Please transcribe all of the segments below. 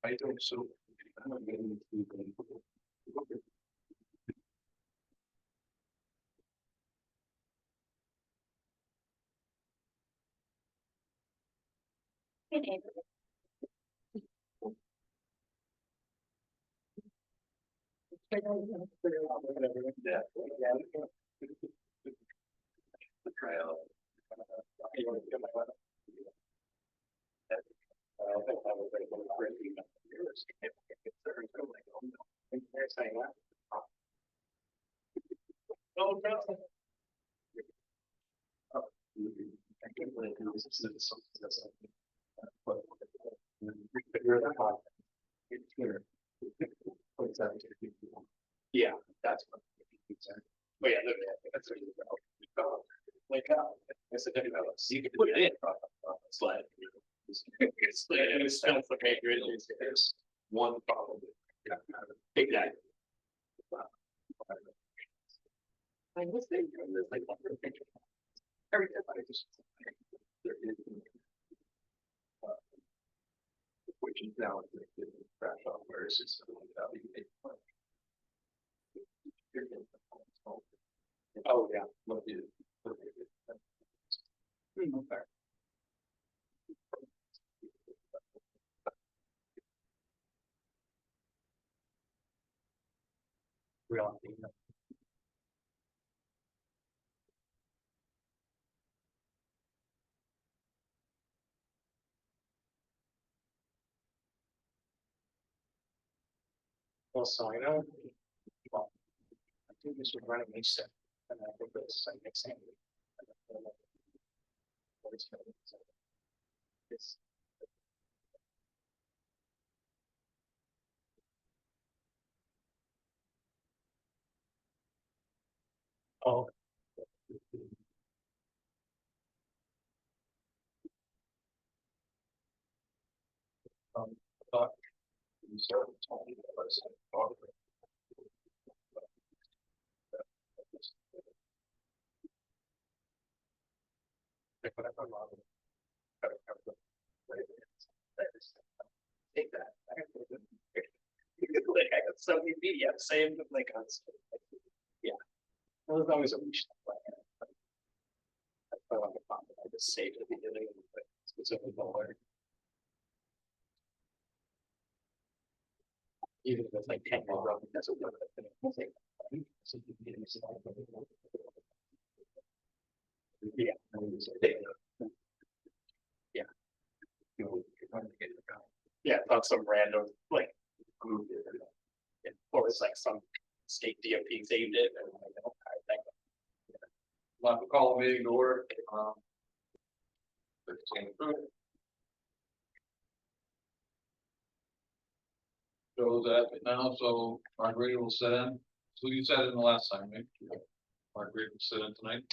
I don't so. I'm not getting into the- Yeah. The trail. Oh, no. I can't believe this is something that's. Yeah, that's what. But yeah, that's. Like, I said, you can put it in. Slide. It's kind of the major issues. There's one problem. Exactly. I was thinking, there's like one picture. Every time I just. There is. Which is now the crash off where it's just. Oh, yeah. What is? Okay. Real. Well, so I know. Well, I think this would run at least, and I think that's like next thing. It's. Oh. Thought. Take that. Like I got so many PDFs saved like on. Yeah. Well, there's always a wish. I just saved it at the beginning, but specifically the. Even if it's like 10 years old, that's what. Yeah. Yeah. Yeah, not some random like group. Or it's like some state DOT saved it and like, I think. I'll call the meeting to order. 13. Shows that now, so Margarita will sit in. So you sat in the last time, right? Margarita will sit in tonight.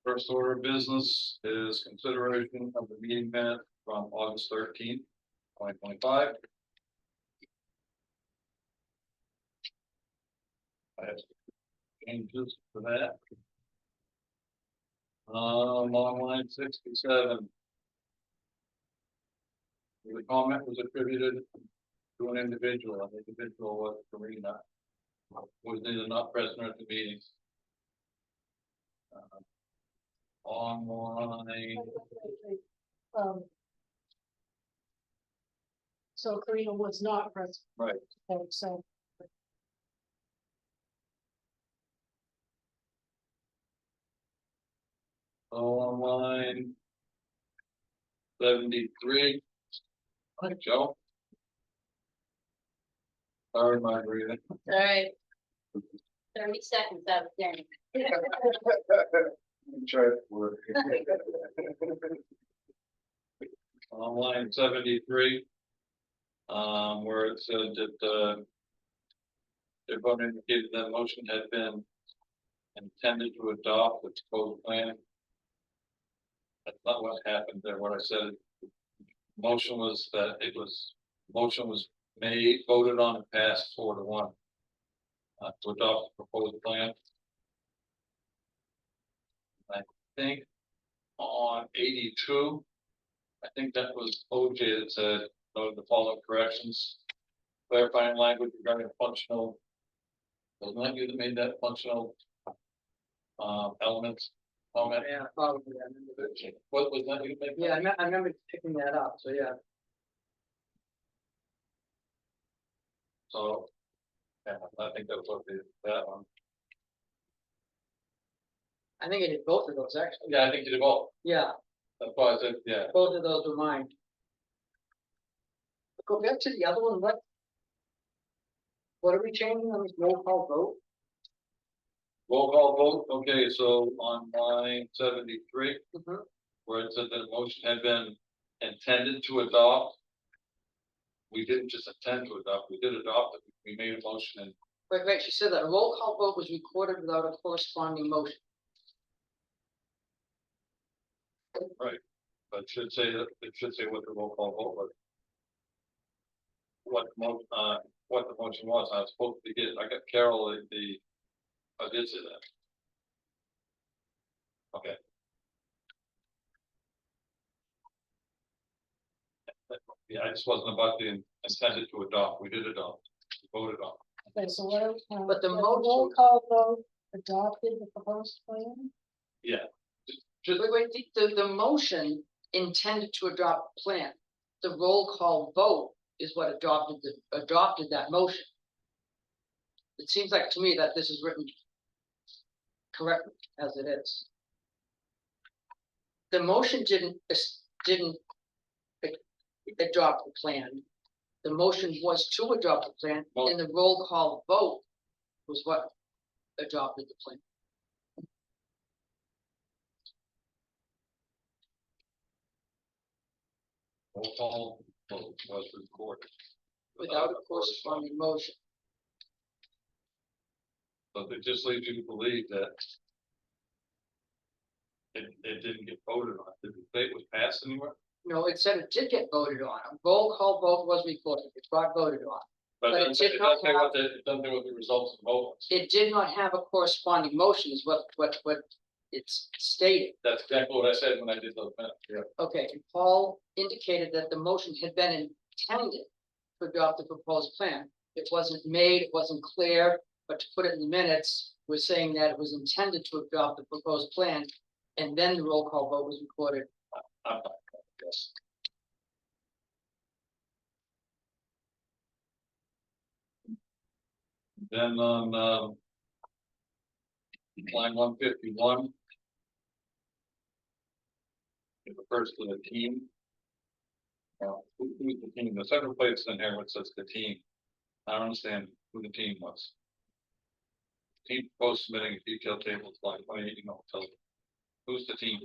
First order of business is consideration of the meeting minute from August 13th, 2025. I have changes for that. Long line 67. The comment was attributed to an individual. An individual was Karina, was either not present at the meetings. Online. So Karina was not present. Right. Okay, so Online 73. Hi, Joe. Sorry, Margarita. All right. 30 seconds out of 10. Try to work. Online 73. Where it said that everyone indicated that motion had been intended to adopt the proposed plan. That's not what happened there. What I said, motion was that motion was made, voted on, and passed 4-1 to adopt the proposed plan. think on 82, I think that was OJ that said, note the following corrections. Clarifying language regarding functional. Wasn't that you that made that functional? Elements, comment, Yeah, probably, I remember that. what was that you made? Yeah, I remember picking that up, so yeah. So, yeah, I think that was what that one, I think I did both of those, actually. yeah, I think you did both, Yeah, that's why I said, yeah. both of those were mine. Go back to the other one, what are we changing on this roll call vote? Roll call vote, okay, so on line 73, Mhm. where it said that a motion had been intended to adopt. We didn't just intend to adopt, we did adopt it, we made a motion and Wait, she said that a roll call vote was recorded without a corresponding motion. but it should say that, it should say what the roll call vote was. What the motion was, I was supposed to get, I got Carol I did say that. Okay. Yeah, I just wasn't about the intended to adopt, we did adopt, we voted on. Okay, so what, But the roll motion- call vote adopted the proposed plan? Yeah. Just, Wait, the motion intended to adopt the plan. The roll call vote is what adopted that motion. It seems like to me that this is written correctly as it is. The motion didn't adopt the plan. The motion was to adopt the plan, and the roll call vote was what adopted the plan. roll call vote was recorded. Without a corresponding motion. But it just leads you to believe that. It didn't get voted on, did it say it was passed anywhere? No, it said it did get voted on. A roll call vote was recorded. It got voted on. But it did It not doesn't say what it doesn't say what the results of the vote was. It did not have a corresponding motion is what it's stated. That's exactly what I said when I did those minutes, yeah. Okay, and Paul indicated that the motion had been intended to adopt the proposed plan. It wasn't made, it wasn't clear, but to put it in the minutes, we're saying that it was intended to adopt the proposed plan. And then the roll call vote was recorded. I'm not, yes. Then on, line 151. It refers to the team. Who's the team? The second place in here, which says the team. I don't understand who the team was. Team proposed submitting a detailed table to line 28, tell who's the team?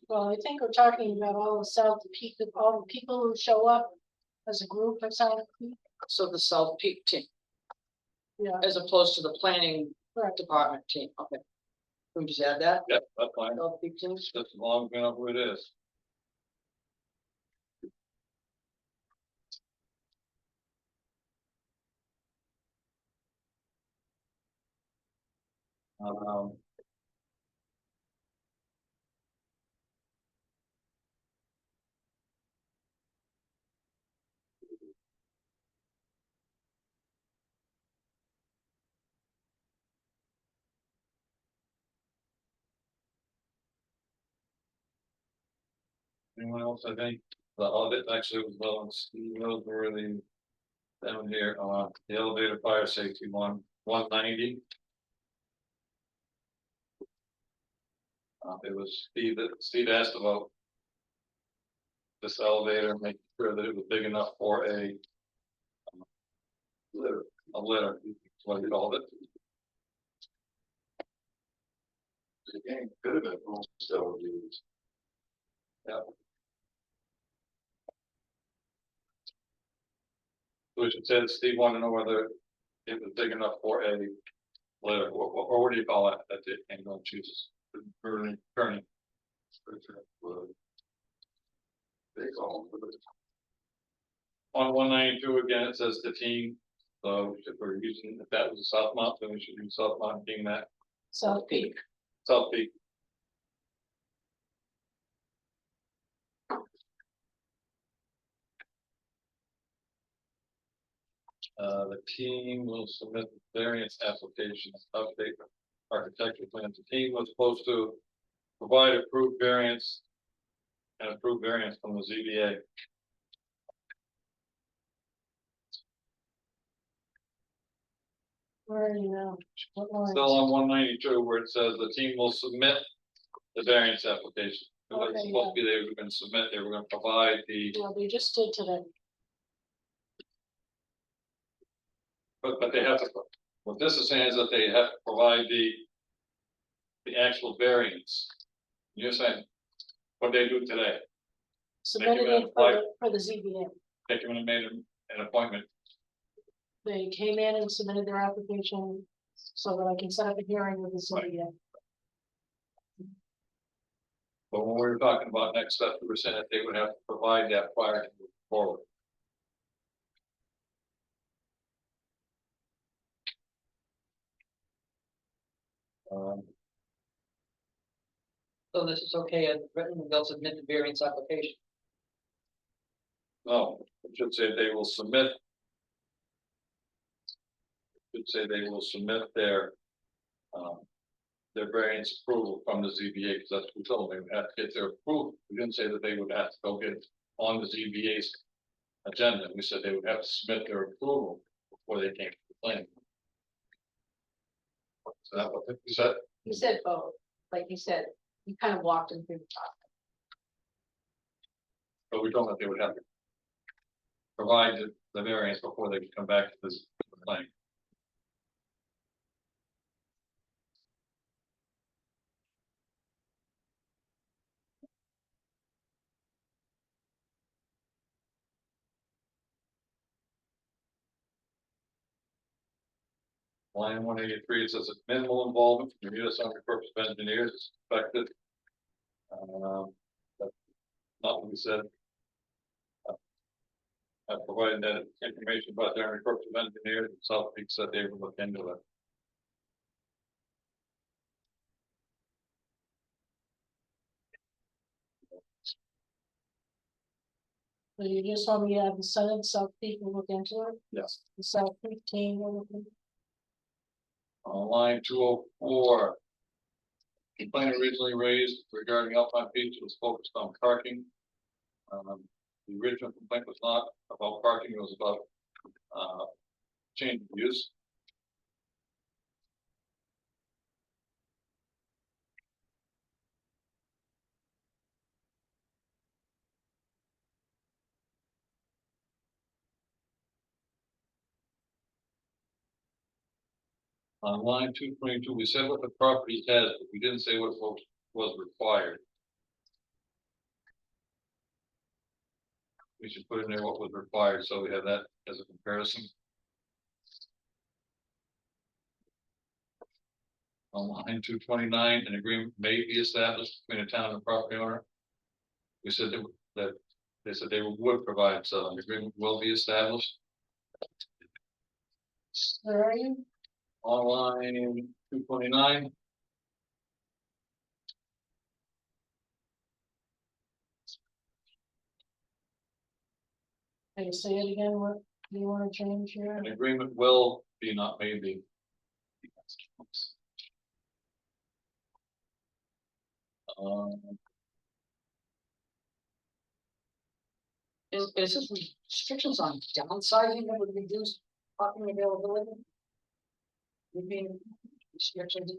Well, I think we're talking about all the people who show up as a group at South Peak. So the South Peak team, Yeah, as opposed to the planning correct. department team. Okay. Can we just add that? Yep, that's fine. South Peak team? Just as long as we know who it is. Um. Anyone else? I think the audit actually was well, and Steve knows where the down here, the elevator fire safety 190. It was Steve asked about this elevator, making sure that it was big enough for a litter, is what he called it. Again, could have been still used. Yeah. Which it said Steve wanted to know whether it was big enough for a litter, or what do you call it, that it ain't gonna choose, turning. They call it. On 192 again, it says the team, so if we're using, if that was a South Mount, then we should use South Mount being that, South Peak. South Peak. The team will submit variance applications, update architectural plans. The team was supposed to provide approved variance and approved variance from the ZBA. Where, you know, what lines? Still on 192 where it says the team will submit the variance application. It was Okay, supposed to be they were gonna submit, they were gonna provide the, Well, we just did today. but they have to, what this is saying is that they have to provide the actual variance. You're saying, what they do today, Submitted you it apply- for the ZBA. they came in and made an appointment. They came in and submitted their application so that I can set up a hearing with the ZBA. But when we were talking about next steps, we were saying that they would have to provide that prior to move forward. Um, So this is okay as written, they'll submit the variance application. no, it should say they will submit. Should say they will submit their variance approval from the ZBA, because that's what we told them, they would have to get their approval. We didn't say that they would have to go get on the ZBA's agenda, we said they would have to submit their approval before they came to the planning. So that what you said? You said both, like you said, you kind of walked them through the process. But we told them that they would have to provide the variance before they could come back to this planning. Line 183, it says that minimal involvement from the U.S. Army Corps of Engineers is expected. That's not what we said. I provided that information about the Army Corps of Engineers, and South Peak said they would look into it. So you just want me to have the Senate, South Peak will look into it? Yes. The South Peak team will look into it? On line 204. Complaint originally raised regarding Alpine Beach was focused on parking. The original complaint was not about parking, it was about change of use. On line 222, we said what the property has, but we didn't say what was required. We should put in there what was required, so we have that as a comparison. On line 229, an agreement may be established between a town and property owner. We said that they said they would provide, so an agreement will be established. Where are you? On line 229. Can you say it again? What do you want to change here? An agreement will be, not maybe. Is this restrictions on downsizing that would reduce parking availability? You mean restrictions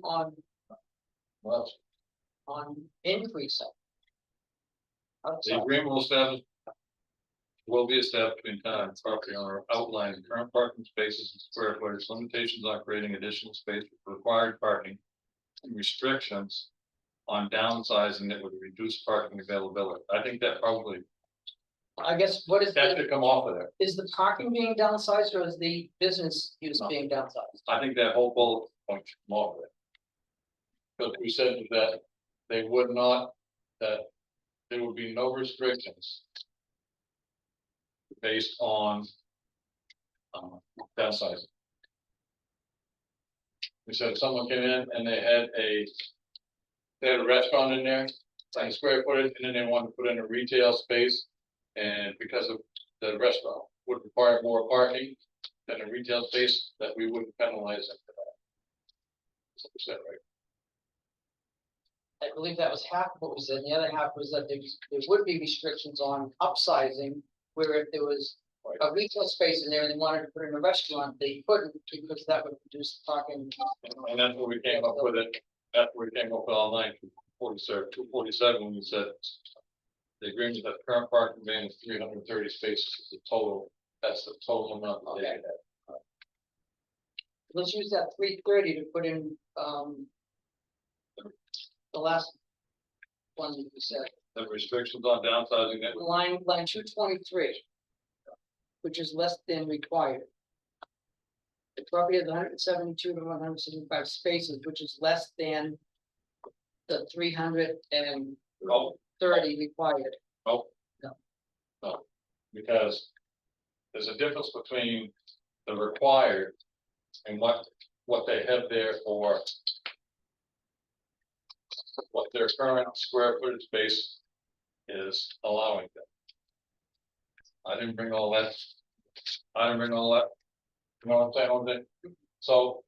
Well, on increase of? the Outside. agreement will be established between town and property owner outlining current parking spaces and square footage, limitations on creating additional space for required parking, and restrictions on downsizing that would reduce parking availability. I think that probably, I guess what is that should come off of there. is the parking being downsized or is the business use No. being downsized? I think that whole bullet point should come off of there. Because we said that they would not, that there would be no restrictions based on downsizing. We said if someone came in and they had a restaurant in there, like square footage, and then they wanted to put in a retail space. And because of the restaurant would require more parking, than a retail space, that we wouldn't penalize them for that. Is that what you said, right? I believe that was half what was said, the other half was that there would be restrictions on upsizing, where if there was a retail space in there and they wanted to put in a restaurant, they couldn't, because that would reduce parking. And that's where we came up with it, that's where we came up with all 247, when we said the agreement that current parking ban is 330 spaces is the total, that's the total amount that they Okay. had. Let's use that 330 to put in, the last one that you said, The restrictions on downsizing that line 223. Which is less than required. The property has 172 to 175 spaces, which is less than the 330 oh, required. oh. No. No, because there's a difference between the required and what they have there for what their current square footage space is allowing them. I didn't bring all that. You know what I'm saying, Jose? So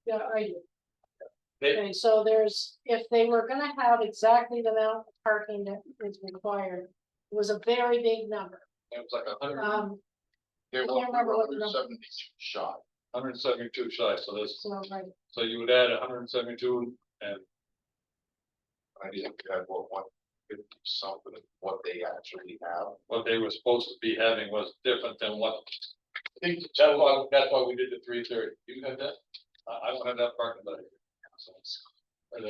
Yeah, I do. they, Okay, so there's, if they were gonna have exactly the amount of parking that is required, it was a very big number. it was like 100, They I were can't remember what the 172 shot. 172 shy, so this, So, right, so you would add 172 and I think you had what 150 something of what they actually have. what they were supposed to be having was different than what. I think That's why we did the 330. You had that? I don't have that parking lot. Or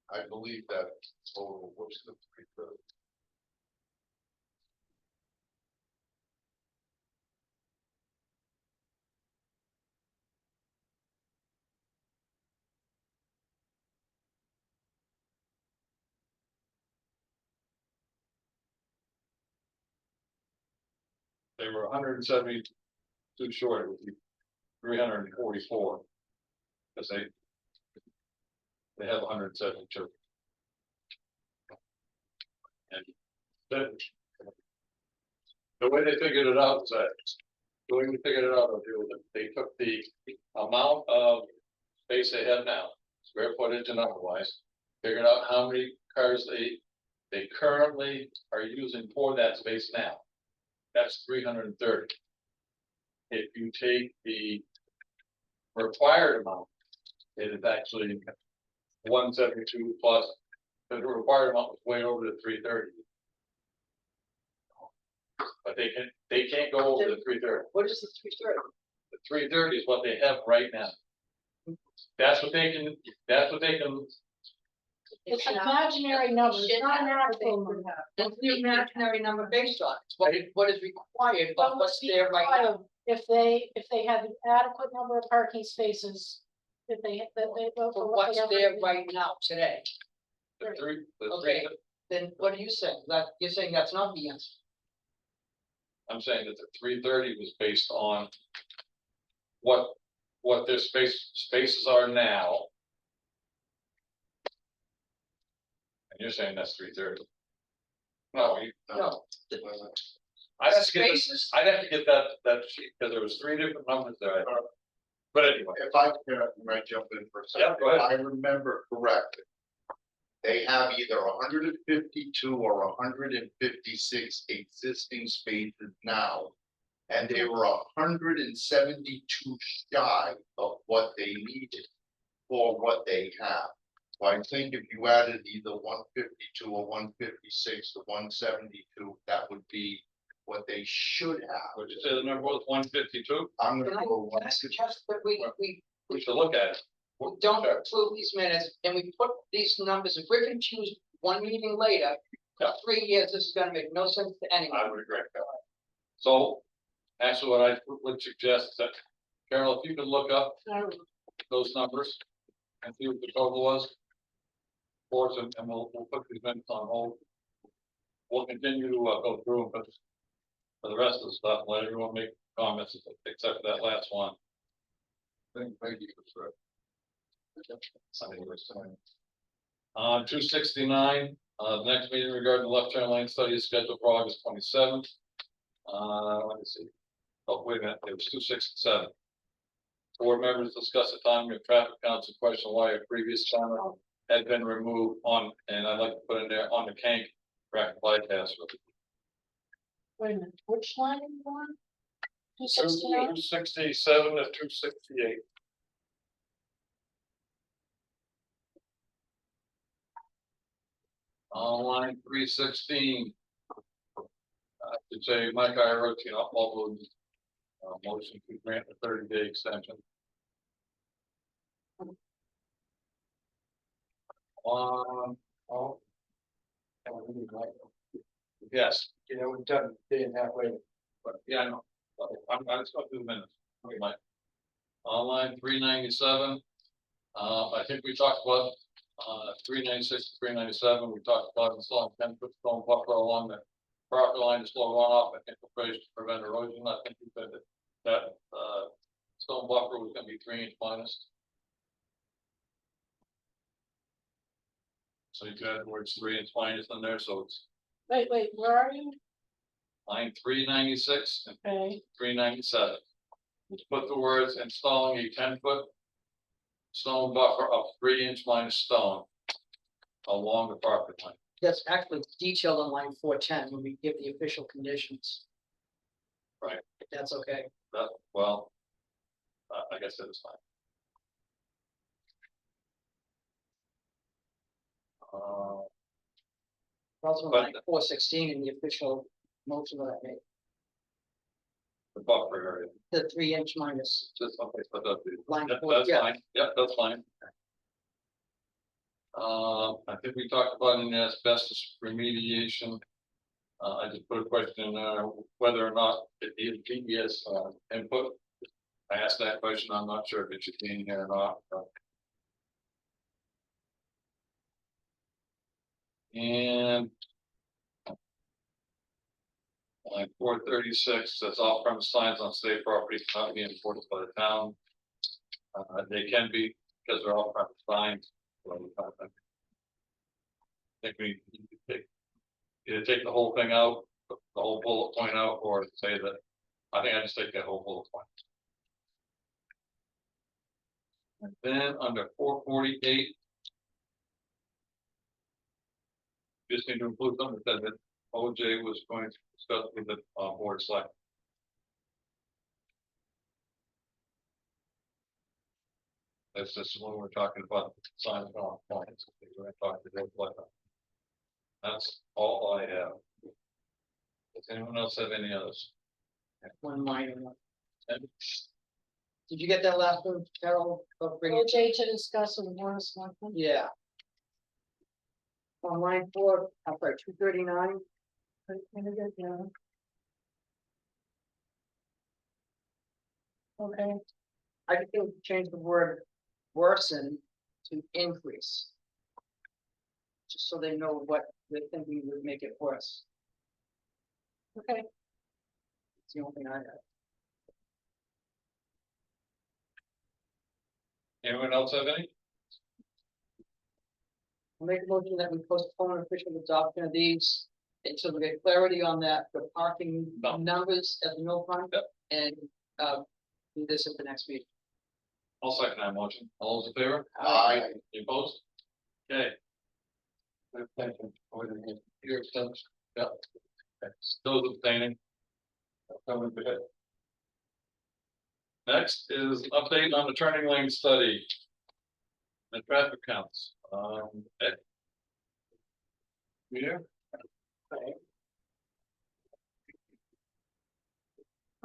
I believe that total was the 330. They were 172 short, it would be 344. Because they have 172. And the way they figured it out is that, the way we figured it out, they took the amount of space they have now, square footage and otherwise, figured out how many cars they currently are using for that space now. That's 330. If you take the required amount, it is actually 172 plus, the required amount was way over the 330. But they can't go over the 330. What is the 330? The 330 is what they have right now. That's what they can, it's an imaginary number, it's not an actual number. That's the imaginary number based on, it's what is required, but what's there right now. If they have an adequate number of parking spaces, if they, that they. For what's there right now, today, the three, Okay. then what are you saying? That, you're saying that's not the answer? I'm saying that the 330 was based on what their spaces are now. And you're saying that's 330. No, No. I'd have to get Spaces, I'd have to get that sheet, because there was 3 different numbers there. But anyway, If I can, might jump in for a second. Yeah, go ahead. If I remember correctly, they have either 152 or 156 existing spaces now. And they were 172 shy of what they needed for what they have. So I think if you added either 152 or 156 to 172, that would be what they should have. would you say the number was 152? I'm can gonna I, go can I suggest that we We should look at it. don't Sure. approve these minutes and we put these numbers, if we're gonna choose one meeting later, Yeah. 3 years, this is gonna make no sense to anyone. I would agree. So, actually, what I would suggest that, Carol, if you could look up those numbers and see what the total was. For us, and we'll put these minutes on hold. We'll continue to go through them, but for the rest of the stuff, let everyone make comments except for that last one. Thank you for On 269, the next meeting regarding the left turn lane study is scheduled for August 27th. Let me see. Oh, wait a minute, it was 267. Board members discuss the timing of traffic counts and question why a previous timer had been removed on, and I'd like to put in there on the Kank traffic bypass. Wait a minute, which line are you on? 269? 267 to 268. On line 316. To say Mike Iarocci, all those, motion to grant a 30-day extension. Oh. Yes. You know, we've done a day and a half later. But yeah, I know. I'm just going through the minutes. Okay, Mike. On line 397. I think we talked about 396 to 397. We talked about installing 10-foot stone buffer along the property line to slow runoff. I think the phrase to prevent erosion. I think we said that stone buffer was going to be 3-inch minus. So you could add the words 3-inch minus in there, so it's Wait, where are you? line 396 and Okay, 397. Put the words installing a 10-foot stone buffer of 3-inch minus stone along the property line. That's actually detailed on line 410 when we give the official conditions. Right. If that's okay. That, well, I guess that is fine. Also, But- line 416 in the official motion that I made, The buffer area, the 3-inch minus just okay, so that's, line that, 4, that's yeah. fine, yep, that's fine. I think we talked about an asbestos remediation. I just put a question in there, whether or not it needed PBS, input. I asked that question, I'm not sure if it should be in here or not, but. And. Line 436, that's off premise signs on state property not being enforced by the town. They can be, because they're off premise signs. So, I think we need to take, either take the whole thing out, the whole bullet point out, or say that, I think I just take that whole bullet point. And then under 448. Just need to include something that said that OJ was going to discuss with the board select. That's just when we're talking about signs on points. We're going to talk to Dave Black. That's all I have. Does anyone else have any others? One minor one. And Did you get that last one, Carol? About bringing- OJ to discuss with the board of selectmen. Yeah. On line 4, I'm sorry, 239, Yeah. Okay, I think we change the word worsen to increase. Just so they know what they're thinking would make it worse. okay, It's the only thing I have. anyone else have any? I'll make a motion that we postpone official adoption of these until we get clarity on that, the parking No. numbers at the mill pond. Yep. And, do this at the next meeting. I'll second that motion. All those in favor? Aye. You opposed? Okay. Thank you. Your abstention. Yep. Okay. Those abstaining. Coming to it. Next is update on the turning lane study. The traffic counts. Ed. You here?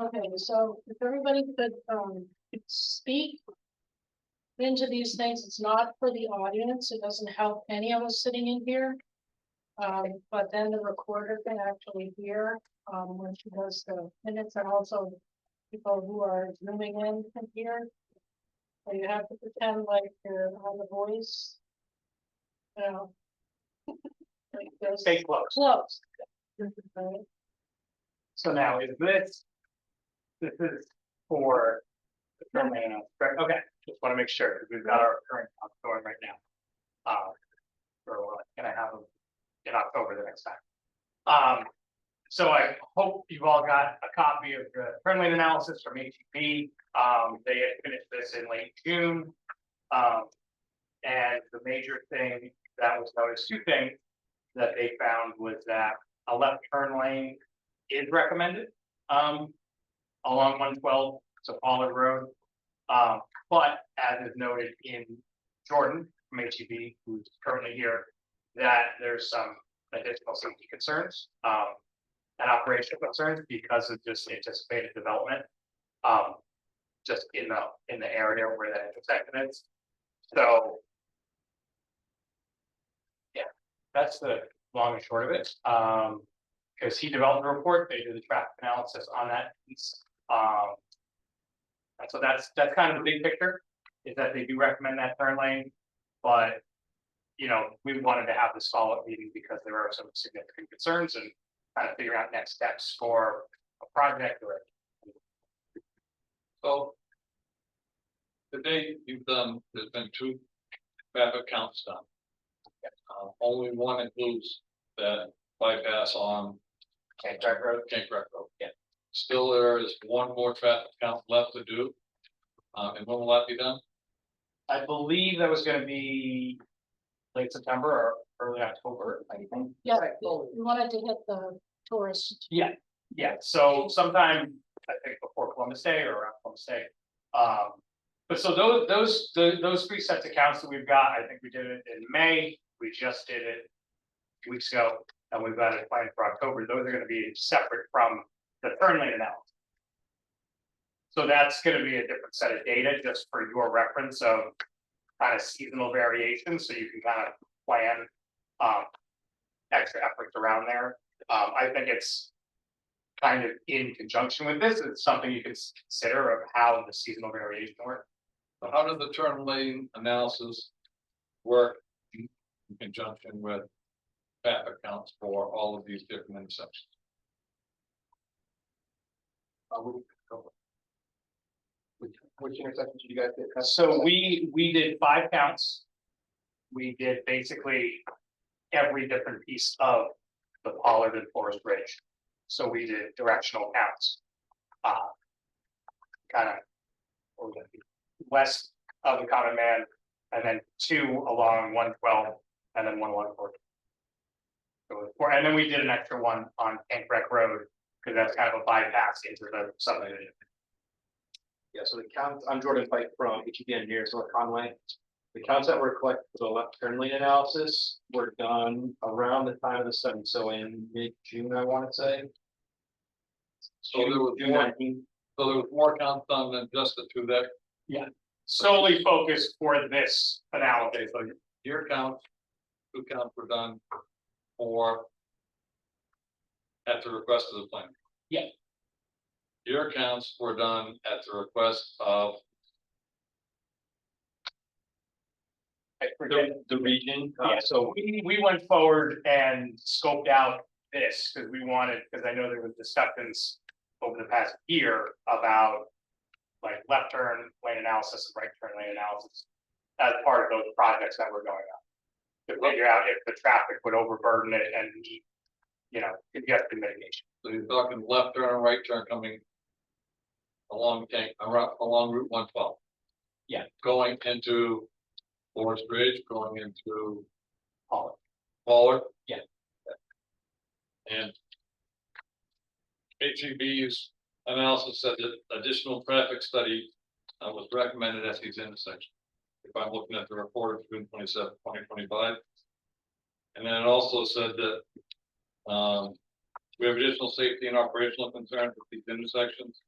okay, so if everybody could, speak into these things, it's not for the audience, it doesn't help any of us sitting in here. But then the recorder can actually hear, when she does the minutes, and also people who are zooming in can hear. So you have to pretend like you're on the voice. You know. Like this. Stay close. Close. Right. So now is this is for the current layout, correct? Okay, just want to make sure, because we've got our current count going right now. We're gonna have them in October the next time. So I hope you've all got a copy of the turn lane analysis from HEP. They had finished this in late June. And the major thing that was noticed, two things that they found was that a left turn lane is recommended, along 112, so Pollard Road. But as is noted in Jordan from HEB, who's currently here, that there's some additional safety concerns, and operational concerns because of just anticipated development. Just in the area where that intersection is. So. Yeah, that's the long and short of it. Because he developed a report, they do the traffic analysis on that piece. And so that's kind of the big picture, is that they do recommend that turn lane, but. You know, we wanted to have this follow-up meeting because there are some significant concerns and kind of figure out next steps for a project or. So. Today, you've done, there's been 2 traffic counts done. Only one includes that bypass on Cank Rec Road. Yeah. Still, there is one more traffic count left to do. And when will that be done? I believe that was gonna be late September or early October, I think. Yeah, we wanted to hit the tourist. Yeah, so sometime, I think before Columbus Day or around Columbus Day. But so those 3 sets of counts that we've got, I think we did it in May, we just did it 2 weeks ago, and we've got it planned for October. Those are gonna be separate from the turn lane analysis. So that's gonna be a different set of data just for your reference of kind of seasonal variations, so you can kind of plan extra efforts around there. I think it's kind of in conjunction with this, it's something you can consider of how the seasonal variation works. So how does the turn lane analysis work in conjunction with traffic counts for all of these different intersections? Which intersections did you guys get? So we did 5 counts. We did basically every different piece of the Pollard and Forest Ridge. So we did directional counts. Kind of west of the Common Man, and then 2 along 112, and then 1 along 4. So 4, and then we did an extra one on Cank Rec Road, because that's kind of a bypass into the subdivision. Yeah, so the counts, I'm Jordan Pike from HEB Engineers, North Conway. The counts that were collected for the left turn lane analysis were done around the time of the study, so in mid-June, I want to say. So there was June more, 19th. so there was more counts done than just the 2 there. Solely focused for this analysis. So your counts, 2 counts were done for at the request of the plan. Yeah. Your counts were done at the request of I forget. The region, Yeah, so we went forward and scoped out this because we wanted, because I know there was discussions over the past year about like left turn lane analysis and right turn lane analysis as part of those projects that were going on. To figure out if the traffic would overburden it and need, congestion mitigation. So you're talking left turn, right turn coming along along Route 112. Yeah. Going into Forest Ridge, going into Pollard. Yeah. And HEB's analysis said that additional traffic study was recommended at these intersections. If I'm looking at the report of June 27, 2025. And then it also said that we have additional safety and operational concerns with these intersections.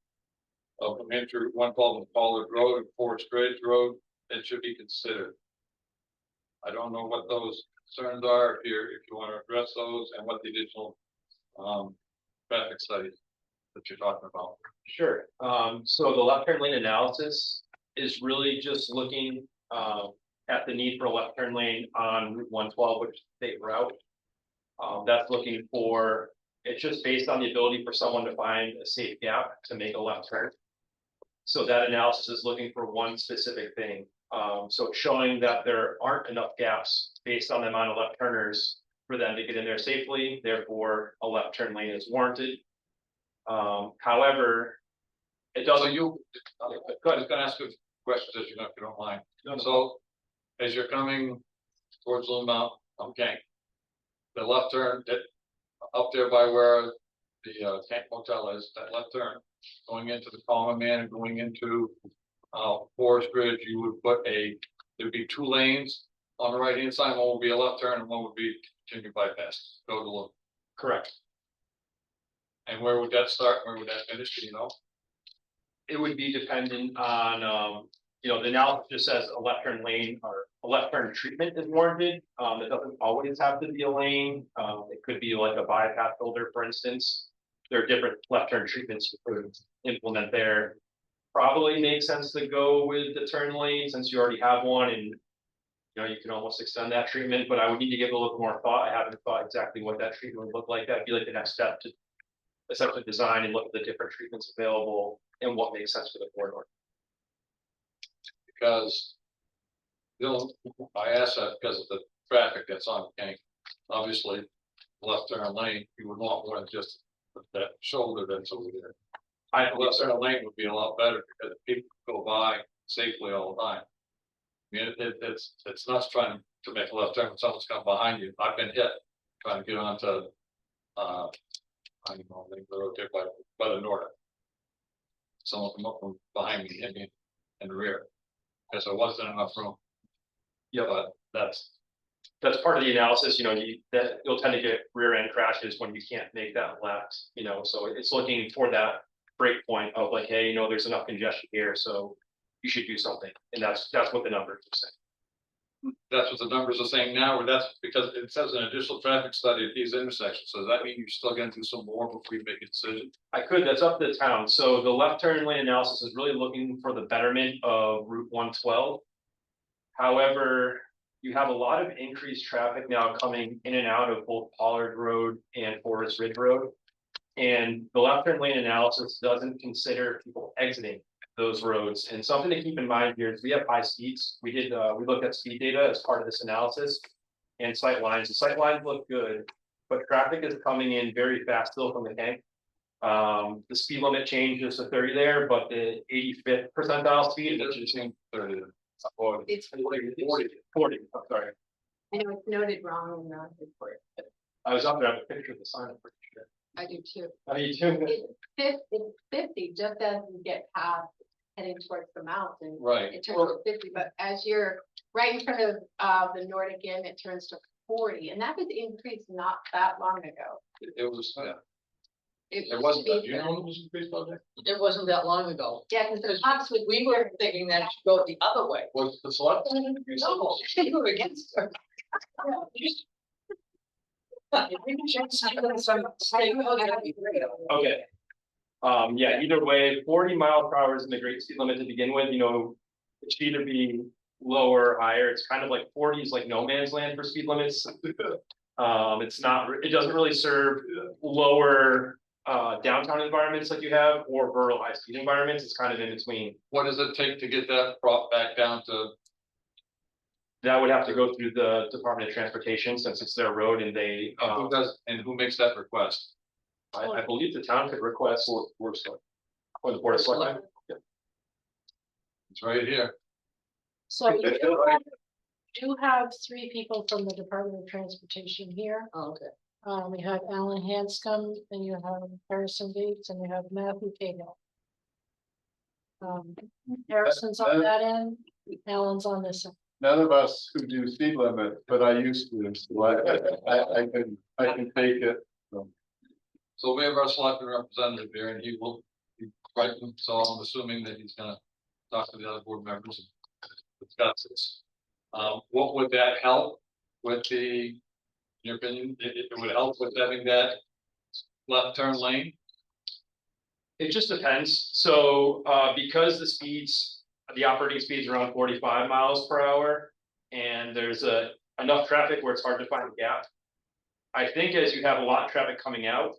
From entry 112 and Pollard Road and Forest Ridge Road, it should be considered. I don't know what those concerns are, if you want to address those, and what the additional traffic studies that you're talking about. Sure, so the left turn lane analysis is really just looking at the need for a left turn lane on Route 112, which is the state route. That's looking for, it's just based on the ability for someone to find a safe gap to make a left turn. So that analysis is looking for one specific thing. So it's showing that there aren't enough gaps based on the amount of left turners for them to get in there safely, therefore a left turn lane is warranted. However, it So doesn't. you, I was gonna ask you questions if you don't mind. So, as you're coming towards Little Mount, okay. The left turn that up there by where the Camp Motel is, that left turn, going into the Common Man and going into Forest Ridge, you would put there'd be 2 lanes on the right hand side, one would be a left turn and one would be continue bypass, go to Little. Correct. And where would that start, where would that finish, do you know? It would be dependent on, the analysis just says a left turn lane or a left turn treatment is warranted. It doesn't always have to be a lane. It could be like a bypass filter, for instance. There are different left turn treatments you could implement there. Probably makes sense to go with the turn lane since you already have one and you can almost extend that treatment, but I would need to give it a little more thought. I haven't thought exactly what that treatment would look like. That'd be like the next step to essentially design and look at the different treatments available and what makes sense for the corridor. Because I asked that because of the traffic that's on Kenny. Obviously, left turn lane, you would want more than just that shoulder that's over there. Left turn lane would be a lot better because people go by safely all the time. I mean, it's nuts trying to make a left turn when someone's come behind you. I've been hit trying to get onto I don't know, the road there by the north. Someone come up from behind me, hit me in the rear. Because there wasn't enough room. Yeah, but that's part of the analysis, you'll tend to get rear end crashes when you can't make that left, so it's looking for that break point of like, hey, there's enough congestion here, so you should do something. And that's what the numbers are saying. That's what the numbers are saying now, or that's because it says an additional traffic study at these intersections. So does that mean you're still gonna do some more before you make a decision? That's up to the town. So the left turn lane analysis is really looking for the betterment of Route 112. However, you have a lot of increased traffic now coming in and out of both Pollard Road and Forest Ridge Road. And the left turn lane analysis doesn't consider people exiting those roads. And something to keep in mind here is we have high speeds. We looked at speed data as part of this analysis and sight lines. The sight lines look good, but traffic is coming in very fast still from the tank. The speed limit changes to 30 there, but the 85th percentile speed It doesn't seem 30. It's 40, I'm sorry. I know it's noted wrong in the report, but I was up there, I have a picture of the sign, I'm pretty sure. I do too. How do you do? It's 50, just as you get past heading towards the mountain. Right. It turns to 50, but as you're right in front of the Nordic Inn, it turns to 40, and that was increased not that long ago. It was, yeah. It It wasn't, used to do be you know when it was increased by that? It wasn't that long ago. Yeah, because the cops would. We were thinking that it should go the other way. Was the select? No, we were against her. Okay. Yeah, either way, 40 miles per hour is the great speed limit to begin with, it should either be lower or higher. It's kind of like 40 is like no man's land for speed limits. It's not, it doesn't really serve lower downtown environments like you have or rural high speed environments. It's kind of in between. What does it take to get that brought back down to? That would have to go through the Department of Transportation since it's their road and they, And who does, and who makes that request? I believe the town could request or the Board of Selectmen. It's right here. So you do have 3 people from the Department of Transportation here. Oh, okay. We have Alan Hanscom, and you have Harrison Bates, and you have Matthew Cahill. Harrison's on that end, Alan's on this end. None of us who do speed limit, but I used to, so I can take it. So we have our selected representative here and he will be right, so I'm assuming that he's gonna talk to the other board members and discuss this. What would that help with in your opinion, it would help with having that left turn lane? It just depends. So because the operating speeds around 45 miles per hour, and there's enough traffic where it's hard to find a gap. I think as you have a lot of traffic coming out,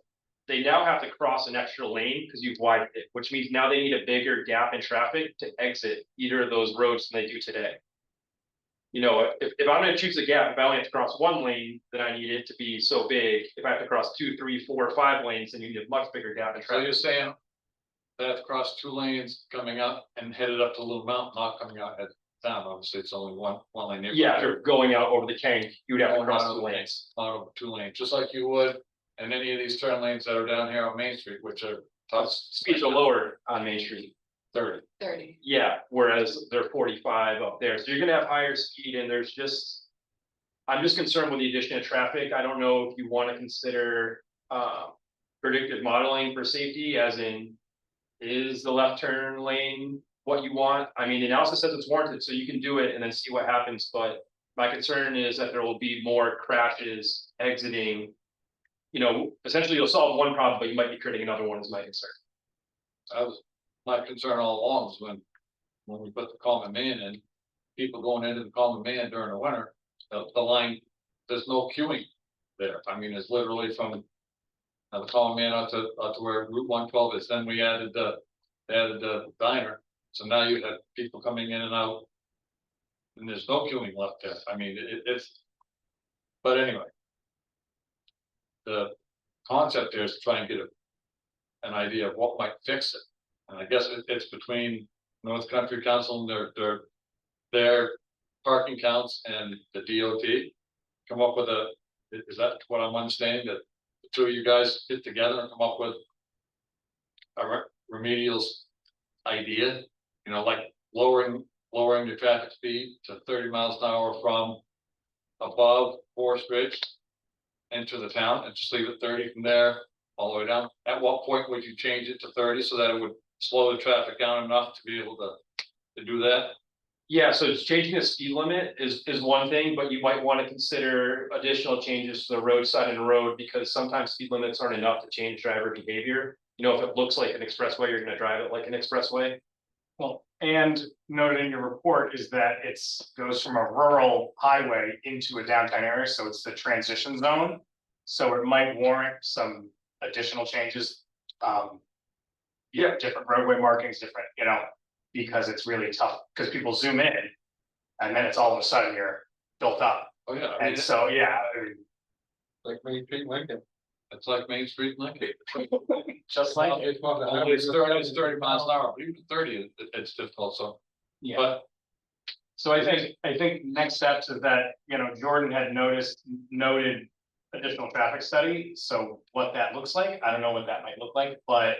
they now have to cross an extra lane because you've widened it, which means now they need a bigger gap in traffic to exit either of those roads than they do today. You know, if I'm gonna choose a gap, if I only have to cross one lane, then I need it to be so big. If I have to cross 2, 3, 4, 5 lanes, then you need a much bigger gap in So you're traffic. saying that across 2 lanes coming up and headed up to Little Mountain, not coming out at down, obviously it's only one lane. there. Yeah, if you're going out over the tank, you would have to Going cross out 2 over lanes. Not over 2 lanes, just like you would in any of these turn lanes that are down here on Main Street, which are tough. Speeds are lower on Main Street. 30. 30. Yeah, whereas they're 45 up there, so you're gonna have higher speed and there's just. I'm just concerned with the addition of traffic. I don't know if you wanna consider predictive modeling for safety, as in. Is the left turn lane what you want? I mean, the analysis says it's warranted, so you can do it and then see what happens, but. My concern is that there will be more crashes exiting. You know, essentially you'll solve one problem, but you might be creating another one is my concern. That was my concern all along, was when we put the common man in, people going into the common man during the winter, the line, there's no queuing there. I mean, it's literally from the common man out to where Route 112 is. Then we added the diner. So now you have people coming in and out. And there's no queuing left there. I mean, it's, but anyway. The concept there is to try and get an idea of what might fix it. And I guess it's between North Country Council and their parking counts and the DOT. Come up with is that what I'm understanding, that the two of you guys get together and come up with a remedial idea, you know, like lowering the traffic speed to 30 miles an hour from above Forest Ridge into the town, and just leave it 30 from there all the way down? At what point would you change it to 30 so that it would slow the traffic down enough to be able to do that? Yeah, so it's changing the speed limit is one thing, but you might want to consider additional changes to the roadside and road, because sometimes speed limits aren't enough to change driver behavior. You know, if it looks like an expressway, you're gonna drive it like an expressway. Well, and noted in your report is that goes from a rural highway into a downtown area, so it's the transition zone. So it might warrant some additional changes. Different roadway markings, different, you know, because it's really tough, because people zoom in. And then it's all of a sudden you're built up, Oh, yeah. I mean, and so, yeah, I mean, like Main Street Lincoln. It's like Main Street Lincoln. just like. Only it's 30 miles an hour, but even 30, it's difficult, so. Yeah. But So I think next steps is that, you know, Jordan had noted additional traffic study, so what that looks like, I don't know what that might look like, but.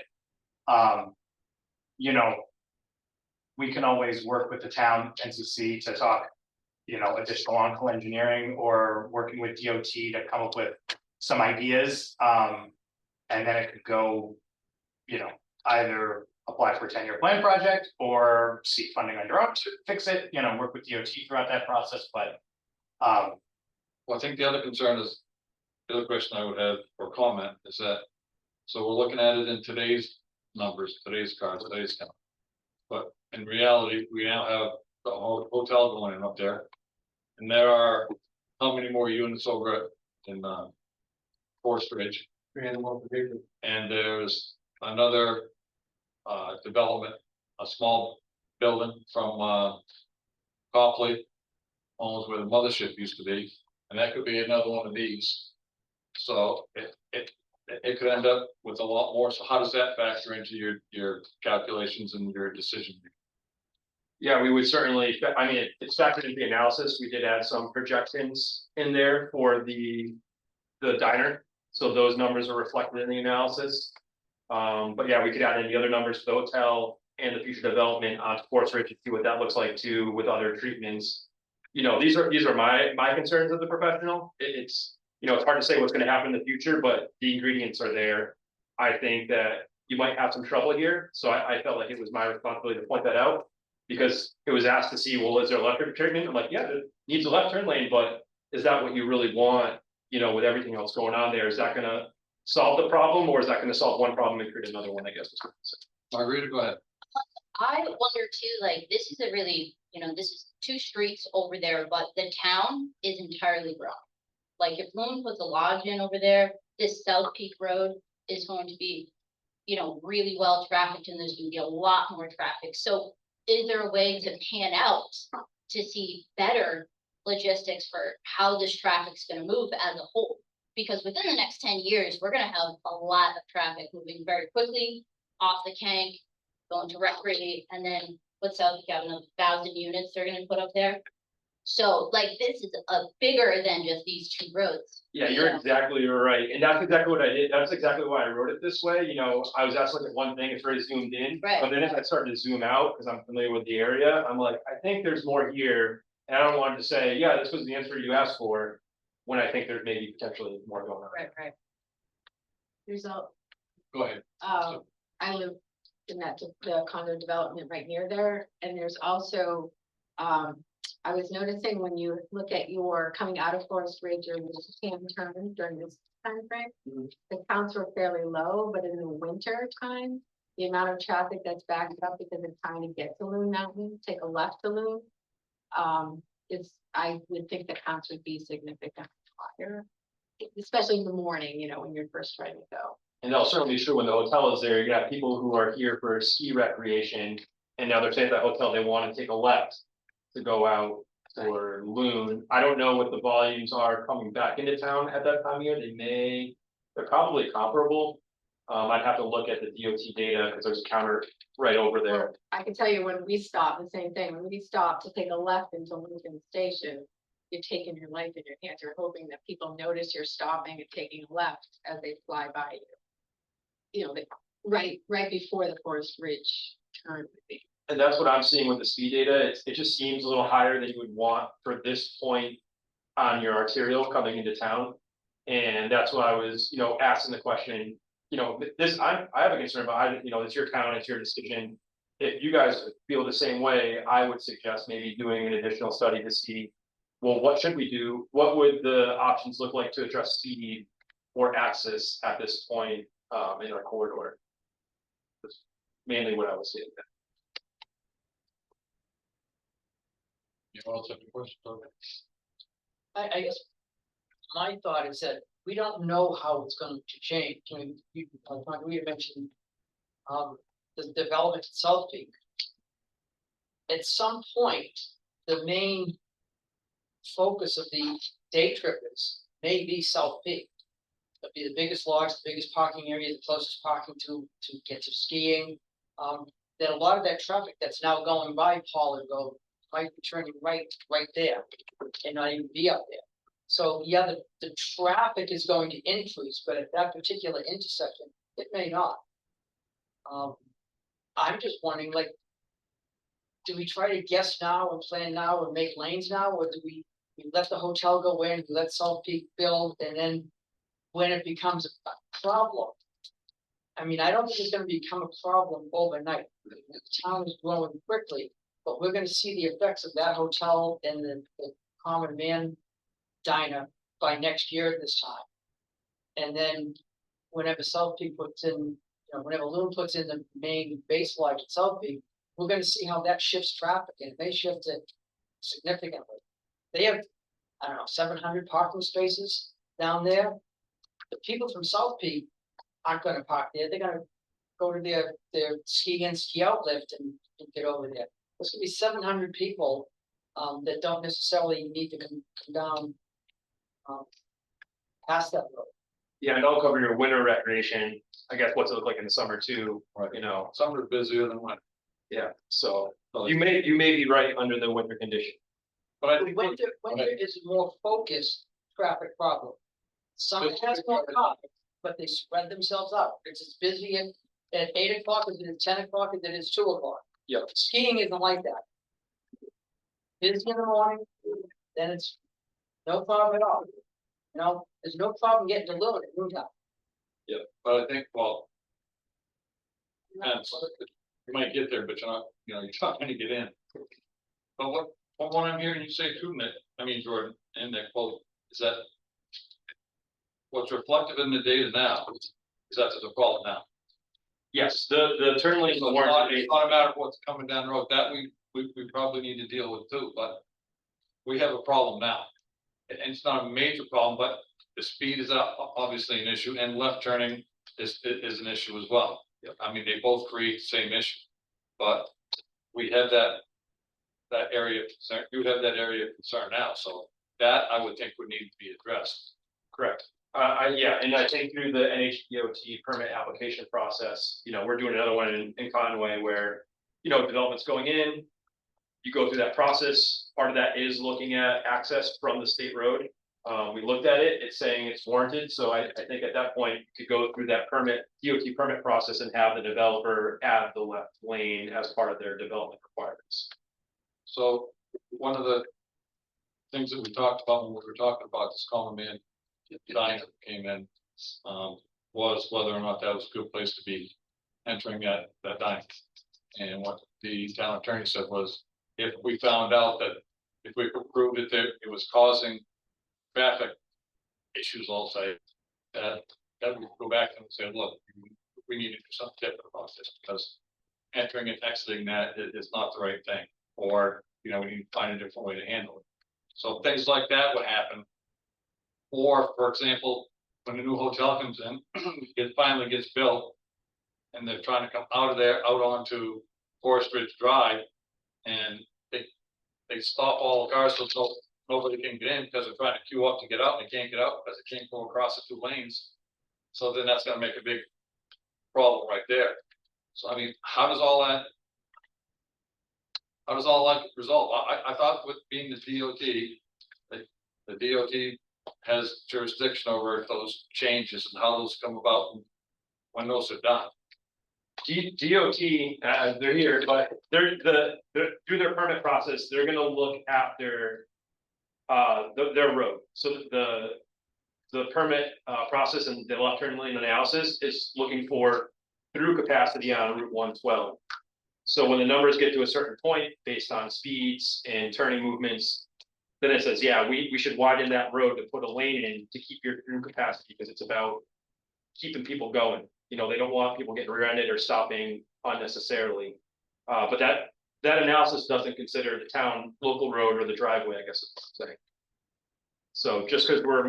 You know. We can always work with the town NCC to talk, you know, additional on-call engineering or working with DOT to come up with some ideas. And then it could go, you know, either apply for a 10-year plan project or seek funding on your own to fix it, you know, work with DOT throughout that process, but. well, I think the other concern is, the other question I would have or comment is that, so we're looking at it in today's numbers, today's cars, today's count. But in reality, we now have the whole hotel going in up there. And there are how many more units over in Forest Ridge? And there's another development, a small building from Copley, almost where the mothership used to be, and that could be another one of these. So it could end up with a lot more. So how does that factor into your calculations and your decision? Yeah, we would certainly, I mean, it's factored into the analysis. We did add some projections in there for the diner. So those numbers are reflected in the analysis. But yeah, we could add any other numbers for the hotel and the future development onto Forest Ridge and see what that looks like too with other treatments. You know, these are my concerns as a professional. It's, you know, it's hard to say what's going to happen in the future, but the ingredients are there. I think that you might have some trouble here. So I felt like it was my responsibility to point that out, because it was asked to see, well, is there left turn treatment? I'm like, yeah, it needs a left turn lane, but is that what you really want? You know, with everything else going on there, is that going to solve the problem, or is that going to solve one problem and create another one? I guess. Margarita, go ahead. I wonder too, like, this is a really, you know, this is 2 streets over there, but the town is entirely grown. Like, if Bloom puts a lodge in over there, this South Peak Road is going to be, you know, really well trafficked, and there's gonna be a lot more traffic. So is there a way to pan out to see better logistics for how this traffic's gonna move as a whole. Because within the next 10 years, we're gonna have a lot of traffic moving very quickly off the Kank, going to Recreate, and then what's else, you have another 1,000 units they're gonna put up there. So like, this is a bigger than just these two roads. Yeah, you're exactly right, and that's exactly what I did, that's exactly why I wrote it this way, you know, I was asked to look at one thing, it's very zoomed in. Right. But then as I started to zoom out, because I'm familiar with the area, I'm like, I think there's more here, and I don't want to say, yeah, this was the answer you asked for. When I think there's maybe potentially more going on. Right. There's a, Go ahead. I live in that, the condo development right near there, and there's also, I was noticing when you look at your coming out of Forest Ridge or left-hand turn during this time frame, Mhm. the counts were fairly low, but in the winter time, the amount of traffic that's backed up because it's trying to get to Loon Mountain, take a left to Loon, I would think the counts would be significantly higher, especially in the morning, you know, when you're first trying to go. And that'll certainly be true when the hotel is there, you got people who are here for ski recreation. And now they're saying at the hotel, they want to take a left to go out for Loon. I don't know what the volumes are coming back into town at that time of year, they're probably comparable. I'd have to look at the DOT data, because there's a counter right over there. Well, I can tell you when we stopped, the same thing, when we stopped to take a left into Lincoln Station, you're taking your life in your hands, you're hoping that people notice you're stopping and taking a left as they fly by you. You know, right before the Forest Ridge turn would be. And that's what I'm seeing with the speed data, it just seems a little higher than you would want for this point on your arterial coming into town. And that's why I was, you know, asking the question, you know, I have a concern about, you know, it's your town, it's your decision. If you guys feel the same way, I would suggest maybe doing an additional study to see, well, what should we do? What would the options look like to address speed or access at this point in our corridor? That's mainly what I was saying. You also have a question, okay? I guess my thought is that we don't know how it's going to change. I mean, we mentioned the development at South Peak. At some point, the main focus of the day trippers may be South Peak. It'll be the biggest lots, the biggest parking area, the closest parking to get to skiing. That a lot of that traffic that's now going by Pollard Road might be turning right there and not even be up there. So yeah, the traffic is going to increase, but at that particular intersection, it may not. I'm just wondering, like, do we try to guess now and plan now and make lanes now, or do we let the hotel go in, we let South Peak build, and then when it becomes a problem? I mean, I don't think it's gonna become a problem overnight. The town is growing quickly, but we're gonna see the effects of that hotel and the common man diner by next year at this time. And then whenever South Peak puts in, you know, whenever Loon puts in the main base lodge at South Peak, we're gonna see how that shifts traffic, and it may shift it significantly. They have, I don't know, 700 parking spaces down there. The people from South Peak aren't gonna park there, they're gonna go to their ski in, ski out lift and get over there. There's gonna be 700 people that don't necessarily need to come down past that road. Yeah, and I'll cover your winter recreation, I guess what's it look like in the summer too, Right. you know, Summer's busier than winter. yeah, so you may be right under the winter condition. But I The think. winter is a more focused traffic problem. Summer has more cars, but they spread themselves out. It's as busy at 8 o'clock as it is 10 o'clock as it is 2 o'clock. Yep. Skiing isn't like that. Busy in the morning, then it's no problem at all. You know, there's no problem getting to Loon at noon time. Yeah, but I think, well. Depends. You might get there, but you're not, you know, you're not gonna get in. But what I'm hearing you say too, Nick, I mean, Jordan, and Nick, both, is that. What's reflected in the data now, is that there's a problem now. Yes, the turn lanes. So it's not a matter of what's coming down the road, that we probably need to deal with too, but. We have a problem now. And it's not a major problem, but the speed is obviously an issue, and left turning is an issue as well. I mean, they both create the same issue, but we have that. that area of concern, you have that area of concern now, so that I would think would need to be addressed. Correct. Yeah, and I think through the NHDOT permit application process, we're doing another one in Conway where, development's going in. You go through that process. Part of that is looking at access from the state road. We looked at it, it's saying it's warranted, so I think at that point, you could go through that DOT permit process and have the developer add the left lane as part of their development requirements. So one of the things that we talked about when we were talking about this common man diner that came in, was whether or not that was a good place to be entering that diner. And what the town attorney said was, if we found out that if we could prove that it was causing traffic issues, I'll say, that we go back and say, look, we need to do something different about this, because entering and exiting that is not the right thing, or, we need to find a different way to handle it. So things like that would happen. Or, for example, when the new hotel comes in, it finally gets built, and they're trying to come out of there, out onto Forest Ridge Drive, and they stop all the cars so nobody can get in, because they're trying to queue up to get out, and they can't get out because they can't go across the two lanes. So then that's gonna make a big problem right there. So I mean, how does all that resolve? I thought with being the DOT, the DOT has jurisdiction over those changes and how those come about and when those are done. DOT, they're here, but they're through their permit process, they're gonna look at their road. So the permit process and the left turn lane analysis is looking for through capacity on Route 112. So when the numbers get to a certain point based on speeds and turning movements, then it says, yeah, we should widen that road to put a lane in to keep your through capacity, because it's about keeping people going. They don't want people getting rear-ended or stopping unnecessarily. But that analysis doesn't consider the town local road or the driveway, I guess is what I'm saying. So just because we're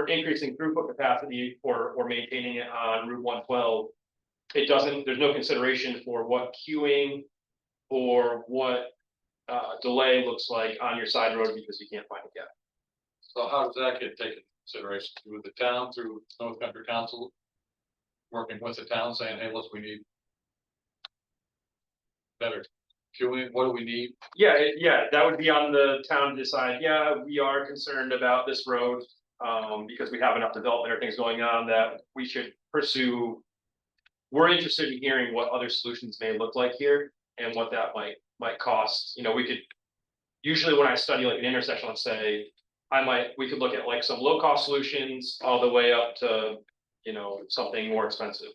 increasing throughput capacity or maintaining it on Route 112, there's no consideration for what queuing or what delay looks like on your side road because you can't find a gap. So how does that get taken into consideration through the town, through North Country Council? Working with the town saying, hey, look, we need better queuing, what do we need? Yeah, that would be on the town to decide, yeah, we are concerned about this road, because we have enough development or things going on that we should pursue. We're interested in hearing what other solutions may look like here and what that might cost. We could, usually when I study like an intersection, let's say, we could look at like some low cost solutions all the way up to, something more expensive.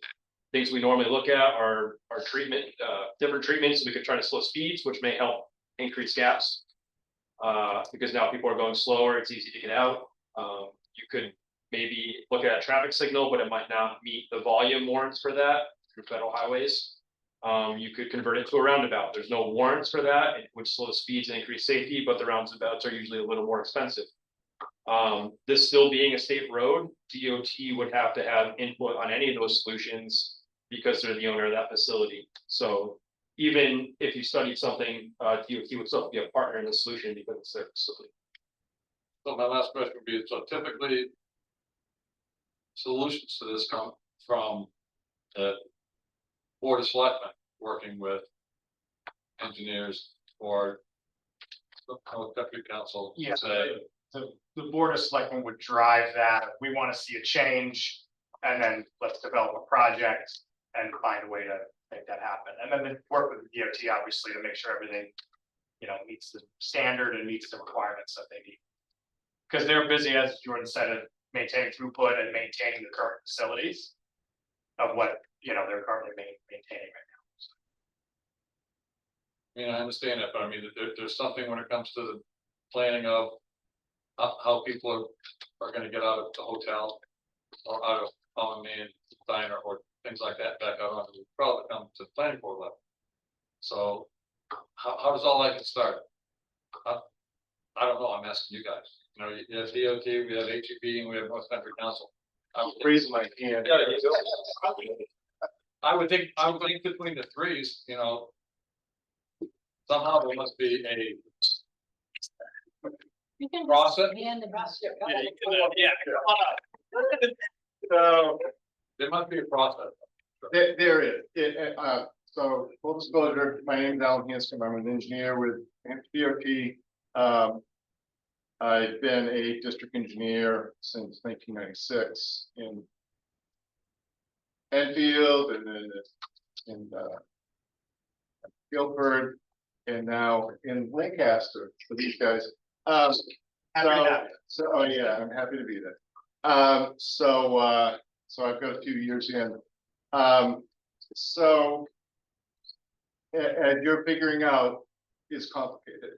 Things we normally look at are treatment, different treatments. We could try to slow speeds, which may help increase gaps. Because now people are going slower, it's easy to get out. You could maybe look at a traffic signal, but it might not meet the volume warrants for that through federal highways. You could convert it to a roundabout. There's no warrants for that. It would slow speeds and increase safety, but the roundabouts are usually a little more expensive. This still being a state road, DOT would have to have input on any of those solutions because they're the owner of that facility. So even if you studied something, DOT would still be a partner in the solution because it's their facility. So my last question would be, so typically solutions to this come from the Board of Selectmen working with engineers or North Country Council. Yeah. Say, The Board of Selectmen would drive that. We want to see a change, and then let's develop a project and find a way to make that happen. And then work with the DOT, obviously, to make sure everything, meets the standard and meets the requirements that they need. Because they're busy, as Jordan said, of maintaining throughput and maintaining the current facilities of what, they're currently maintaining right now. I mean, I understand that, but I mean, there's something when it comes to the planning of how people are gonna get out of the hotel or out of common man diner or things like that back out onto the probably come to the planning board level. So how does all that get started? I don't know, I'm asking you guys. You have DOT, we have HEB, and we have North Country Council. Raise my hand. I would think between the threes, somehow there must be a You can process. hand it back. Yeah, come on up. So There must be a process. there is, so full disclosure, my name is Alan Hanscom, I'm an engineer with DOT. I've been a district engineer since 1996 in Enfield and then in Guilford and now in Lancaster for these guys. Happy to have you. Oh yeah, I'm happy to be there. So I've got a few years in. So as you're figuring out, is complicated.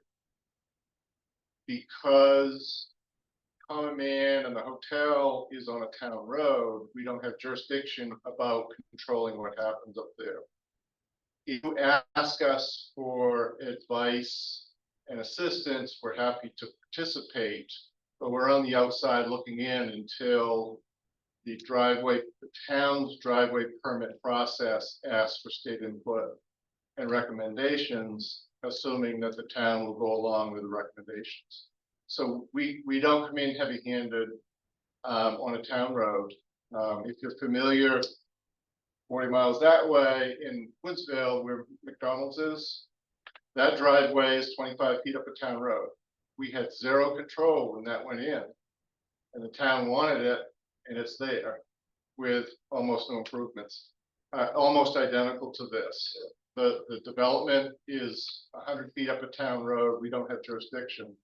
Because Common Man and the hotel is on a town road, we don't have jurisdiction about controlling what happens up there. If you ask us for advice and assistance, we're happy to participate, but we're on the outside looking in until the town's driveway permit process asks for state input and recommendations, assuming that the town will go along with the recommendations. So we don't come in heavy-handed on a town road. If you're familiar, 40 miles that way in Woodsville, where McDonald's is, that driveway is 25 feet up a town road. We had zero control when that went in, and the town wanted it, and it's there with almost no improvements, almost identical to this. The development is 100 feet up a town road. We don't have jurisdiction,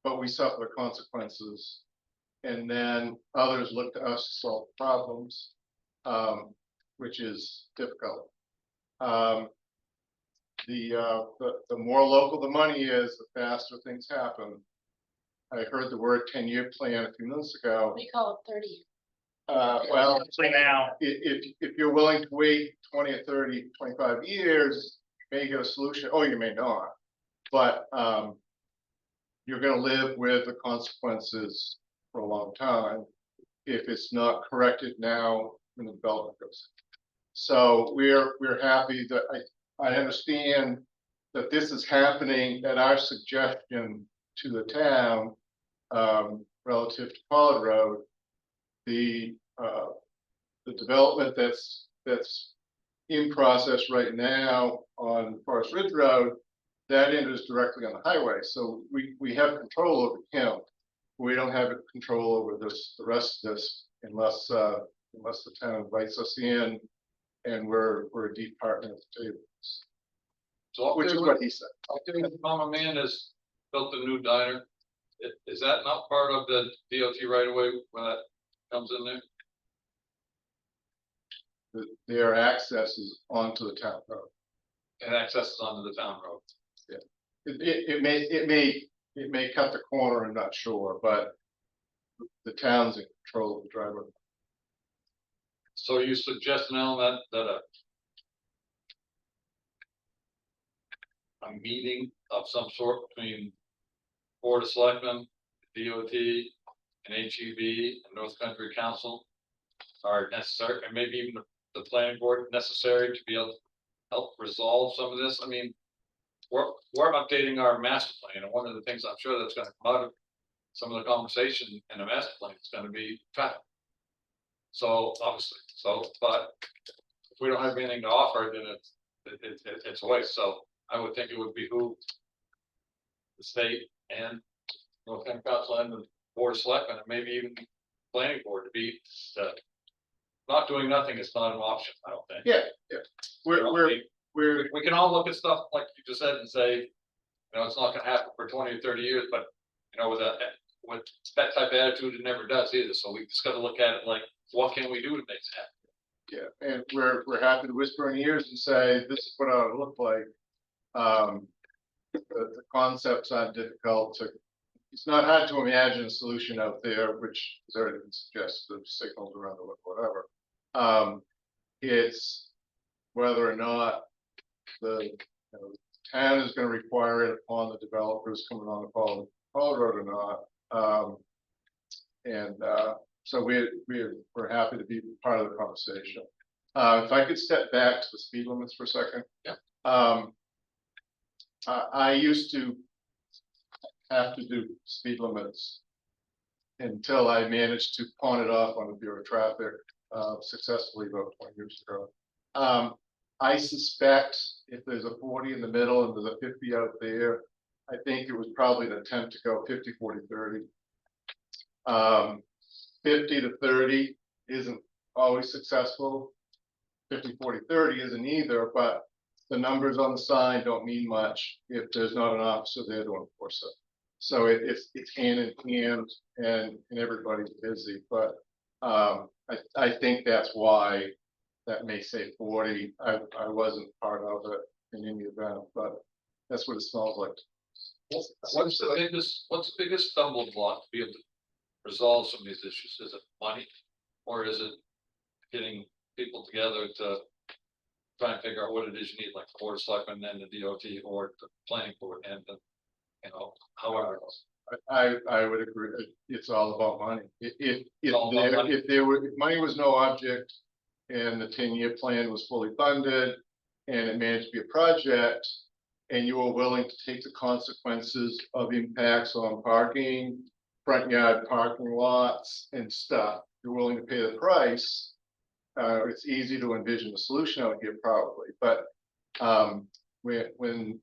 but we suffer the consequences. And then others look to us to solve problems, which is difficult. The more local the money is, the faster things happen. I heard the word 10-year plan a few minutes ago. We call it 30. Well, Especially now, if you're willing to wait 20 or 30, 25 years, you may get a solution, or you may not. But you're gonna live with the consequences for a long time if it's not corrected now when the development goes. So we're happy that I understand that this is happening at our suggestion to the town relative to Pollard Road. The development that's in process right now on Forest Ridge Road, that enters directly on the highway. So we have control over him. We don't have control over the rest of this unless the town invites us in and we're a deep partner at the table. So Which is what he said. Common Man has built a new diner. Is that not part of the DOT right away when that comes in there? Their access is onto the town road. And accesses onto the town road? It may cut the corner, I'm not sure, but the town's in control of the driveway. So you suggest now that a meeting of some sort between Board of Selectmen, DOT, and HEB and North Country Council are necessary, and maybe even the planning board necessary to be able to help resolve some of this? I mean, we're updating our master plan, and one of the things I'm sure that's gonna come out of some of the conversation in the master plan is gonna be traffic. So obviously, but if we don't have anything to offer, then it's a waste. So I would think it would behoove the state and North Country Council and the Board of Selectmen, and maybe even the planning board to be, not doing nothing is not an option, I don't think. Yeah. We can all look at stuff like you just said and say, you know, it's not gonna happen for 20 or 30 years, but you know, with that type of attitude, it never does either. So we just gotta look at it like, what can we do to make it happen? Yeah, and we're happy to whisper in ears and say, this is what it ought to look like. The concepts aren't difficult it's not hard to imagine a solution out there, which has already been suggested, of signals around the whatever. It's whether or not the town is going to require it upon the developers coming on the Pollard Road or not. So we're happy to be part of the conversation. If I could step back to the speed limits for a second. Yeah. I used to have to do speed limits until I managed to pawn it off on the Bureau of Traffic successfully about 20 years ago. I suspect if there's a 40 in the middle and there's a 50 out there, I think it was probably an attempt to go 50, 40, 30. 50 to 30 isn't always successful. 50, 40, 30 isn't either, but the numbers on the sign don't mean much if there's not an officer there to enforce it. So it's hand in hand and everybody's busy, but I think that's why that may say 40. I wasn't part of it in any event, but that's what it smells like. What's the biggest stumbling block to be able to resolve some of these issues? Is it money? Or is it getting people together to try and figure out what it is you need, like the board of selectmen and the DOT or the planning board and the, however else? I would agree. It's all about money. all about money. If money was no object and the 10-year plan was fully funded and it managed to be a project and you were willing to take the consequences of impacts on parking, front yard parking lots and stuff, you're willing to pay the price. It's easy to envision a solution out here probably, but when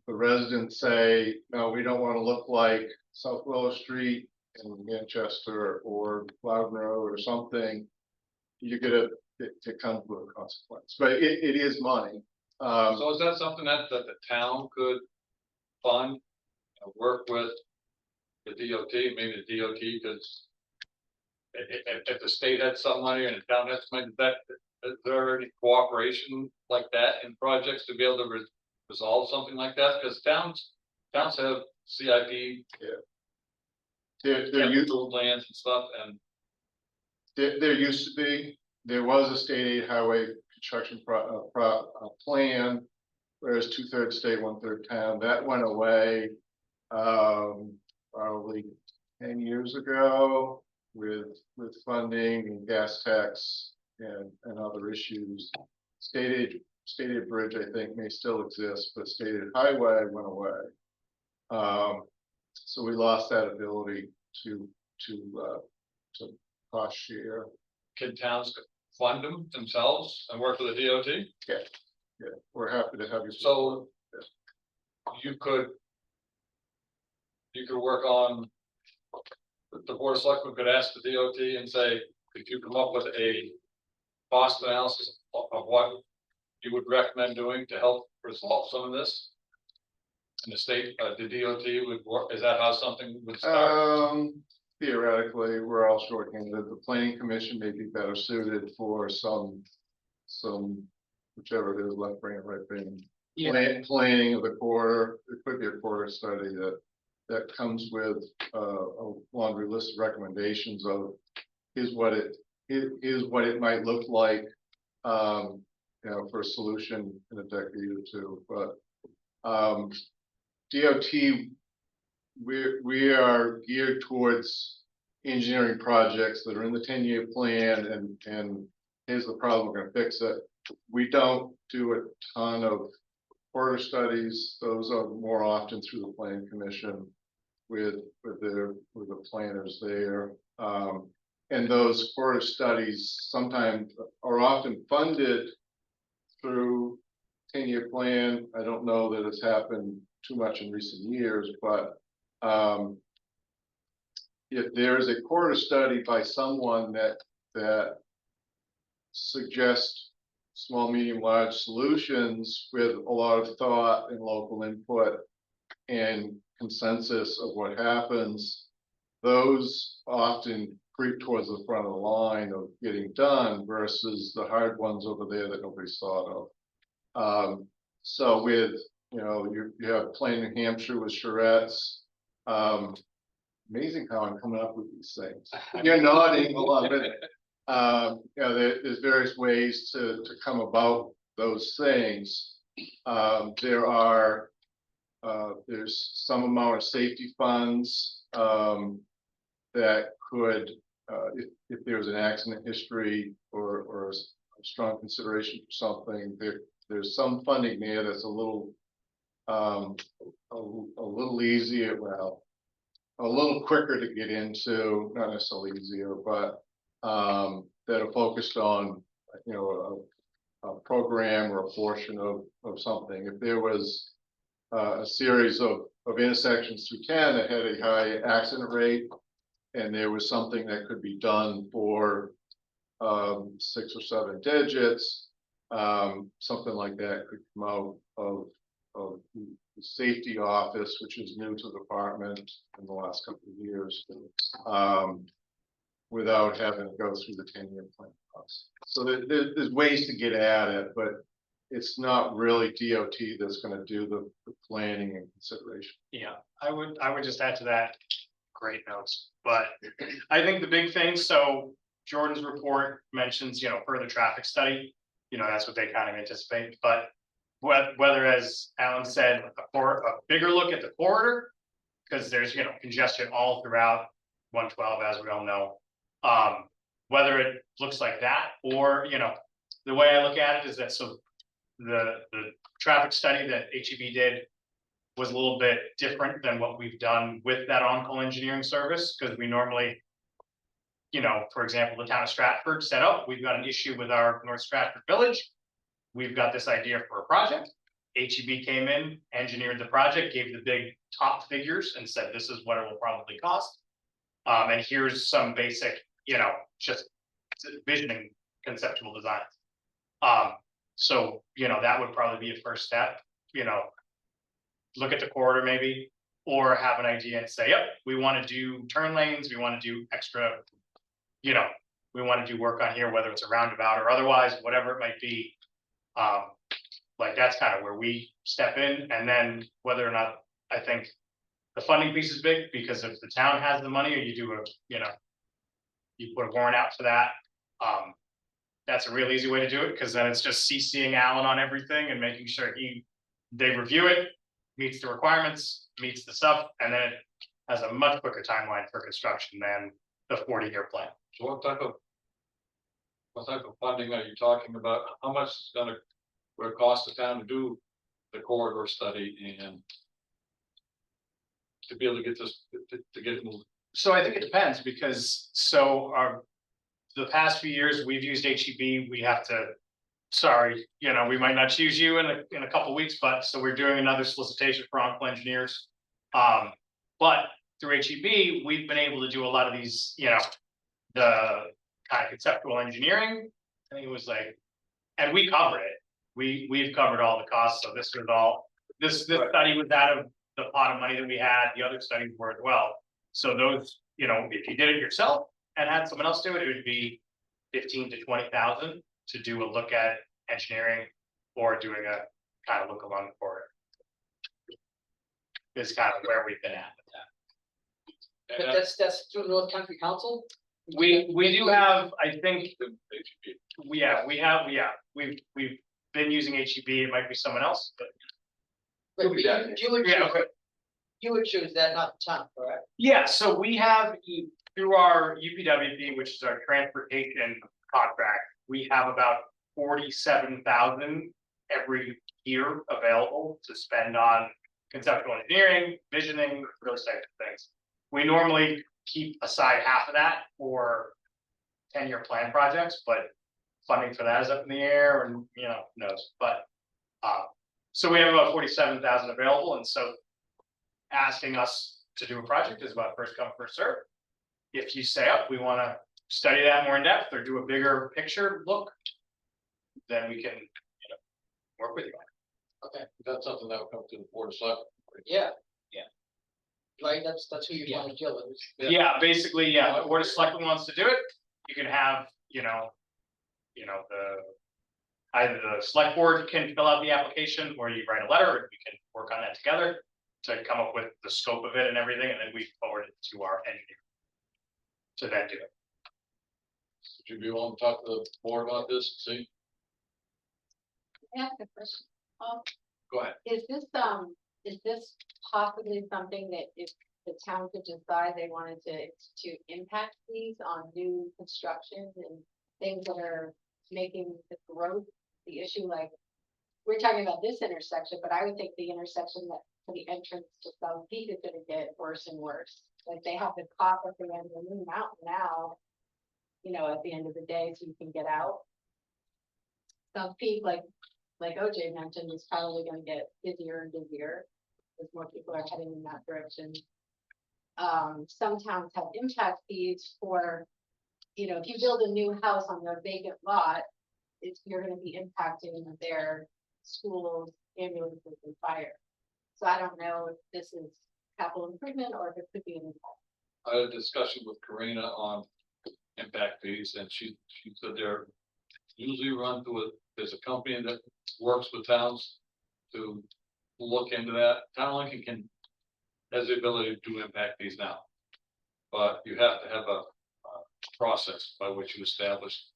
the residents say, no, we don't want to look like South Willow Street in Manchester or Loudon Road or something, you get it comes with a consequence, but it is money. So is that something that the town could fund, work with the DOT, maybe the DOT, because if the state had some money and the town had some money, is there any cooperation like that in projects to be able to resolve something like that? Because towns have CIP, There lands and stuff, and there used to be, there was a state aid highway construction plan, whereas 2/3 state, 1/3 town. That went away probably 10 years ago with funding and gas tax and other issues. State aid bridge, I think, may still exist, but state aid highway went away. So we lost that ability to cost share. can towns fund them themselves and work with the DOT? Yeah, we're happy to have you. So you could work on, the board of selectmen could ask the DOT and say, if you come up with a cost analysis of what you would recommend doing to help resolve some of this. And the state, the DOT would work, is that how something would start? Theoretically, we're all short-handed. The planning commission may be better suited for some whichever it is, left brain, right brain. Planning of the quarter. It could be a quarter study that comes with a laundry list of recommendations of is what it might look like, for a solution in a decade or two. But DOT, we are geared towards engineering projects that are in the 10-year plan, and here's the problem, we're going to fix it. We don't do a ton of quarter studies. Those are more often through the planning commission with the planners there. And those quarter studies sometimes are often funded through 10-year plan. I don't know that it's happened too much in recent years, but if there is a quarter study by someone that suggests small, medium, large solutions with a lot of thought and local input and consensus of what happens, those often creep towards the front of the line of getting done versus the hard ones over there that nobody's thought of. So with, you have Plain New Hampshire with charrettes. Amazing how I'm coming up with these things. You're nodding a lot of it. There's various ways to come about those things. There's some amount of safety funds that could, if there's an accident history or a strong consideration for something, there's some funding there that's a little a little easier, well, a little quicker to get into, not necessarily easier, but that are focused on, you know, a program or a portion of something. If there was a series of intersections through town that had a high accident rate, and there was something that could be done for 6 or 7 digits, something like that could come out of the safety office, which is new to the department in the last couple of years, without having to go through the 10-year plan process. So there's ways to get at it, but it's not really DOT that's gonna do the planning and consideration. Yeah, I would just add to that, great notes, but I think the big thing, so Jordan's report mentions, you know, further traffic study. You know, that's what they kind of anticipate, but whether, as Alan said, a bigger look at the corridor, because there's, you know, congestion all throughout 112, as we all know. Whether it looks like that, or, you know, the way I look at it is that, so the traffic study that HEB did was a little bit different than what we've done with that on-call engineering service, because we normally, you know, for example, the town of Stratford set up, we've got an issue with our North Stratford Village. We've got this idea for a project. HEB came in, engineered the project, gave the big top figures and said, this is what it will probably cost. And here's some basic, you know, just visioning conceptual designs. So, you know, that would probably be a first step, you know, look at the corridor maybe, or have an idea and say, yep, we want to do turn lanes, we want to do extra, you know, we want to do work on here, whether it's a roundabout or otherwise, whatever it might be. Like that's kind of where we step in, and then whether or not, I think the funding piece is big, because if the town has the money, or you do a, you know, you put a warrant out for that, that's a real easy way to do it, because then it's just CCing Alan on everything and making sure they review it, meets the requirements, meets the stuff, and then it has a much quicker timeline for construction than the 40-year plan. So what type of funding are you talking about? How much is gonna, would it cost the town to do the corridor study and to be able to get this, to get it moved? So I think it depends, because the past few years we've used HEB. We have to, sorry, you know, we might not choose you in a couple weeks, but so we're doing another solicitation for on-call engineers. But through HEB, we've been able to do a lot of these, you know, the kind of conceptual engineering. I think it was like, and we covered it. We've covered all the costs. So this was all, this study was out of the pot of money that we had. The other studies were as well. So those, you know, if you did it yourself and had someone else do it, it would be 15 to 20,000 to do a look at engineering, or doing a kind of look along the corridor. Is kind of where we've been at with that. But that's through North Country Council? We do have, I think, we've been using HEB. It might be someone else, but But you would yeah, choose, okay. you would choose that, not the town, correct? Yeah, so we have through our UPWP, which is our transportation contract, we have about 47,000 every year available to spend on conceptual engineering, visioning, those types of things. We normally keep aside half of that for 10-year plan projects, but funding for that is up in the air, and you know, who knows, but so we have about 47,000 available, and so asking us to do a project is about first come, first serve. If you say, oh, we want to study that more in depth or do a bigger picture look, then we can, you know, work with you on it. Okay, That's something that will come to the board of selectmen. yeah. Yeah. Right, that's who you want to deal with. Yeah, basically, yeah, the board of selectmen wants to do it, you can have, you know, either the select board can fill out the application, or you write a letter, and we can work on that together to come up with the scope of it and everything, and then we forward it to our engineer to then do it. Would you be willing to talk to the board about this, see? Can I ask a question? Go ahead. Is this possibly something that if the town could decide they wanted to impact these on new construction and things that are making the growth the issue, like we're talking about this intersection, but I would think the intersection that for the entrance to South Peak is gonna get worse and worse. Like they have the cop at the end of the Moon Mountain now. You know, at the end of the day, so you can get out. South Peak, like OJ mentioned, is probably gonna get busier and busier. As more people are heading in that direction. Some towns have impact fees for, you know, if you build a new house on their vacant lot, you're gonna be impacting their schools, ambulances and fire. So I don't know if this is capital improvement or if it could be an impact. I had a discussion with Karina on impact fees, and she said they're usually run through there's a company that works with towns to look into that. Town Lincoln has the ability to do impact fees now. But you have to have a process by which you establish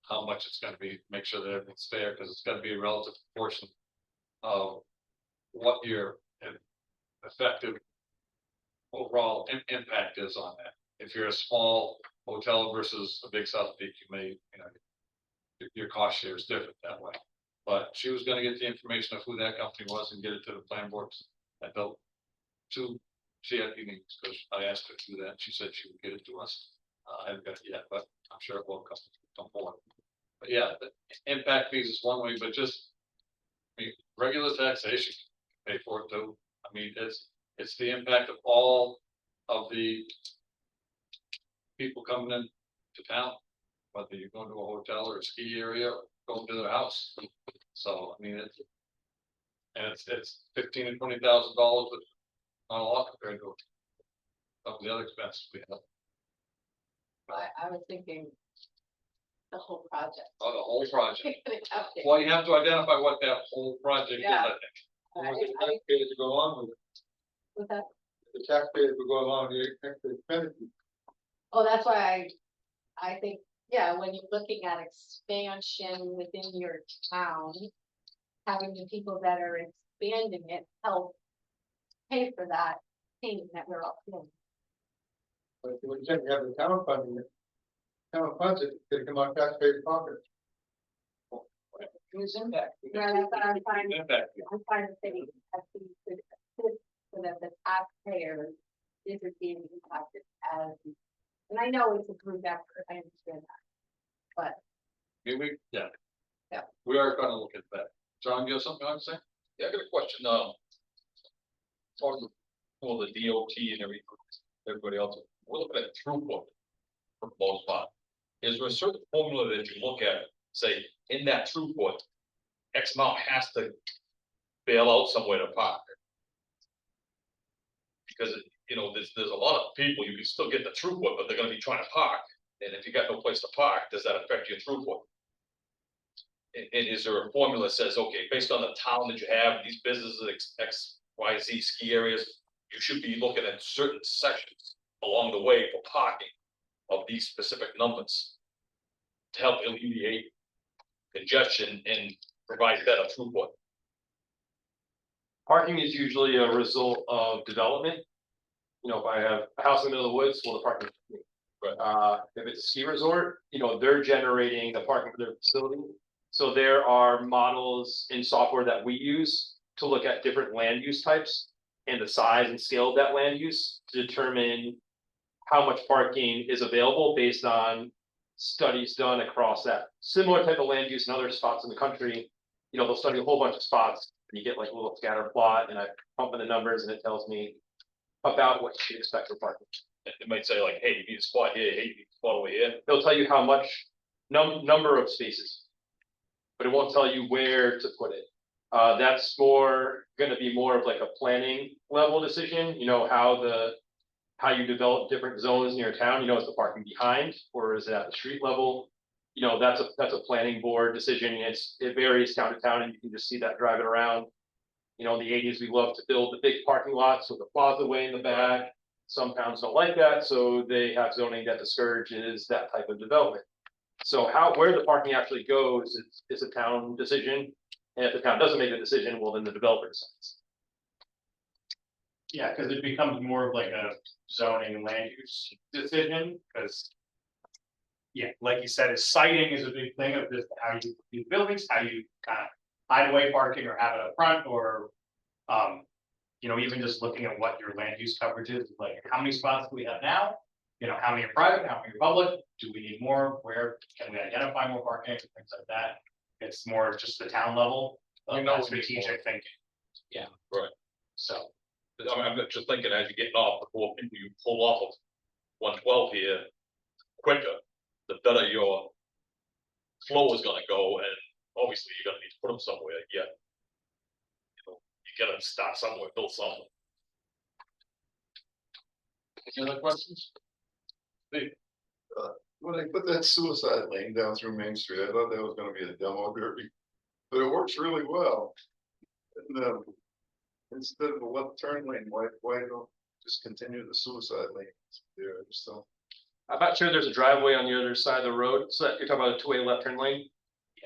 how much it's gonna be, make sure that everything's fair, because it's gotta be a relative proportion of what your effective overall impact is on that. If you're a small hotel versus a big South Peak, you may, you know, your cost share is different that way. But she was gonna get the information of who that company was and get it to the plan boards. I built 2 CIP meetings, because I asked her to do that, she said she would get it to us. I haven't got it yet, but I'm sure it will come forward. But yeah, the impact fees is one way, but just, I mean, regular taxation, pay for it too. I mean, it's the impact of all of the people coming in to town, whether you're going to a hotel or a ski area or going to their house. So, I mean, it's $15,000 to $20,000, but not a lot compared to some of the other expenses we have. I was thinking the whole project. Oh, the whole project. Okay. Well, you have to identify what that whole project is, I Yeah. think. I- Taxpayers to go along with it, With that, the taxpayers will go along with the extra expenditure. oh, that's why I think, yeah, when you're looking at expansion within your town. Having the people that are expanding it help pay for that payment that we're all doing. But when you have the town funding it, town funds it, it's gonna come out of taxpayers' pocket. Who's impact? Yeah, that's what I'm trying, Impact. I'm trying to say, that we could assist so that the taxpayers isn't being impacted as. And I know it's a group effort, I understand that. But Yeah. Yeah. We are gonna look at that. John, you have something you want to say? Yeah, I got a question, talking for the DOT and everybody else, we're looking at throughput for the most part. Is there a certain formula that you look at, say, in that throughput, X amount has to bail out somewhere to park? Because, you know, there's a lot of people, you can still get the throughput, but they're gonna be trying to park, and if you got no place to park, does that affect your throughput? And is there a formula that says, okay, based on the town that you have, these businesses, X, Y, Z ski areas, you should be looking at certain sections along the way for parking of these specific numbers to help alleviate congestion and provide better throughput? Parking is usually a result of development. You know, if I have a house in the middle of the woods, well, the parking. Right. If it's a ski resort, you know, they're generating the parking for their facility. So there are models in software that we use to look at different land use types and the size and scale of that land use to determine how much parking is available based on studies done across that similar type of land use in other spots in the country. You know, they'll study a whole bunch of spots and you get like a little scatter plot and I pump in the numbers and it tells me about what you should expect for parking. It might say like, hey, you need a spot here, hey, you need a spot over here. They'll tell you how much number of spaces, but it won't tell you where to put it. That's gonna be more of like a planning level decision, you know, how you develop different zones in your town, you know, is the parking behind or is it at the street level? You know, that's a planning board decision. It varies town to town and you can just see that driving around. You know, in the 80s, we loved to build the big parking lots with the plaza way in the back. Some towns don't like that, so they have zoning that discourages that type of development. So where the parking actually goes is a town decision. And if the town doesn't make a decision, well, then the developer decides. Yeah, because it becomes more of like a zoning and land use decision, because. Yeah, like you said, siting is a big thing of just how you do buildings, how you kind of hideaway parking or have it up front or, you know, even just looking at what your land use coverage is, like how many spots do we have now? You know, how many are private, how many are public? Do we need more? Where can we identify more parking, things like that? It's more just the town level We of know that we need more. strategic thinking. Yeah. Right. So, I mean, I'm just thinking as you're getting off, before people you pull off of 112 here quicker, the better your flow is gonna go, and obviously you're gonna need to put them somewhere, yeah. You know, you gotta start somewhere, build something. Any other questions? When they put that suicide lane down through Main Street, I thought that was gonna be a demo derby, but it works really well. And, instead of a left turn lane, why don't just continue the suicide lane there, I just don't. I'm not sure there's a driveway on the other side of the road, so that you're talking about a two-way left turn lane.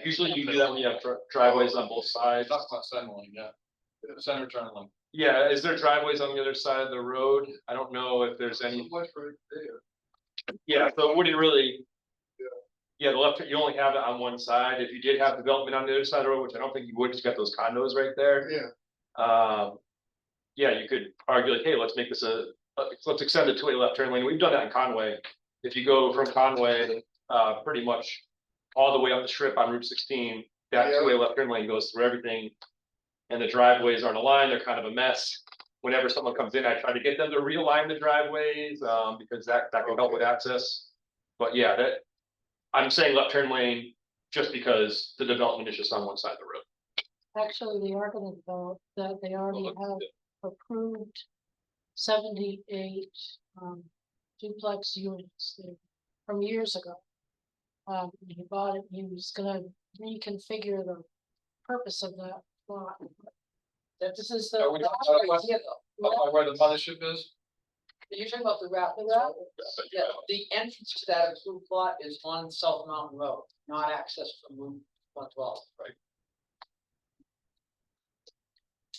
Usually you do that when you have driveways on both sides. Talk about center lane, yeah. Center turn lane. Yeah, is there driveways on the other side of the road? I don't know if there's any. Much right there. Yeah, so it wouldn't really. Yeah, the left, you only have it on one side. If you did have development on the other side of the road, which I don't think you would, just got those condos right there. Yeah, Yeah, you could argue like, hey, let's make this let's extend the two-way left turn lane. We've done that in Conway. If you go from Conway, pretty much all the way up the strip on Route 16, that Yeah. two-way left turn lane goes through everything. And the driveways aren't aligned, they're kind of a mess. Whenever someone comes in, I try to get them to realign the driveways, because that can help with access. But yeah, I'm saying left turn lane just because the development is just on one side of the road. Actually, they are gonna develop that, they already Well, have approved 78 duplex units there from years ago. He bought it, he was gonna reconfigure the purpose of that lot. This is the. Are we talking about west- Up by where the mothership is? You're talking about the rapids, The right? Yeah, the entrance to that approved plot is on South Mountain Road, not access from Route 112.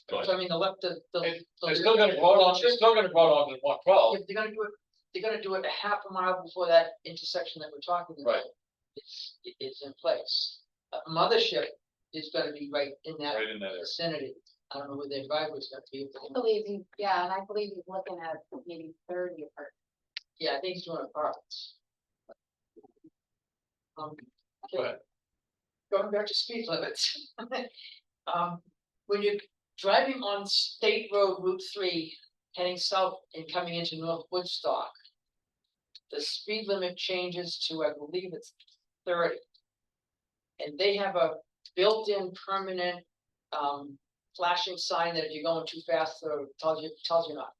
So I mean, the left, the. They're still gonna vote on, they're still gonna vote on the 112. If they're gonna do it a half a mile before that intersection that we're talking about. Right. It's in place. Mothership is gonna be right in that Right in that area. vicinity. I don't know where their driveway's gonna be. I believe he, yeah, and I believe he's looking at maybe 30 apartments. Yeah, I think he's doing apartments. Go ahead. Going back to speed limits. When you're driving on State Road Route 3, heading south and coming into North Woodstock. The speed limit changes to, I believe it's 30. And they have a built-in permanent flashing sign that if you're going too fast, tells you not.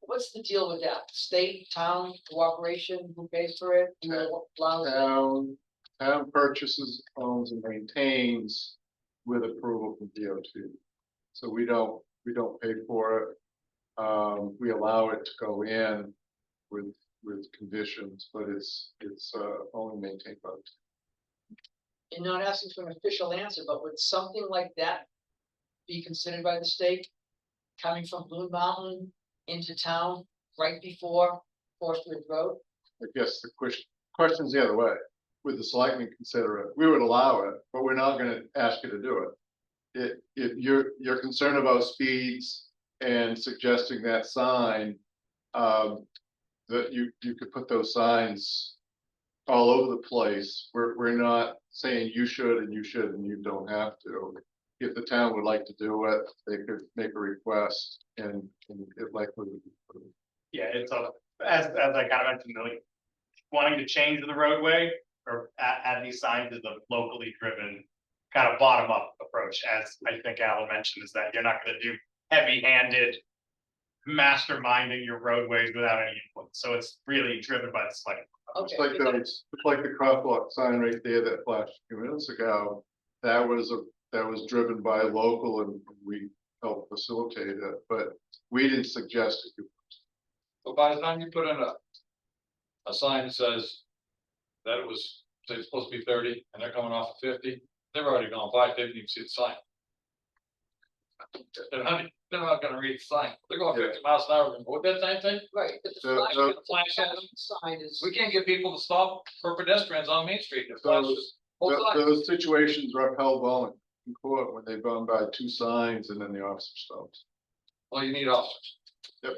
What's the deal with that? State, town, cooperation, who pays for it? Who allows it? Town purchases, owns and maintains with approval from DOT. So we don't pay for it. We allow it to go in with conditions, but it's only maintained by the town. And not asking for an official answer, but would something like that be considered by the state? Coming from Blue Mountain into town right before Forest Ridge Road? I guess the question's the other way. Would the selectmen consider it? We would allow it, but we're not gonna ask you to do it. If you're concerned about speeds and suggesting that sign, that you could put those signs all over the place. We're not saying you should and you don't have to. If the town would like to do it, they could make a request and it likely would be approved. Yeah, it's as I kind of mentioned, like wanting to change the roadway or add these signs is a locally driven kind of bottom up approach. As I think Alan mentioned, is that you're not going to do heavy handed masterminding your roadways without any input. So it's really driven by the select. It's like it's like the crosswalk sign right there that flashed a few minutes ago. That was driven by local and we helped facilitate it, but we didn't suggest it. So by the time you put in a sign that says that it was, say it's supposed to be 30 and they're coming off of 50, they've already gone by, they didn't even see the sign. They're not gonna read the sign. They're going 50 miles an hour. What that same thing? Right, but the The- flash at them sign is. We can't get people to stop for pedestrians on Main Street. It flashes Those situations are upheld well in court when they've gone by two signs and then the officer stops. Well, you need officers. I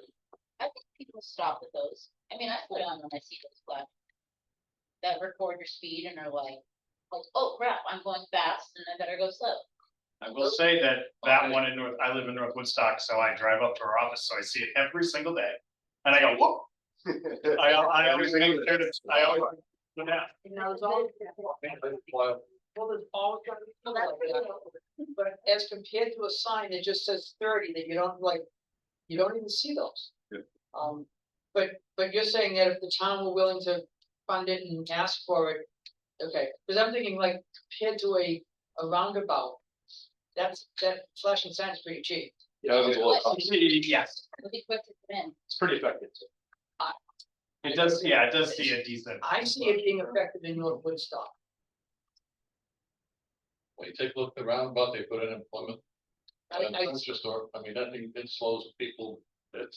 think people stop at those. I mean, I put on when I see those flags. That record your speed and are like, oh crap, I'm going fast and I better go slow. I will say that one in North, I live in North Woodstock, so I drive up to our office, so I see it every single day. And I go, whoa, I always make sure to, I always. Yeah. Well, there's always gonna be people like that. But as compared to a sign that just says 30, that you don't like, you don't even see those. Yeah. But you're saying that if the town were willing to fund it and ask for it, okay, because I'm thinking like compared to a roundabout, that flashing sign is pretty cheap. Yeah, Yes. Yes, It'll be quick to put in. it's pretty effective. It does, yeah, it does see a decent. I see it being effective in North Woodstock. When you take a look at the roundabout, they put in employment. I Just, I mean, I think it slows people, it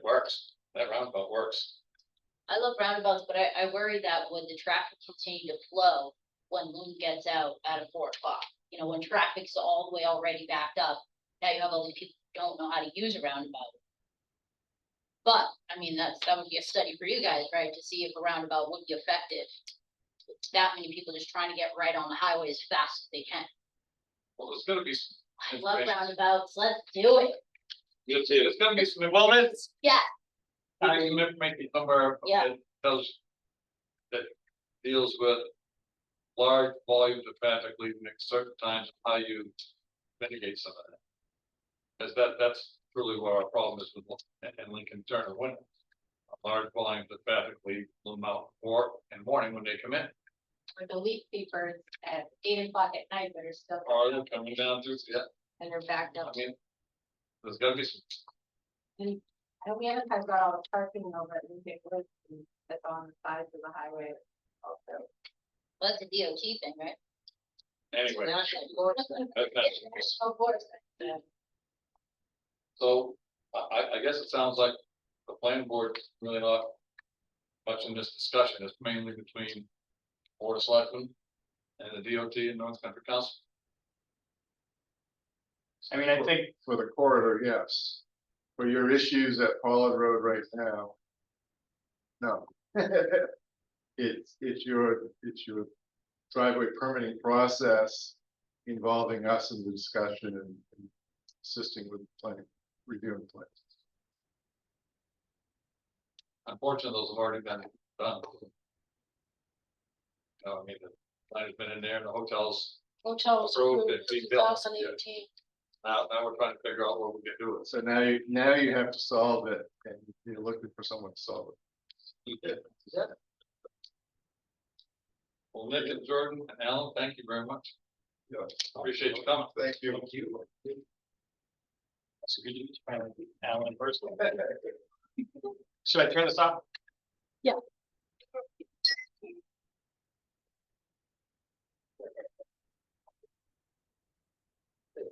works, that roundabout works. I love roundabouts, but I worry that when the traffic continue to flow, when Loon gets out at 4 o'clock. You know, when traffic's all the way already backed up, now you have all these people who don't know how to use a roundabout. But, I mean, that would be a study for you guys, right, to see if a roundabout would be effective. That many people just trying to get right on the highway as fast as they can. Well, there's gonna be. I love roundabouts, let's do it. You'll see, there's gonna be some. Well, it's, Yeah, Make me somewhere. Yeah. That does. That deals with large volumes of traffic leaving at certain times, how you mitigate some of that. Cause that's truly where our problem is with, and Lincoln Turner Winter. Large volumes of traffic leave Blue Mountain or in morning when they come in, Or the leaf peepers at 8 o'clock at night that are still. or they're coming down through, yeah, And they're backed I up. mean. There's gotta be some, And we haven't talked about all the parking over at Lincoln Woods that's on the sides of the highway also. well, that's a DOT thing, right? anyway, National Forest. Of course. so I guess it sounds like the planning board really not much in this discussion, it's mainly between Board of Selectmen and the DOT and North Country Council. I mean, I think, For the corridor, yes. For your issues at Pollard Road right now. No. It's your driveway permitting process involving us in the discussion and assisting with planning, reviewing plans. Unfortunately, those have already been done. I mean, the plan has been in there and the hotels, hotels Approved approved and in be built, 2018. now we're trying to figure out what we can do with So now you have to solve it and you're looking for someone to solve it. Well, Nick and Jordan and Alan, thank you very much. Yeah. Appreciate you coming. Thank you. so could you explain Alan first? Should I turn this off?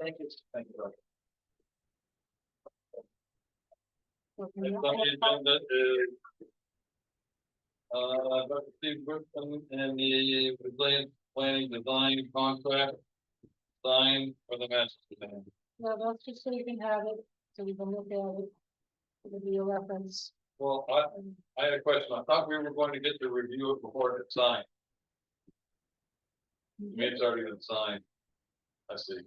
Thank you. Thank you. Okay. Next on the agenda is. Dr. Steve Griffin and the planning design contract. Sign for the master plan. No, that's just so you can have it, so you can look at it. It'll be a reference. Well, I had a question. I thought we were going to get the review it before it's signed. Maybe it's already been signed. I see.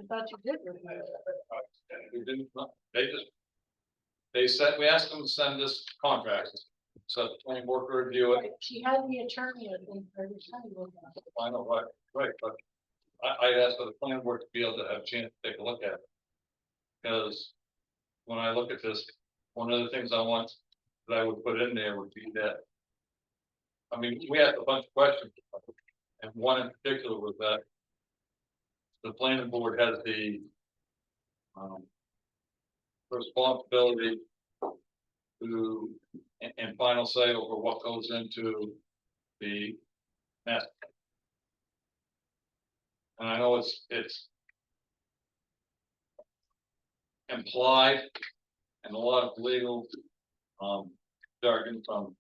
I thought you did. review it. We didn't, they said, we asked them to send this contract. So the planning board to review it. Right, she had the attorney, I think, or the attorney look at it. I know, right, but I asked for the planning board to be able to have a chance to take a look at it. Because when I look at this, one of the things I want, that I would put in there would be that. I mean, we asked a bunch of questions, and one in particular was that. The planning board has the. Responsibility. To, and final say over what goes into the master. And I know it's implied and a lot of legal jargon from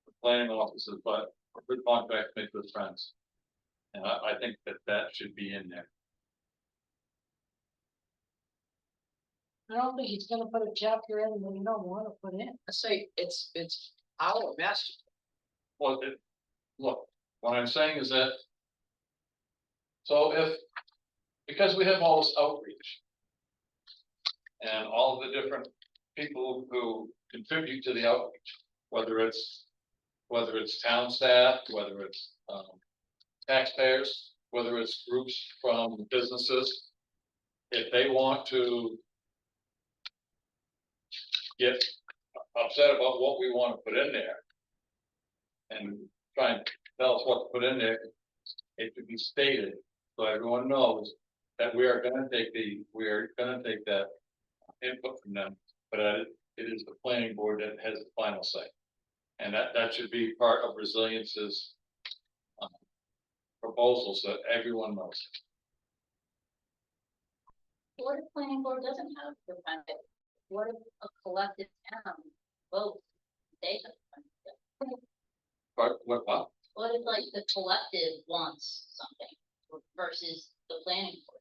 the planning offices, but a good contract, make good friends. And I think that should be in there. I don't think he's gonna put a chapter in when you don't wanna put in. I say, it's our master. Well, look, what I'm saying is that. So because we have all this outreach. And all the different people who contribute to the outreach, whether it's town staff, whether it's, taxpayers, whether it's groups from businesses. If they want to get upset about what we want to put in there. And try and tell us what to put in there, it should be stated, so everyone knows that we are gonna take that input from them, but it is the planning board that has the final say. And that should be part of Resilience's proposal, so everyone knows. What if planning board doesn't have the funding? What if a collective town vote? They have funding? But what, What if like the collective wants something versus the planning board?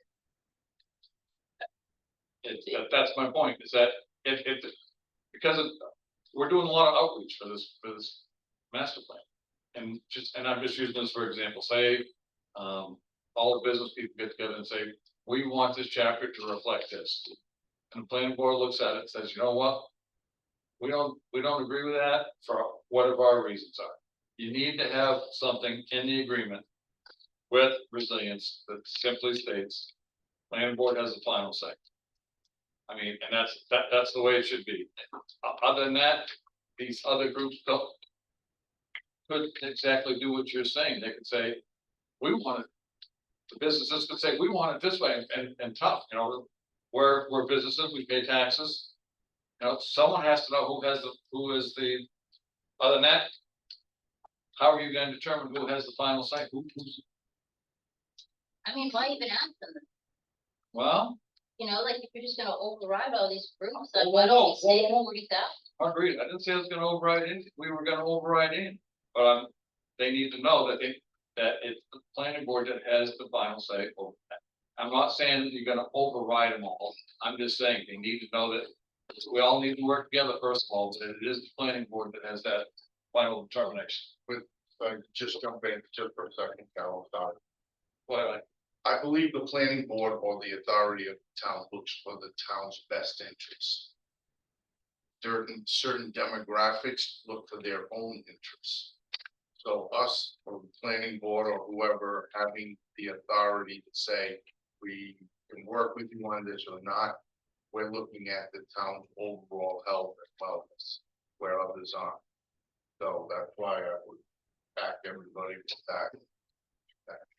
that's my point, is that if, because we're doing a lot of outreach for this master plan. And I'm just using this for example, say, all the business people get together and say, we want this chapter to reflect this. And the planning board looks at it and says, you know what? We don't agree with that for whatever our reasons are. You need to have something in the agreement with Resilience that simply states, planning board has the final say. I mean, and that's the way it should be. Other than that, these other groups couldn't exactly do what you're saying. They could say, we want it. The businesses could say, we want it this way, and tough, you know, we're businesses, we pay taxes. You know, someone has to know who is the, other than that, how are you going to determine who has the final say? Who's, I mean, why even ask them? well, You know, like if you're just gonna override all these groups, like Whoa, why whoa, don't we say whoa. 40,000? agreed, I didn't say I was gonna override anything, we were gonna override in, but they need to know that it's the planning board that has the final say over that. I'm not saying that you're gonna override them all, I'm just saying they need to know that we all need to work together first of all, that it is the planning board that has that final determination. Just jump in just for a second, Carol, sorry. Well, I believe the planning board or the authority of the town looks for the town's best interests. Certain demographics look for their own interests. So us, or the planning board or whoever having the authority to say, we can work with you on this or not. We're looking at the town's overall health and wellness, where others aren't. So that's why I would back everybody with that.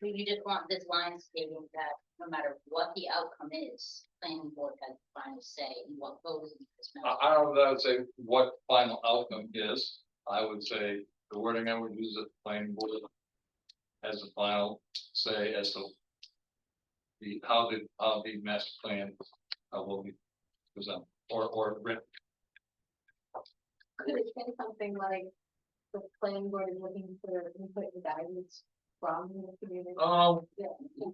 You just want this line stating that no matter what the outcome is, planning board has the final say in what goes into this. I don't know that I would say what final outcome is, I would say the wording I would use at the planning board as the final say as to how the master plan will be presented or written. Could it say something like the planning board is looking for input and guidance from the community?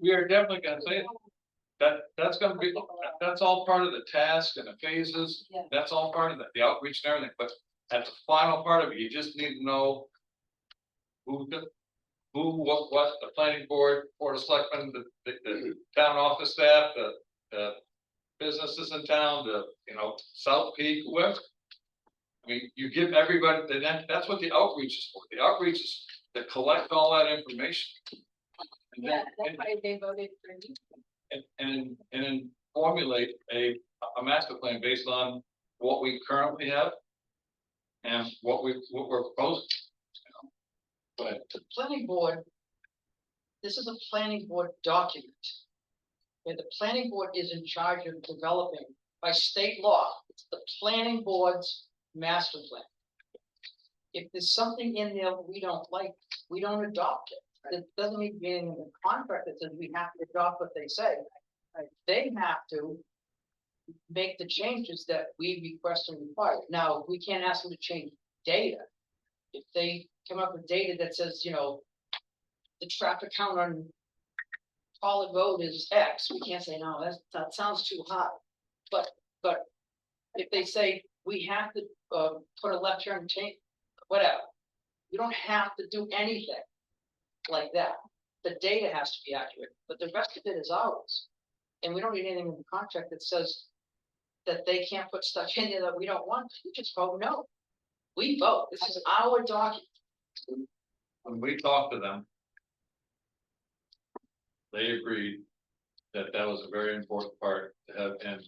We are definitely gonna say it. That's gonna be, that's all part of the task and the phases, Yeah. that's all part of the outreach and everything, but at the final part of it, you just need to know. What the planning board, board of selectmen, the town office staff, the businesses in town, South Peak, whoever. I mean, you give everybody, that's what the outreach is for, the outreach is to collect all that information. And Yeah, then, that's why they voted for me. and then formulate a master plan based on what we currently have. And what we're proposing. But The planning board, this is a planning board document. Where the planning board is in charge of developing by state law, it's the planning board's master plan. If there's something in there we don't like, we don't adopt it. It doesn't mean being in the contract that says we have to adopt what they say. Right? They have to make the changes that we request and require. Now, we can't ask them to change data. If they come up with data that says, you know, the traffic count on Pollard Road is X, we can't say, no, that sounds too high. But if they say we have to, put a left turn change, whatever, you don't have to do anything like that. The data has to be accurate, but the rest of it is ours. And we don't need anything in the contract that says that they can't put stuff in there that we don't want, we just vote no. We vote, this is our document. When we talked to them, they agreed that that was a very important part to have him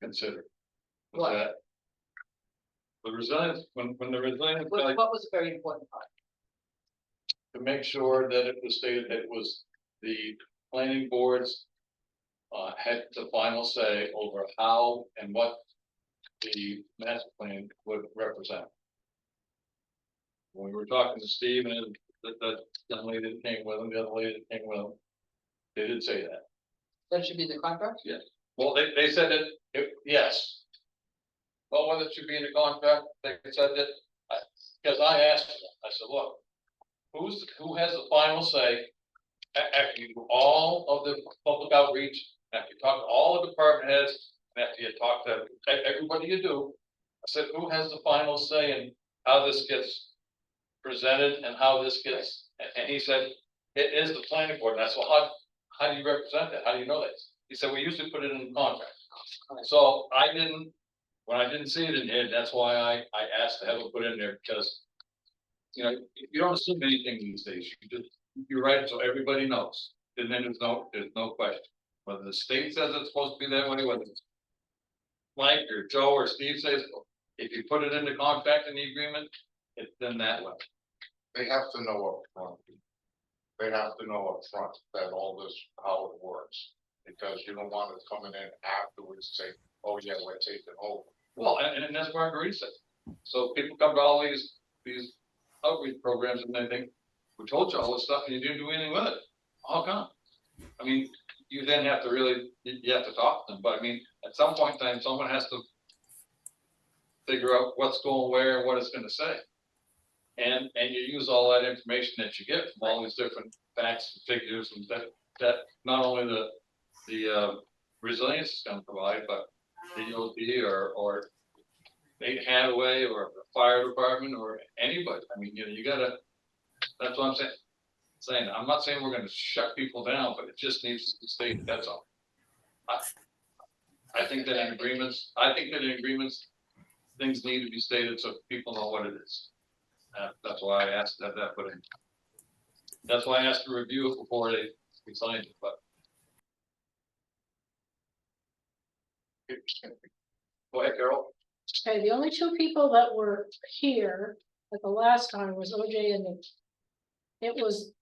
consider. Was What? that the resilience, when the resilience guy, What was a very important part? to make sure that it was stated that it was the planning boards had the final say over how and what the master plan would represent. When we were talking to Steve and the young lady that came with him, the other lady that came with him, they did say that. That should be the contract? Well, they said that, yes. Well, whether it should be in the contract, they said that, because I asked them, I said, look, who has the final say? After you do all of the public outreach, after you talk to all the department heads, and after you talk to everybody you do, I said, who has the final say in how this gets presented and how this gets, and he said, it is the planning board, and I said, well, how do you represent that? How do you know that? He said, we usually put it in the contract. So when I didn't see it in here, that's why I asked to have it put in there, because, you know, you don't assume anything these days, you write it so everybody knows, and then there's no question. Whether the state says it's supposed to be that way, whether it's Mike or Joe or Steve says, if you put it in the contract in the agreement, it's then that way. They have to know up front. They have to know up front that all this, how it works, because you don't want it coming in afterwards, say, oh yeah, we're taking over. Well, and that's where Marguerite said. So people come to all these outreach programs and they think, we told you all this stuff and you didn't do anything with it. How come? I mean, you then have to really, you have to talk to them, but I mean, at some point in time, someone has to figure out what's going where and what it's gonna say. And you use all that information that you get from all these different facts and figures and that not only the resilience is gonna provide, but the DOT or Nate Hathaway or the fire department or anybody. I mean, you gotta, that's what I'm saying. I'm not saying we're gonna shut people down, but it just needs to be stated, that's all. I think that in agreements, things need to be stated so people know what it is. That's why I asked to have that put in. That's why I asked to review it before they signed it, but. Go ahead, Carol. Okay, the only two people that were here at the last time was OJ and Nick. It was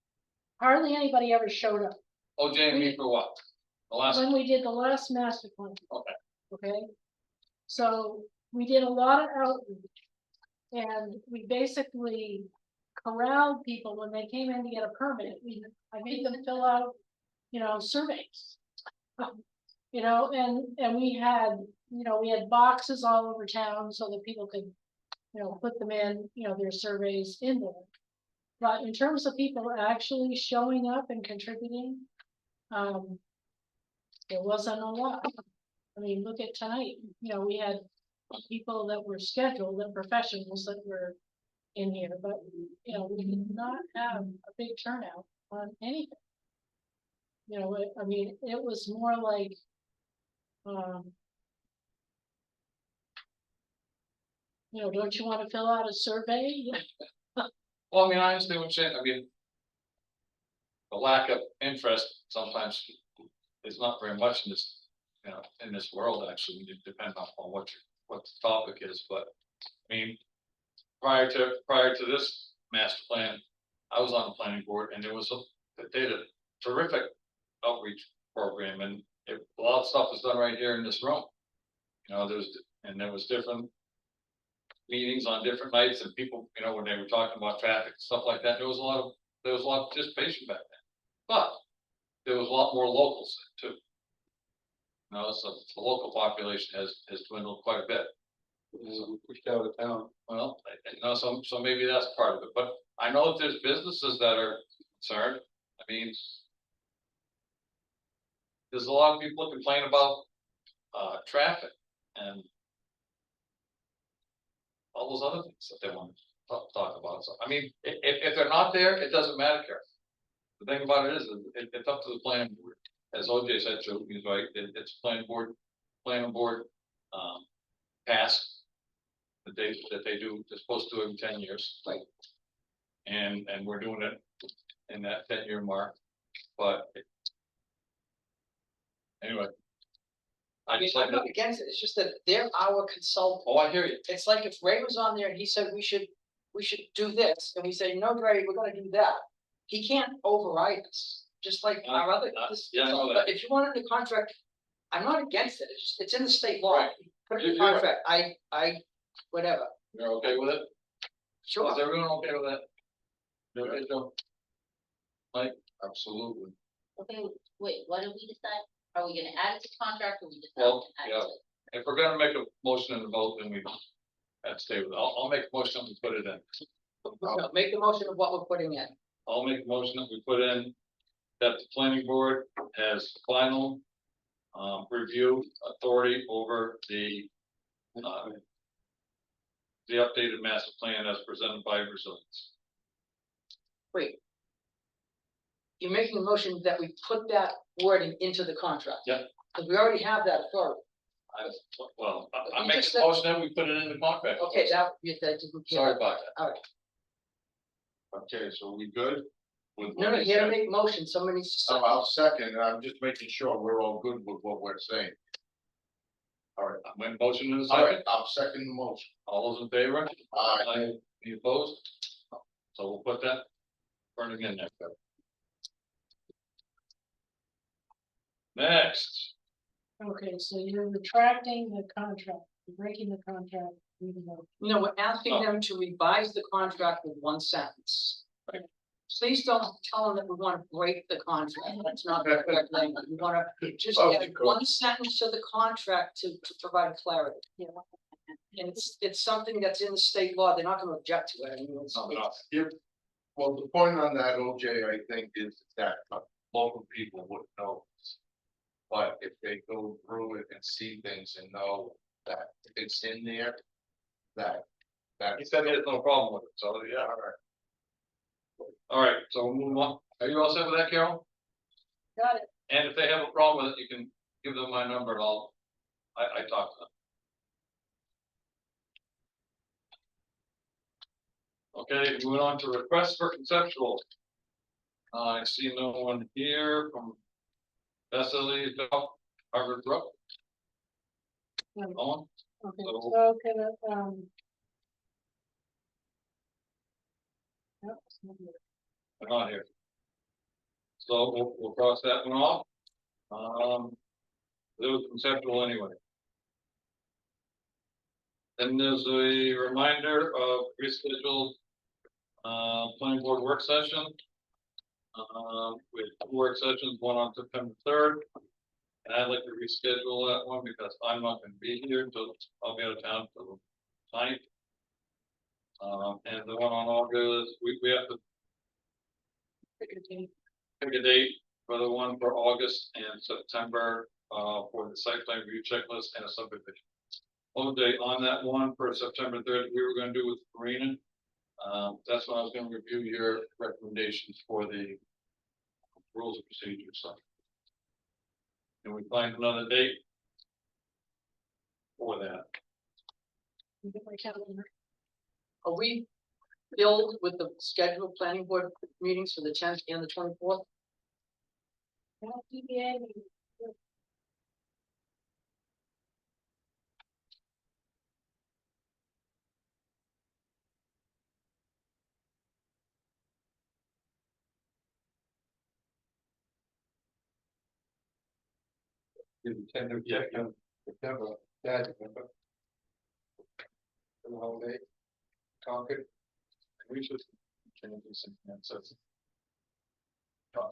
hardly anybody ever showed up. OJ and me for what? The last, When we did the last master plan. Okay. Okay, so we did a lot of outreach. And we basically corralled people when they came in to get a permit. I made them fill out, surveys. You know, and we had boxes all over town so that people could, put them in, their surveys in there. But in terms of people actually showing up and contributing, there wasn't a lot. I mean, look at tonight, we had people that were scheduled and professionals that were in here, but, we did not have a big turnout on anything. I mean, it was more like, don't you want to fill out a survey? well, I mean, I understand what you're saying. I mean, the lack of interest sometimes is not very much in this, in this world, actually. It depends on what the topic is, but I mean, prior to this master plan, I was on the planning board and they did a terrific outreach program, and a lot of stuff was done right here in this room. There was different meetings on different nights, and people, when they were talking about traffic, stuff like that, there was a lot of participation back then. But there was a lot more locals too. So the local population has dwindled quite a bit. Pushed out of town. Well, so maybe that's part of it, but I know that there's businesses that are concerned, I mean. There's a lot of people that complain about, traffic and. All those other things that they want to talk about, so, I mean, if they're not there, it doesn't matter, Karen. The thing about it is, it's up to the planning board, as OJ said, too, he's right, it's planning board, task. That they do, they're supposed to do every 10 years. Right. And we're doing it in that 10-year mark, but. Anyway. I I mean, just like I'm that, not against it, it's just that they're our consultant. oh, I hear you, It's like if Ray was on there and he said we should do this, and we say, no, Ray, we're gonna do that. He can't override us, just like our other. yeah, I know But if you want in the contract, I'm not against it, it's in the state law. Right. Put it in the You're right. contract, whatever, you're okay with it? sure. Is everyone okay with that? You okay, Joe? Mike? Absolutely. Okay, wait, what did we decide? Are we gonna add it to contract or we just? Well, add yeah. to it? If we're gonna make a motion and a vote, then we have to stay with it. I'll make a motion to put it in. No, make the motion of what we're putting in. I'll make a motion that we put in that the planning board has final review authority over the updated master plan as presented by Resilience. Wait. You're making a motion that we put that wording into the contract. Yeah. Because we already have that authority. I You make just a said- motion that we put it in the contract. Okay, that didn't. Sorry about that. All right. Okay, so we good? With No, what no, he you gotta said? make motion, somebody needs to. So second. I'll second, I'm just making sure we're all good with what we're saying. All right, I'm in motion in a All right, second. I'll second the motion. All those in favor? Aye. Any opposed? So we'll put that burning in there. Next, Okay, so you're retracting the contract, you're breaking the contract, even though. No, we're asking Oh. them to revise the contract with one sentence. Right. Please don't tell them that we want to break the contract, that's not the correct language, we wanna just Oh, add good. one sentence to the contract to provide clarity. And it's something that's in the state law, they're not gonna object to it, I mean, it's. Well, the point on that, OJ, I think, is that local people would know. But if they go through it and see things and know that it's in there, that. he said he has no problem with it, so yeah. All right. All right, so we'll move on. Are you all set with that, Carol? Got it. And if they have a problem with it, you can give them my number and I talk to them. Okay, moving on to requests for conceptual. I see no one here from Vesely, Harvard Brook. No. Owen, Okay, So- so can yep, it's not here. they're not here. So we'll cross that one off. It was conceptual anyway. Then there's a reminder of rescheduled planning board work session. With two work sessions, one on September 3rd. And I'd like to reschedule that one because I'm not gonna be here until I'll be out of town till the 9th. And the one on August, we have to Pick a date. pick a date for the one for August and September, for the site plan review checklist and a subdivision. OJ, on that one for September 3rd, we were gonna do with Karina. That's when I was gonna review your recommendations for the rules of procedure, so. Can we find another date? For that? Get my calendar. Are we filled with the scheduled planning board meetings for the 10th and the 24th? Well, PBA, September, holiday, Concord. We should change this and so it's.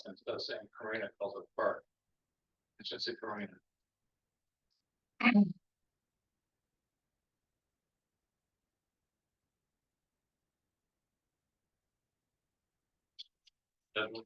Instead of saying Karina, calls it Park. It should say Karina. schedule.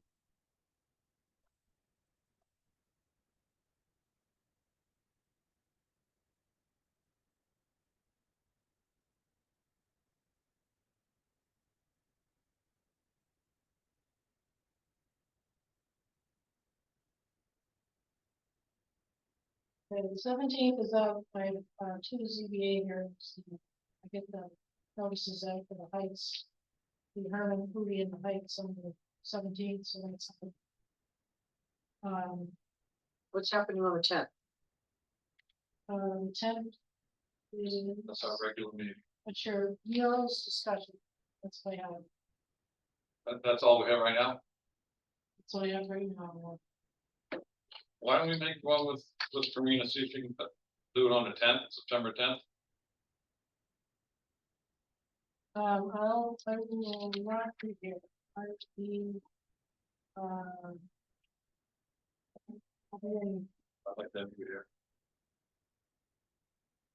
Okay, the 17th is out, I, to the ZBA here, so I get the notices out for the Heights. The Herman Movie in the Heights on the 17th, so that's. What's happening on the tenth? 10th is. That's our regular meeting. What's your murals discussion? That's what I have, That's all we have right now. that's what I have right now. Why don't we make one with Karina, see if she can do it on the 10th, September 10th? I will not be here, I'll be, I'll be in, I'd like that to be here.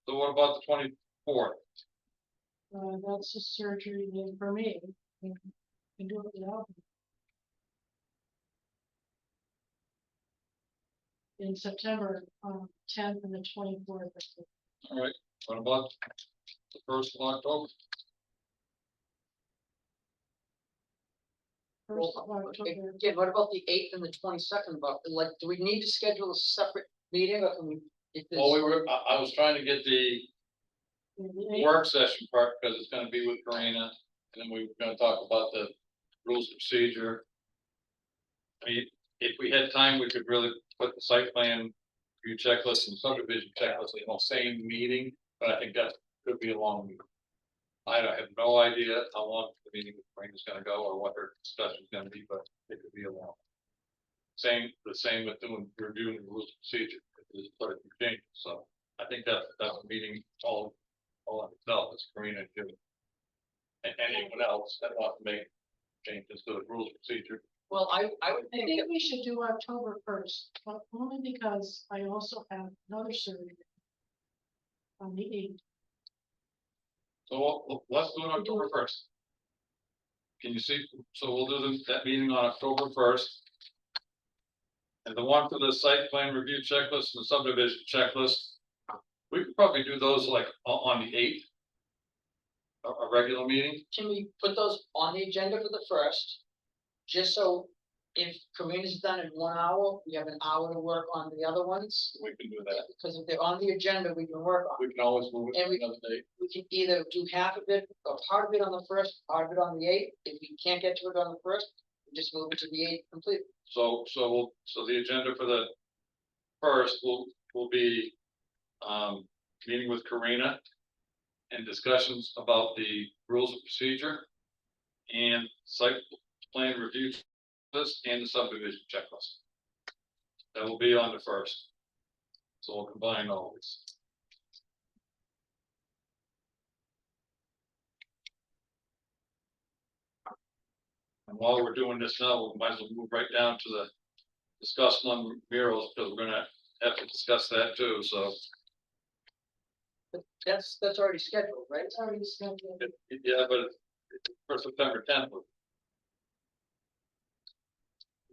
So what about the 24th? that's just surgery day for me. You can do it without me. In September, 10th and the 24th. All right, what about the 1st of October? First of October. Again, what about the eighth and the 22nd? About, like, do we need to schedule a separate meeting or can we? If Well, there's- I was trying to get the The eighth. work session part, because it's gonna be with Karina, and then we were gonna talk about the rules of procedure. I mean, if we had time, we could really put the site plan review checklist and subdivision checklist in the same meeting, but I think that could be a long meeting. I have no idea how long the meeting with Karina is gonna go, or what her discussion is gonna be, but it could be a long. The same with reviewing the rules of procedure, it's put it in change, so I think that's a meeting all in itself, it's Karina and Jimmy. And anyone else that wants to make changes to the rules of procedure. Well, I would I think think that, we should do October 1st, but only because I also have another surgery. On the 8th. So let's do it October 1st. Can you see, so we'll do that meeting on October 1st. And the one for the site plan review checklist and the subdivision checklist, we could probably do those like on the 8th. A regular meeting, can we put those on the agenda for the first? Just so if Karina's done in 1 hour, we have an hour to work on the other ones. we can do that, Because if they're on the agenda, we can work on. we can always move it And to we- another day. We can either do half of it or part of it on the first, part of it on the eighth. If we can't get to it on the first, we just move it to the eighth completely. So the agenda for the first will be, meeting with Karina. And discussions about the rules of procedure. And site plan review list and the subdivision checklist. That will be on the first. So we'll combine all these. And while we're doing this now, we might as well move right down to the discussion on murals, because we're gonna have to discuss that too, so. But that's already scheduled, right? It's already scheduled. Yeah, but for September 10th. We're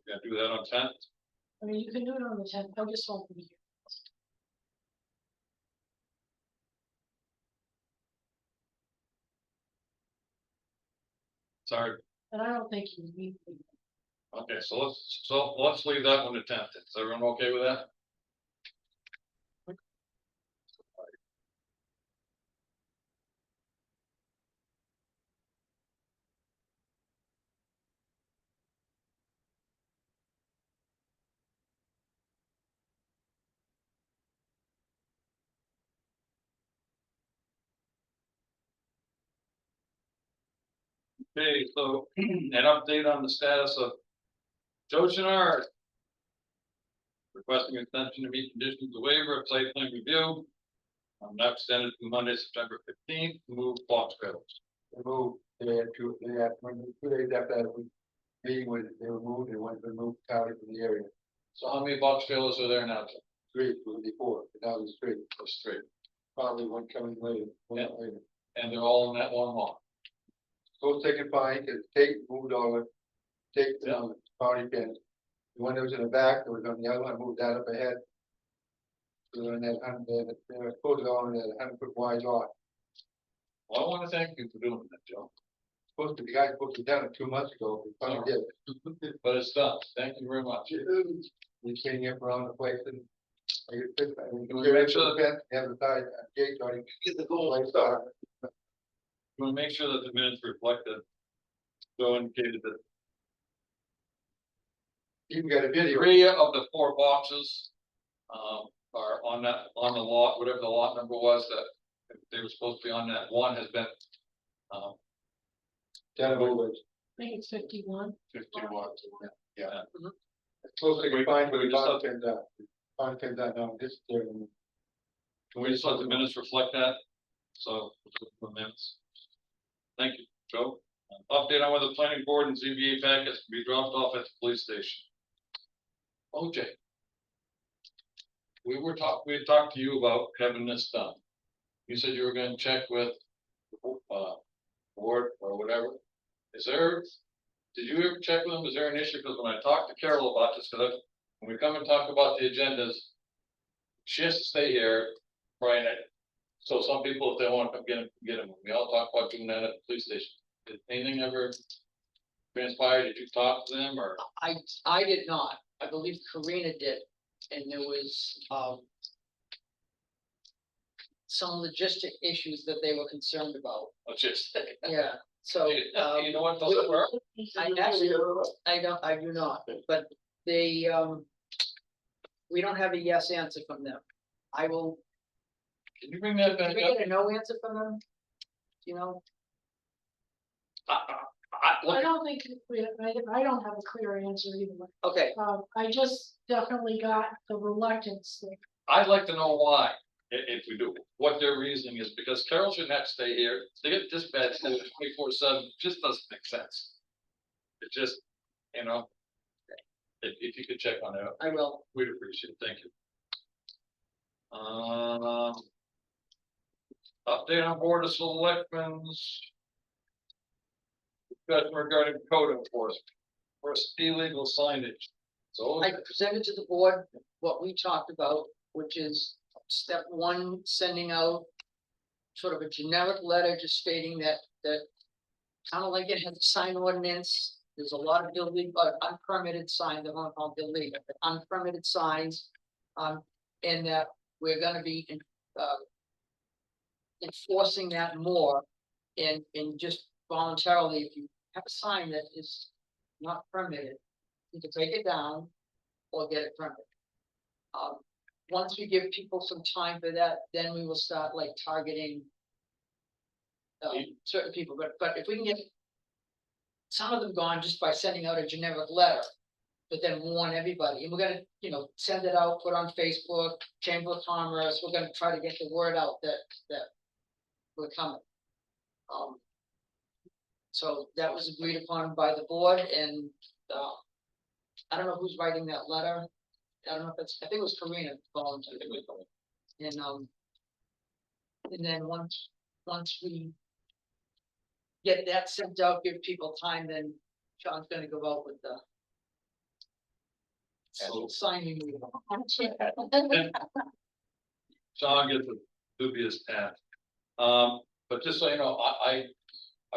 gonna do that on 10th. I mean, you can do it on the 10th, I just won't be here. Sorry. And I don't think you need me. Okay, so let's leave that one to 10th. Is everyone okay with that? Okay, so an update on the status of Joe Chenard. Requesting extension to meet conditions of waiver of site plan review. Now extended to Monday, September 15th, to move box trailers. Move, they had 2 days after that, meeting was, they were moved, they wanted to move Cali from the area. So how many box trailers are there now? 3 was before, but now there's 3. There's 3, Probably one coming later, one out later. and they're all in that one lot. So taken fine, cause Tate moved all the take, you know, party pin. The one that was in the back, that was on the other one, moved that up ahead. So then that, they were supposed to go on that 100-foot wide lot. Well, I wanna thank you for doing that, Joe, Supposed to, the guy supposed to be done it 2 months ago, we finally did it. but it's done. Thank you very much. We came up around the place and. I get fit, I mean, Can we get make into sure the fence, the other side, gate, so I can get the goal like that. We wanna make sure that the minutes reflect that Joe indicated that Even got a video. 3 of the 4 boxes are on the lot, whatever the lot number was, that they were supposed to be on that. One has been Down the road, I think it's 51. 51. Yeah. as close as I can find, but we the just bond pins out. Bond pins out now, this, Can we just let the minutes reflect that? So, the minutes. Thank you, Joe. Update on whether the planning board and ZBA packets can be dropped off at the police station. OJ. We had talked to you about having this done. You said you were gonna check with, board or whatever. Did you ever check with them? Is there an issue? Because when I talked to Carol about this, because when we come and talk about the agendas, she has to stay here Friday night. So some people, if they want to come get them, we all talk about doing that at the police station. Did anything ever transpire? Did you talk to them or? I did not, I believe Karina did, and there was, some logistic issues that they were concerned about, Just. yeah, so, You know what those were? I actually, I do not, but they, we don't have a yes answer from them. I will, Can you bring that did back we up? get a no answer from them? You know, I don't think, I don't have a clear answer either. okay, I just definitely got the reluctance. I'd like to know why, if we do, what their reasoning is, because Carol shouldn't have to stay here. They get dispatched 24/7, just doesn't make sense. It just, you know. If you could check on that, I will. we'd appreciate it, thank you. Update on board of selectmen's. Discussion regarding code enforcement for illegal signage. So, I presented to the board what we talked about, which is step one, sending out sort of a generic letter just stating that town of Lincoln has a sign ordinance. There's a lot of illegal, unpermitted signs, I won't call them illegal, but unpermitted signs. And that we're gonna be enforcing that more and just voluntarily, if you have a sign that is not permitted, you can take it down or get it permitted. Once we give people some time for that, then we will start like targeting certain people, but if we can get some of them gone just by sending out a generic letter, but then warn everybody, and we're gonna, send it out, put on Facebook, Chamber of Commerce, we're gonna try to get the word out that we're coming. So that was agreed upon by the board, and I don't know who's writing that letter. I don't know if I think it was Karina volunteered. And then once we get that sent out, give people time, then Sean's gonna go out with the signing. Sean gets a dubious task. But just so you know, I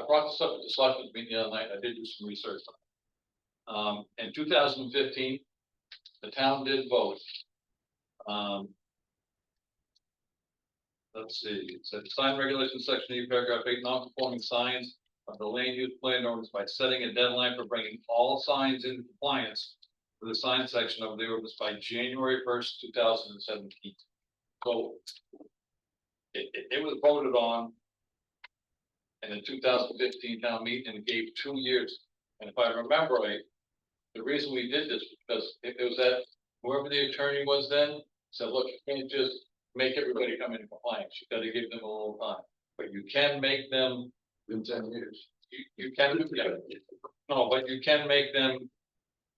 brought this up at the selectmen's meeting the other night. I did do some research on it. In 2015, the town did vote. Let's see, it said sign regulation section E, paragraph 8, non-conforming signs of the land use plan ordinance by setting a deadline for bringing all signs into compliance with the sign section of the ordinance by January 1st, 2017. So it was voted on in the 2015 town meeting and gave 2 years. And if I remember right, the reason we did this was because it was that whoever the attorney was then said, look, you can't just make everybody come into compliance. You gotta give them a little time, but you can make them in 10 years. you can, no, but you can make them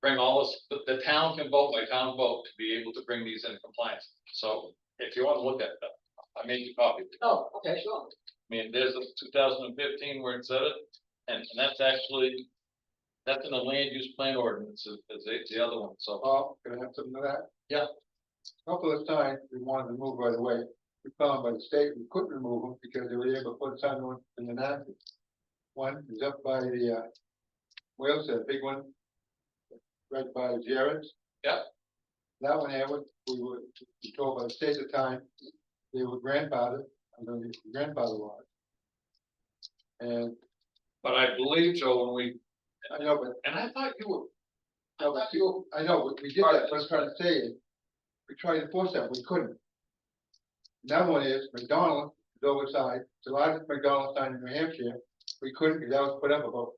bring all this, the town can vote by town vote to be able to bring these into compliance. So if you want to look at that, I made you a copy. Oh, okay, sure. I mean, there's a 2015 where it said it, and that's actually That's in the land use plan ordinance, is the other one, so. Oh, can I have some of that? Yeah. Couple of times we wanted to move right away, we found by the state we couldn't remove them because they were able to put a sign on in the napkin. One is up by the, Wales, a big one. Right by Jared's. Yeah. That one, we were told by the state at the time, they were grandfathered, under the grandfather law. And But I believe, Joe, when we, I know, but and I thought you were, no, but I know, we did that, what I'm trying to say is, we tried to force that, we couldn't. Another one is McDonald's, is oversized, the largest McDonald's sign in New Hampshire, we couldn't, because that was put up about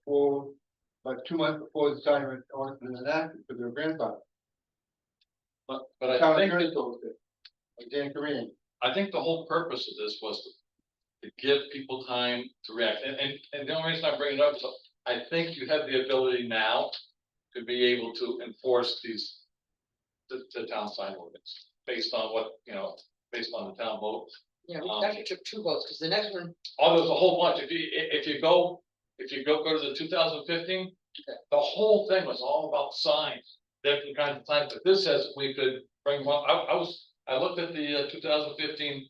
2 months before the sign went on to the enacted for their grandfather. but I Town think, attorney told us it, like Dan Kareem. I think the whole purpose of this was to give people time to react, and the only reason I bring it up is, I think you have the ability now to be able to enforce these, the town sign ordinance, based on what, you know, based on the town vote. Yeah, we actually took 2 votes, because the next one, Oh, there's a whole bunch, if you go to the 2015, the whole thing was all about signs, different kinds of signs, but this says we could bring one, I looked at the 2015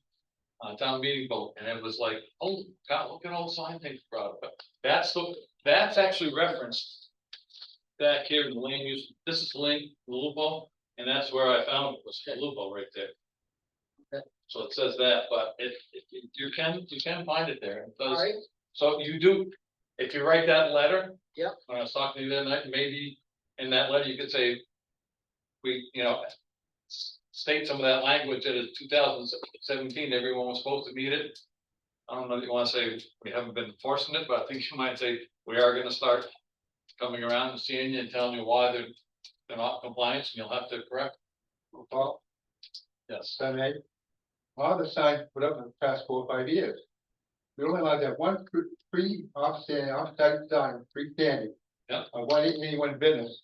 town meeting vote, and it was like, oh, God, look at all the sign things brought up, but that's actually referenced back here in the land use, this is Lupo, and that's where I found it, was Lupo right there. So it says that, but you can find it there, it does. alright, So you do, if you write that letter. Yep. When I was talking to you that night, maybe in that letter you could say, we, you know, state some of that language that in 2017, everyone was supposed to meet it. I don't know if you want to say we haven't been enforcing it, but I think you might say, we are gonna start coming around and seeing you and telling you why they're not in compliance, and you'll have to correct. Well, Yes. Sunday, all the signs put up in the past 4 or 5 years. We only allowed to have one free off-standing, off-site sign, freestanding. Yeah. One business.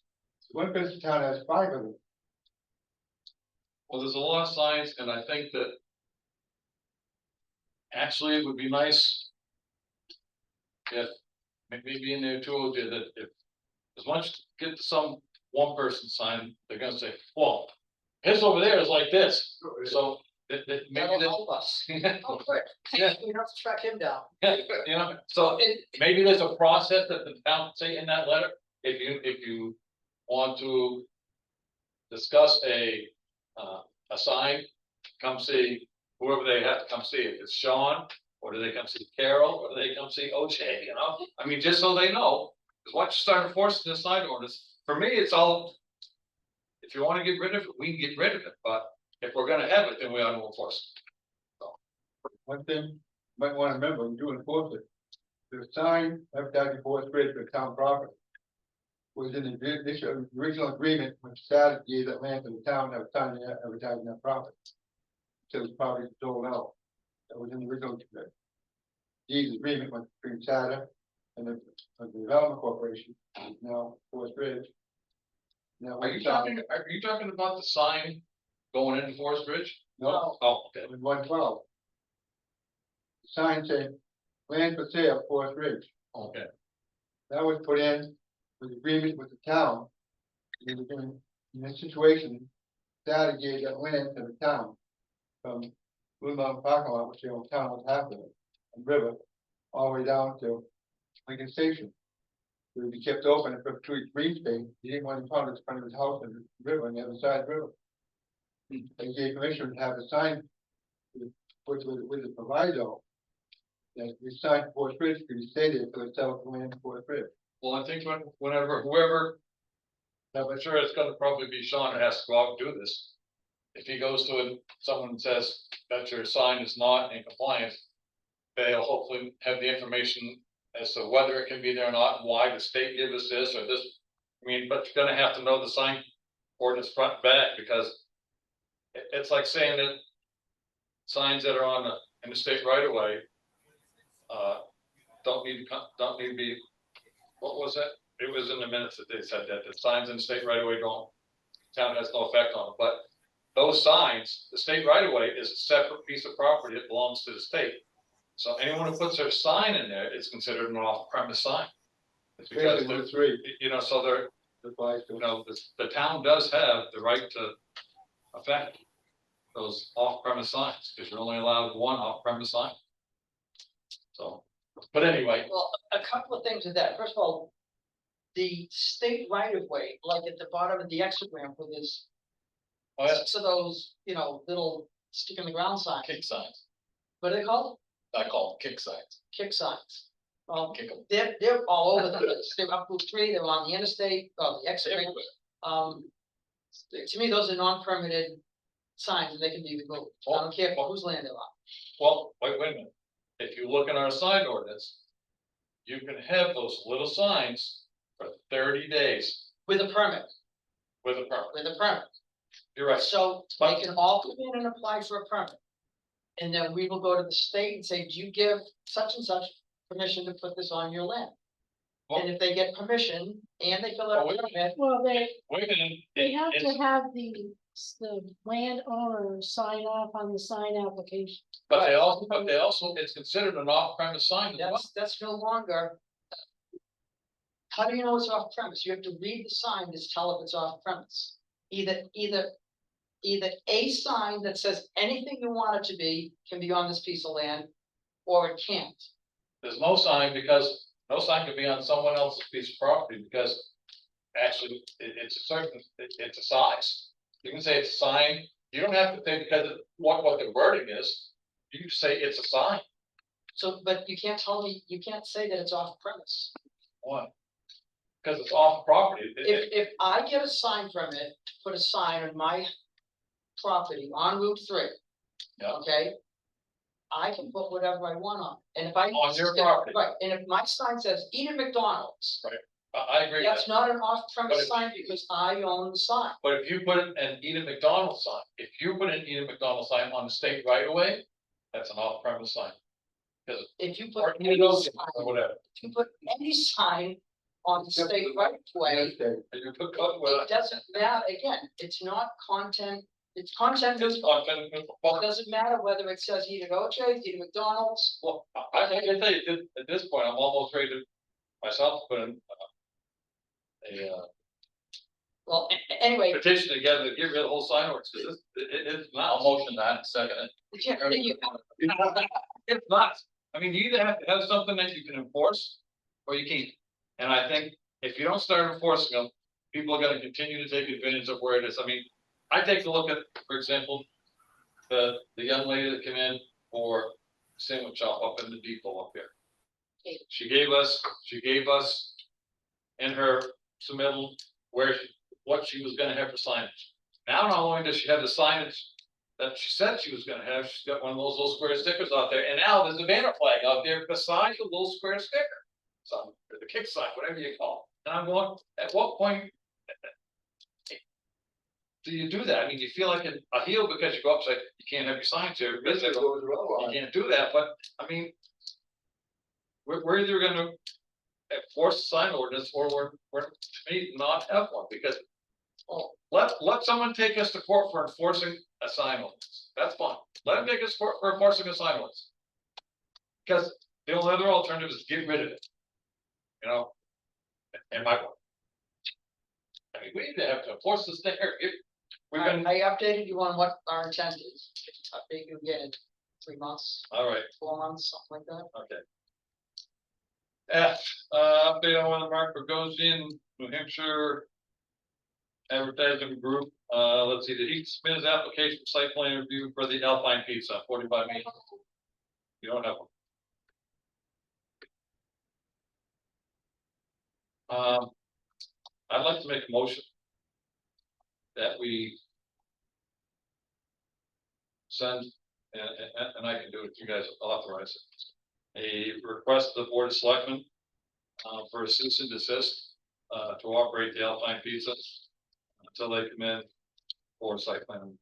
One business in town has 5 of them. Well, there's a lot of signs, and I think that actually it would be nice if, maybe in there too, OJ, that if, as much get some one person sign, they're gonna say, well, his over there is like this, so that maybe that'll that. help us. Oh, good. Yeah. We don't have to track him down. You know, so maybe there's a process that the town say in that letter, if you want to discuss a sign, come see whoever they have to come see, if it's Sean, or do they come see Carol, or do they come see OJ, you know? I mean, just so they know, because once you start enforcing the sign orders, for me, it's all, if you wanna get rid of it, we can get rid of it, but if we're gonna have it, then we ought to enforce One thing you might want to remember, we do enforce it. The sign advertising Forest Bridge for town property was in the original agreement when Saturday gave that land to the town that was signing advertising that property. So it was probably sold out. That was in the original deed agreement with between SATA and the Development Corporation, now Forest Bridge. Now, Are you talking about the sign going into Forest Bridge? No, Oh, okay. in 112. Sign saying, land for sale, Forest Ridge. Okay. That was put in with agreement with the town. In this situation, Saturday gave that land to the town. From Blue Mountain Parking Lot, which the old town was half of it, and river, all the way down to Lincoln Station. It would be kept open for green space. He didn't want to put it in front of his house and the river on the other side of the river. They gave permission to have a sign with the proviso that we signed Forest Bridge, could be stated for the sale of land Forest Bridge. Well, I think whenever whoever, I'm sure it's gonna probably be Sean that has to go out and do this. If he goes to someone and says that your sign is not in compliance, they'll hopefully have the information as to whether it can be there or not, and why the state give us this or this. I mean, but you're gonna have to know the sign ordinance front and back, because it's like saying that signs that are in the state right of way don't need to be, what was it? It was in the minutes that they said that the signs in the state right of way town has no effect on it, but those signs, the state right of way is a separate piece of property that belongs to the state. So anyone who puts their sign in there is considered an off-premise sign. It's because, Especially with three, you know, so there, the five, you know, the town does have the right to affect those off-premise signs, because you're only allowed one off-premise sign. So, but anyway, Well, a couple of things with that. First of all, the state right of way, like at the bottom of the exit ramp where there's oh yeah, six of those, little stick in the ground signs. Kick signs, What are they called? I call them kick signs, Kick signs. Well, kick them. they're all over the place. They're up Route 3, they're on the interstate, the exit ramp. To me, those are non-permitted signs and they can be removed. I don't care whose land they're on. well, wait a minute. If you look in our sign ordinance, you can have those little signs for 30 days With a permit, with a permit. with a permit. You're right. So they can all come in and apply for a permit. And then we will go to the state and say, do you give such and such permission to put this on your land? And if they get permission and they fill out a permit, Well, they Wait a minute. have It's- to have the landowner sign off on the sign application. But they also, it's considered an off-premise sign as well. that's no longer. How do you know it's off premise? You have to read the sign to tell if it's off premise. Either a sign that says anything you want it to be can be on this piece of land, or it can't. There's no sign because no sign can be on someone else's piece of property because actually it's a certain, it's a size. You can say it's a sign. You don't have to think because of what the wording is. You can say it's a sign. So, but you can't tell me, you can't say that it's off premise. Why? Because it's off property. If I get a sign permit to put a sign on my property on Route 3. Yeah. Okay? I can put whatever I want on, it. And if I. On your property. Right, and if my sign says eat at McDonald's, I agree with that's that. not an But off-premise if- sign because I own the sign. But if you put an eat at McDonald's sign, if you put an eat at McDonald's sign on the state right away, that's an off-premise sign. If you Or put you any know, sign, or whatever. if you put any sign on the state right of way, And you put, well, it doesn't matter, again, it's not content, it's content it's neutral. content neutral. Well, It doesn't matter whether it says eat at OJ's, eat at McDonald's. well, I can tell you, at this point, I'm almost ready to myself put in a Well, anyway, petition together to get rid of the whole sign ordinance, because it's not. I'll motion that, second it. It's not. I mean, you either have to have something that you can enforce, or you can't. And I think if you don't start enforcing them, people are gonna continue to take advantage of where it is. I mean, I take a look at, for example, the young lady that came in for sandwich shop up in the depot up here. She gave us in her submittal where, what she was gonna have for signage. Now, not only does she have the signage that she said she was gonna have, she's got one of those little square stickers out there, and now there's a banner flag out there beside the little square sticker. So, or the kick sign, whatever you call it, and I'm going, at what point? Do you do that? I mean, you feel like a heel because you go up and say, you can't have your signs here, you can't do that, but, I mean. We're either gonna enforce the sign ordinance, or we're, to me, not have one, because. Well, let someone take us to court for enforcing a sign ordinance, that's fine, let them take us to court for enforcing a sign ordinance. Because the only other alternative is get rid of it. You know? In my book. I mean, we need to have to enforce this thing here. We've been, I updated you on what our intent is. Update you again in 3 months, all right, 4 months, something like that. okay. F, update on one of Mark Bogosian, New Hampshire. Advertising group, let's see, did he submit his application for site plan review for the Alpine Pizza, 45 Main? You don't have one. I'd like to make a motion that we send, and I can do it, you guys authorize it. A request to the Board of Selectmen for a cease and desist to operate the Alpine Pizza until they come in for site plan.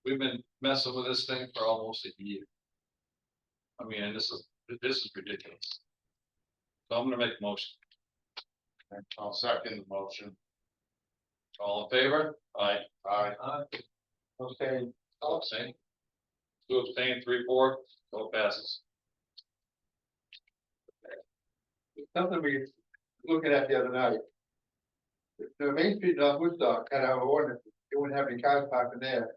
We've been messing with this thing for almost a year. I mean, and this is ridiculous. So I'm gonna make a motion. I'll second the motion. All in favor? Aye. Aye. okay, All abstain. 2 abstain, 3-4, so it passes. something we looking at the other night. The Main Street in North Woodstock had our ordinance, they wouldn't have any cars parking there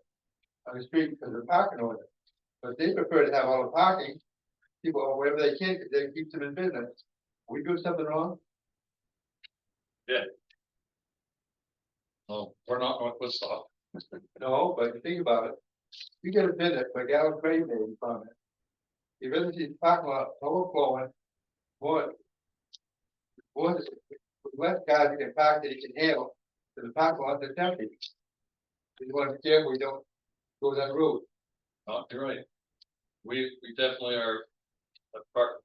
on the street because of the parking ordinance. But they prefer to have all the parking, people, or wherever they can, because they keep them in business. We do something wrong? No, we're not going to stop. No, but think about it. You get a business, like Alan Gray made from it. You really see the parking lot overflowing, more. Less guys you can park that you can handle, to the parking lot that's empty. You want to be careful, we don't go that route. No, you're right. We definitely are a part of the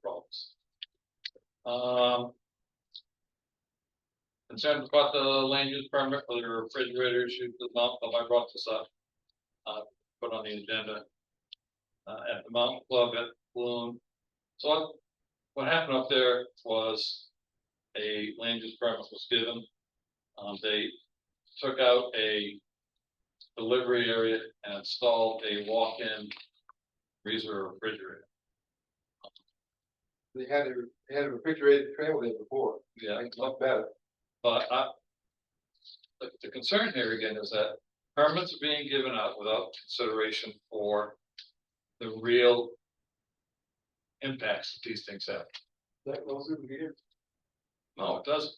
problems. Concerned about the land use permit for the refrigerator issue, the Mount Club, I brought this up. Put on the agenda. At the Mountain Club at Bloom. So what happened up there was a land use permit was given. They took out a delivery area and installed a walk-in freezer or refrigerator. They had a refrigerated trailer there before, Yeah, it's not better. but the concern here again is that permits are being given out without consideration for the real impacts that these things have. That goes in here. No, it doesn't.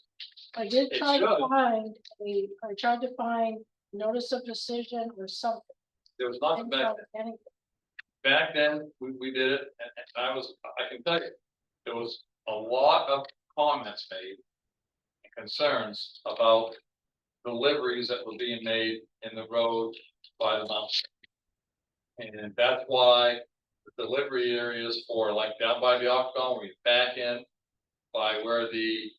I did It try to should. find I tried to find notice of decision or something. There was nothing Didn't back find then. anything. Back then, we did it, and I can tell you, there was a lot of comments made. And concerns about deliveries that were being made in the road by the mountain. And that's why the delivery areas for like down by the octagon, where you back in. By where the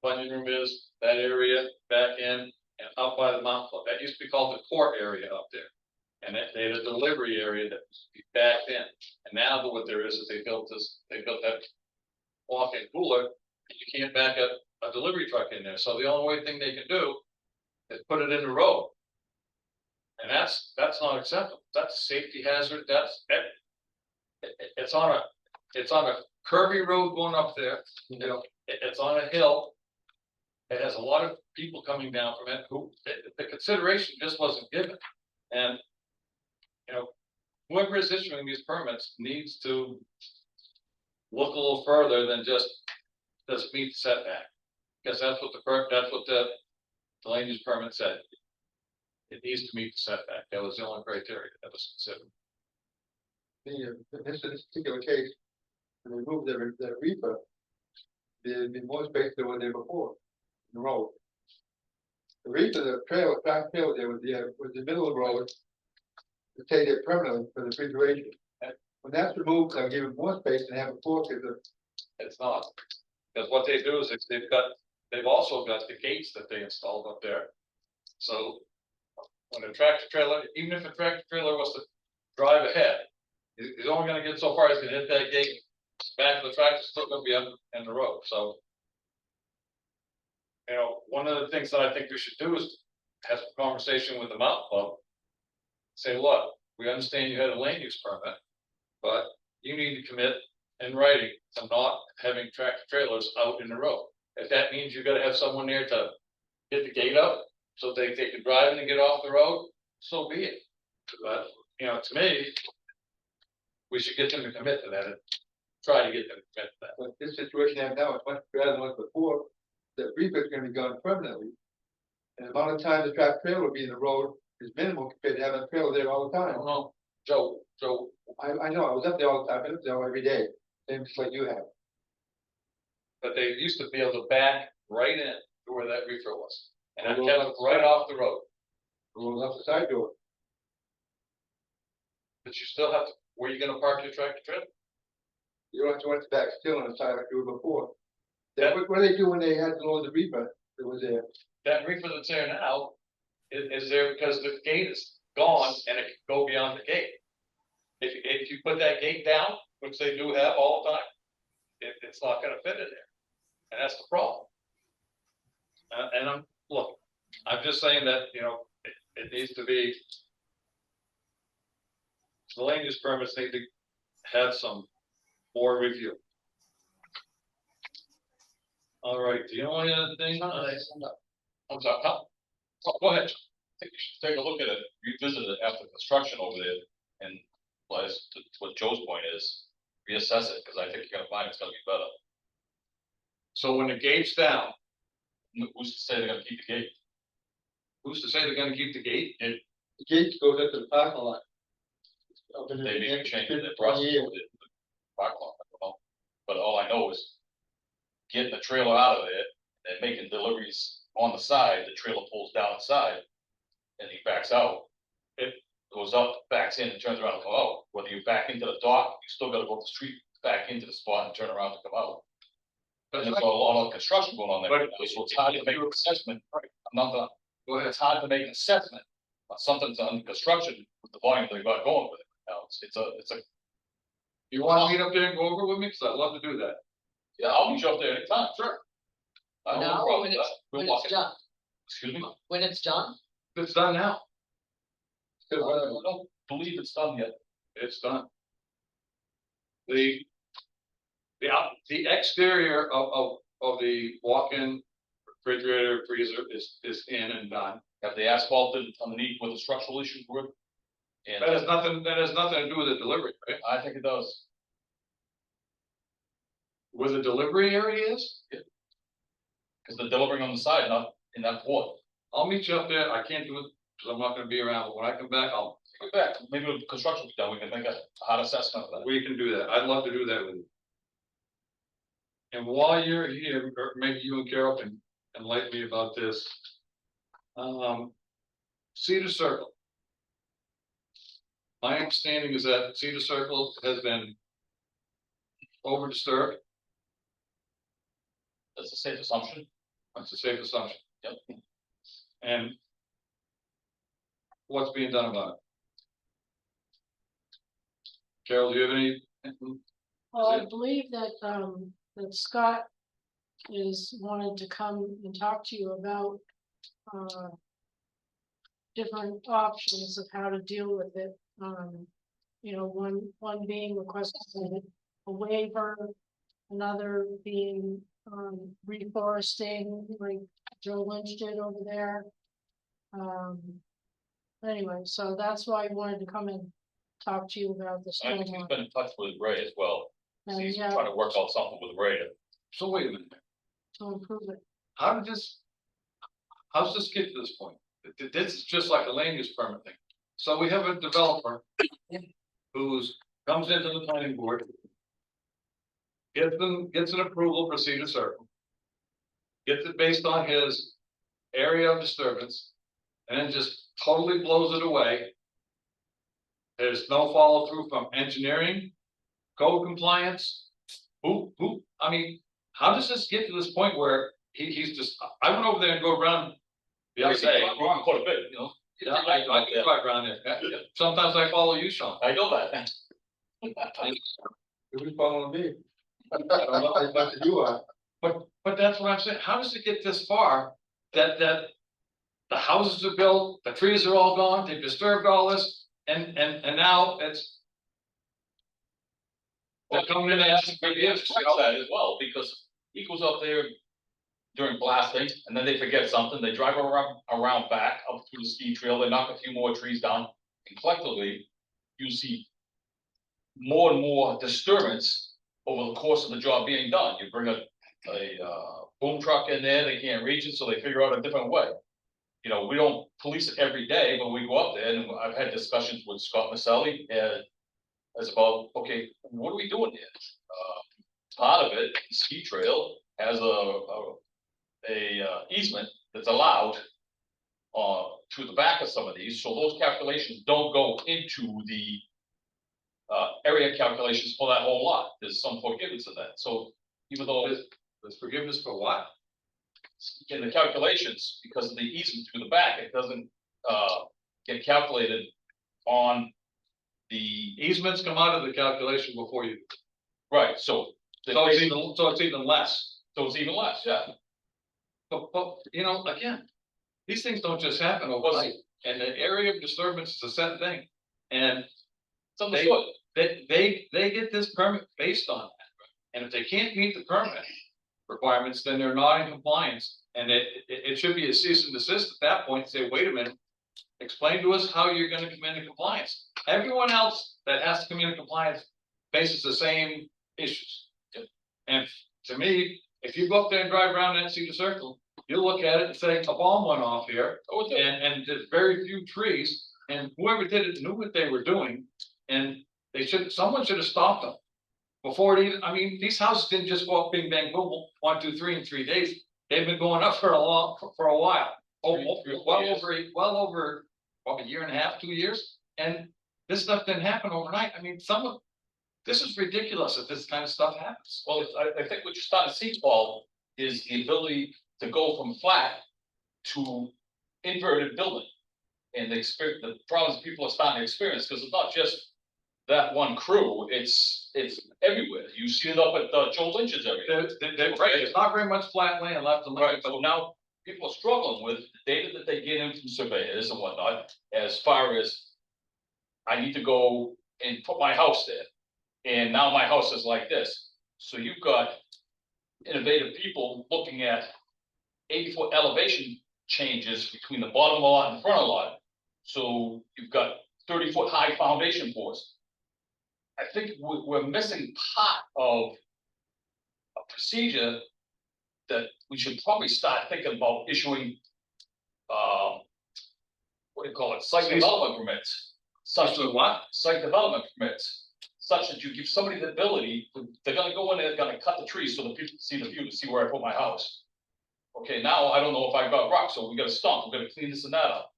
bunny room is, that area back in and up by the mountain club, that used to be called the court area up there. And they had a delivery area that was backed in, and now what there is they built that walk-in cooler, and you can't back a delivery truck in there, so the only thing they can do is put it in the road. And that's not acceptable, that's a safety hazard, it's on a curvy road going up there, you know, it's on a hill. It has a lot of people coming down from it who, the consideration just wasn't given. And, you know, whoever is issuing these permits needs to look a little further than just, does it meet the setback? Because that's what the land use permit said. It needs to meet the setback, that was the only criteria that was considered. In this particular case, when they moved the reefer, there'd be more space than was there before, in the road. The reefer, the trailer, track trailer there was the middle of the road, to stay there permanently for the refrigeration. And when that's removed, they'll give it more space and have a fork as a. It's not, because what they do is they've also got the gates that they installed up there. So when a tractor trailer, even if a tractor trailer was to drive ahead, he's only gonna get so far, he's gonna hit that gate, back of the tractor's still gonna be in the road, so. You know, one of the things that I think we should do is have a conversation with the Mountain Club. Say, look, we understand you had a land use permit, but you need to commit in writing to not having tractor trailers out in the road. If that means you gotta have someone there to get the gate up, so they can drive in and get off the road, so be it. But, you know, to me, we should get them to commit to that, and try to get them to commit to that. But this situation I have now is much better than was before, the reefer's gonna be gone permanently. And the amount of time the track trailer will be in the road is minimal compared to having a trailer there all the I time. don't know, Joe, I know, I was up there all the time, I've been up there every day, same just like you have. but they used to be able to back right in to where that reefer was. And that kept it right off the road, Rolls up the side door. but you still have to, where you gonna park your tractor trailer? You don't have to went back still on the side like you were before. What do they do when they had to load the reefer that was there? That reefer that's there now is there because the gate is gone and it can go beyond the gate. If you put that gate down, which they do have all the time, it's not gonna fit in there. And that's the problem. And I'm just saying that, you know, it needs to be. The land use permits need to have some more review. All right, the only other thing, I'm sorry, huh? Oh, go ahead. I think you should take a look at it, revisit it after construction over there, and plus, to what Joe's point is, reassess it, because I think you're gonna find it's gonna be better. so when the gate's down, Who's to say they're gonna keep the gate? who's to say they're gonna keep the gate? The gate goes into the parking lot. Up in the- They may be changing the 20 process years. of the parking lot, I don't know. But all I know is getting the trailer out of there and making deliveries on the side, the trailer pulls down inside. And he backs out. It goes up, backs in and turns around and go out. Whether you back into the dock, you still gotta go up the street, back into the spot and turn around to come out. But there's a lot of construction going on there, right now, so it's hard to make an assessment. I'm not gonna, Go ahead. it's hard to make an assessment on something that's under construction with the volume they got going with it. Now, it's a, You wanna meet up there and go over with me? Cause I'd love to do that. yeah, I'll meet you up there anytime, sure. I have no Now, problem when with it's, that. We'll when walk it's it. done, Excuse me? when it's done, It's done now. I don't believe it's done yet. It's done. The exterior of the walk-in refrigerator freezer is in and done. Have they asphalted underneath where the structural issues were? And That has nothing to do with the delivery, right? I think it does. Where the delivery area is, Because they're delivering on the side, not in that port. I'll meet you up there. I can't do it because I'm not gonna be around, but when I come back, Take it back, maybe when construction's done, we can make a hard assessment of that. we can do that. I'd love to do that with you. And while you're here, or maybe you and Carol can enlighten me about this. Cedar Circle. My understanding is that Cedar Circle has been over disturbed. That's a safe assumption. That's a safe assumption. Yep. And what's being done about it? Carol, do you have any? Well, I believe that, that Scott is wanted to come and talk to you about, different options of how to deal with it. You know, one being requesting a waiver, another being, reforesting, like Joe Lynch did over there. Anyway, so that's why I wanted to come and talk to you about the I think he's stormwater. been in touch with Ray as well. And He's yeah, trying to work out something with Ray. So wait a minute, to improve it. how's this get to this point? This is just like a land use permit thing. So we have a developer comes into the planning board. Gets an approval for Cedar Circle. Gets it based on his area of disturbance. And then just totally blows it away. There's no follow through from engineering, code compliance. I mean, how does this get to this point where he's just, I went over there and go around. The other day, Quite a bit, you know. yeah, I can drive around there. Sometimes I follow you, Sean. I know that. Who's following me? I don't know how much you are. But that's what I'm saying. How does it get this far that the houses are built, the trees are all gone, they've disturbed all this, and now it's. They're coming in and asking for Maybe the it's that as well, because he goes up there during blasting, and then they forget something, they drive around back up through the ski trail, they knock a few more trees down, and collectively, you see more and more disturbance over the course of the job being done. You bring a boom truck in there, they can't reach it, so they figure out a different way. You know, we don't police it every day, but we go up there, and I've had discussions with Scott Maselli, as about, okay, what are we doing here? Part of it, the ski trail has a easement that's allowed to the back of some of these, so those calculations don't go into the area calculations for that whole lot. There's some forgiveness in that, so even though There's forgiveness for what? in the calculations, because of the easement through the back, it doesn't get calculated on the, Easements come out of the calculation before you, right, so. so it's even less. So it's even less, yeah. But, you know, again, these things don't just happen overnight, and the area of disturbance is a set thing. And It's understood. they get this permit based on that. And if they can't meet the permit, requirements, then they're not in compliance. And it should be a cease and desist at that point, say, wait a minute. Explain to us how you're gonna come into compliance. Everyone else that has to come into compliance faces the same issues. And to me, if you go up there and drive around and see the circle, you look at it and say, a bomb went off here. And there's very few trees, and whoever did it knew what they were doing, and someone should have stopped them. Before it even, I mean, these houses didn't just go up bing bang boom, 1, 2, 3 in 3 days. They've been going up for a while. Well over a year and a half, 2 years, and this stuff didn't happen overnight. I mean, this is ridiculous if this kind of stuff happens. Well, I think what you're starting to see, Paul, is the ability to go from flat to inverted building. And the problems people are starting to experience, because it's not just that one crew, it's everywhere. You see it up at Joe Lynch's area. There's not very much flat land left to look Right, at, but now people are struggling with the data that they get in from surveyors and whatnot, as far as I need to go and put my house there. And now my house is like this. So you've got innovative people looking at 80-foot elevation changes between the bottom lot and front lot. So you've got 30-foot high foundation boards. I think we're missing part of a procedure that we should probably start thinking about issuing, what do you call it, site development permits. Such as what? Site development permits, such that you give somebody the ability, they're gonna go in there, they're gonna cut the trees so the people can see the view, to see where I put my house. Okay, now I don't know if I've got rocks, so we got a stump, we're gonna clean this and that up.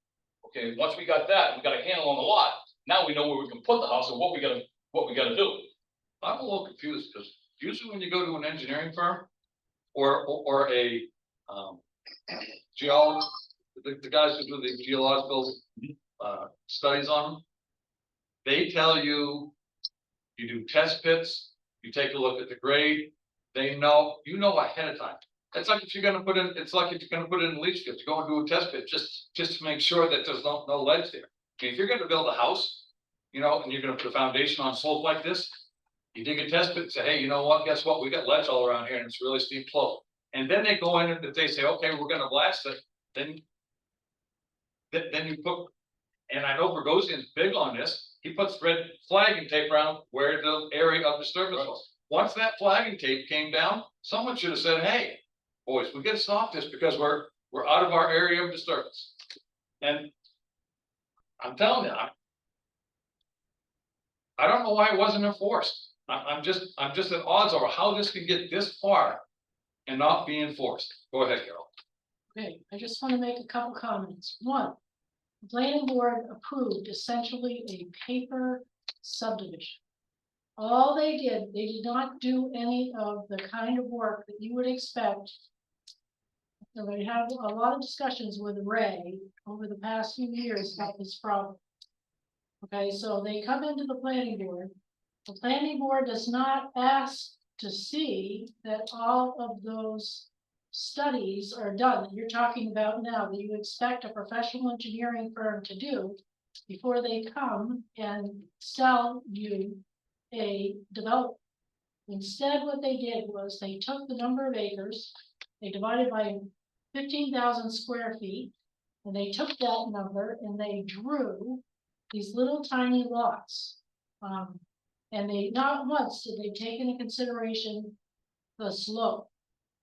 Okay, once we got that, we got a handle on the lot, now we know where we can put the house and what we gotta do. I'm a little confused, because usually when you go to an engineering firm or a geologist, the guys who do the geological studies on them, they tell you, you do test pits, you take a look at the grade, you know ahead of time. It's like if you're gonna put in, leach fields, you go and do a test pit, just to make sure that there's no ledge there. I mean, if you're gonna build a house, and you're gonna put a foundation on a slope like this, you dig a test pit and say, hey, you know what, guess what, we got ledge all around here and it's really steep slope. And then they go in and they say, okay, we're gonna blast it, then you put, and I know Bogosian's big on this, he puts red flagging tape around where the area of disturbance was. Once that flagging tape came down, someone should have said, hey, boys, we gotta stop this because we're out of our area of disturbance. And I'm telling you, I don't know why it wasn't enforced. I'm just at odds over how this can get this far and not be enforced. Go ahead, Carol. Okay, I just want to make a couple comments. One, the planning board approved essentially a paper subdivision. All they did not do any of the kind of work that you would expect. So we had a lot of discussions with Ray over the past few years about this problem. Okay, so they come into the planning board. The planning board does not ask to see that all of those studies are done that you're talking about now, that you expect a professional engineering firm to do before they come and sell you a development. Instead, what they did was they took the number of acres, they divided by 15,000 square feet, and they took that number and they drew these little tiny lots. And they, not once did they take into consideration the slope.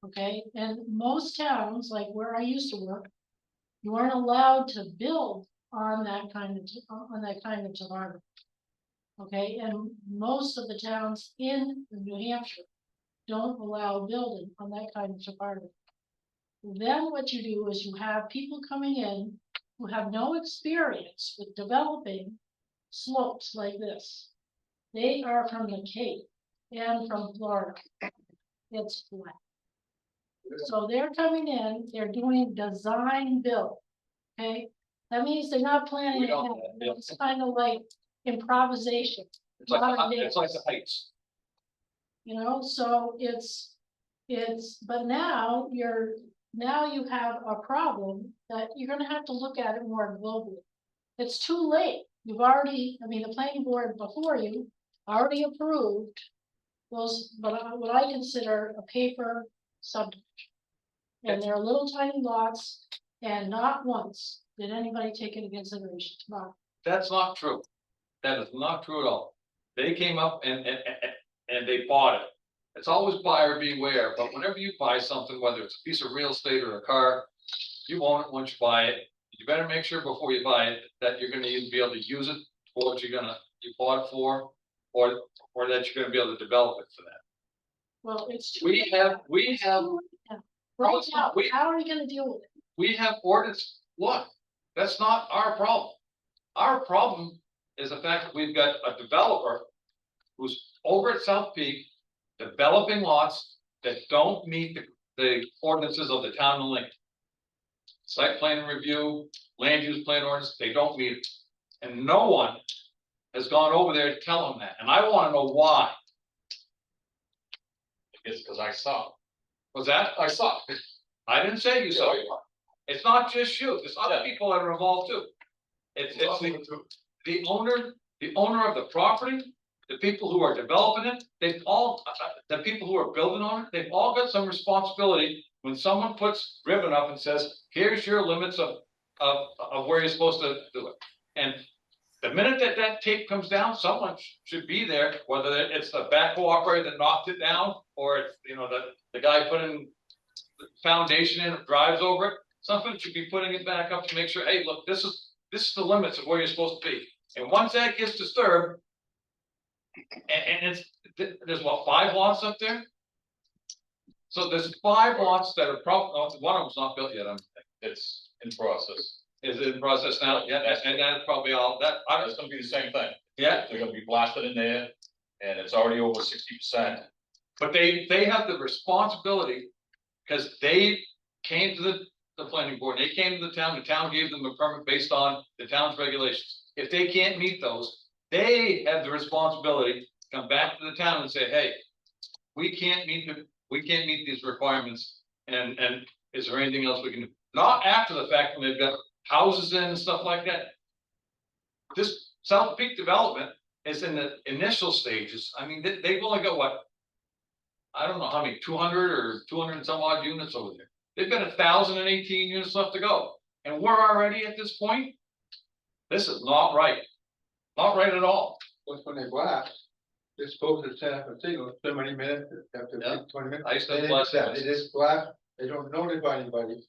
Okay, and most towns, like where I used to work, you weren't allowed to build on that kind of topography. Okay, and most of the towns in New Hampshire don't allow building on that kind of topography. Then what you do is you have people coming in who have no experience with developing slopes like this. They are from the Cape and from Florida. It's flat. So they're coming in, they're doing design build, okay? That means they're not planning ahead. It's kind of like improvisation. It's like the heights. So but now you have a problem that you're gonna have to look at it more globally. It's too late. You've already, the planning board before you already approved those, what I consider a paper subdivision. And they're little tiny lots, and not once did anybody take into consideration, not That's not true. That is not true at all. They came up and they bought it. It's always buyer beware, but whenever you buy something, whether it's a piece of real estate or a car, you own it once you buy it. You better make sure before you buy it that you're gonna even be able to use it for what you bought it for, or that you're gonna be able to develop it for that. well, it's. We have Right now, we- how are we gonna deal with it? we have ordinance, look, that's not our problem. Our problem is the fact that we've got a developer who's over at South Peak developing lots that don't meet the ordinances of the town of Lincoln. Site plan review, land use plan ordinance, they don't meet it. And no one has gone over there to tell them that, and I wanna know why. It's because I saw. Was that? I saw. I didn't say you saw it. It's not just you, there's other Yeah. people that are involved too. It's the owner of the property, the people who are developing it, they've all, the people who are building on it, they've all got some responsibility. When someone puts ribbon up and says, here's your limits of where you're supposed to do it. And the minute that tape comes down, someone should be there, whether it's the backhoe operator that knocked it down, or it's, the guy putting the foundation in, it drives over it. Someone should be putting it back up to make sure, hey, look, this is the limits of where you're supposed to be. And once that gets disturbed, and there's what, 5 lots up there? So there's 5 lots that are probably, one of them's not built yet, It's in process. is it in process now? Yeah, and that's probably all, It's gonna be the same thing. yeah, They're gonna be blasted in there, and it's already over 60%. but they have the responsibility, because they came to the planning board, they came to the town gave them a permit based on the town's regulations. If they can't meet those, they have the responsibility to come back to the town and say, hey, we can't meet these requirements, and is there anything else we can do? Not after the fact when they've got houses in and stuff like that. This South Peak development is in the initial stages. I mean, they've only got what? I don't know how many, 200 or 200 and some odd units over there. They've got 1,018 units left to go. And we're already at this point. This is not right. Not right at all. When they blast, they're supposed to set up a signal, so many minutes, after Yeah. 20 minutes. I used to They have didn't blast do that. They signs. just blast, they don't notify anybody.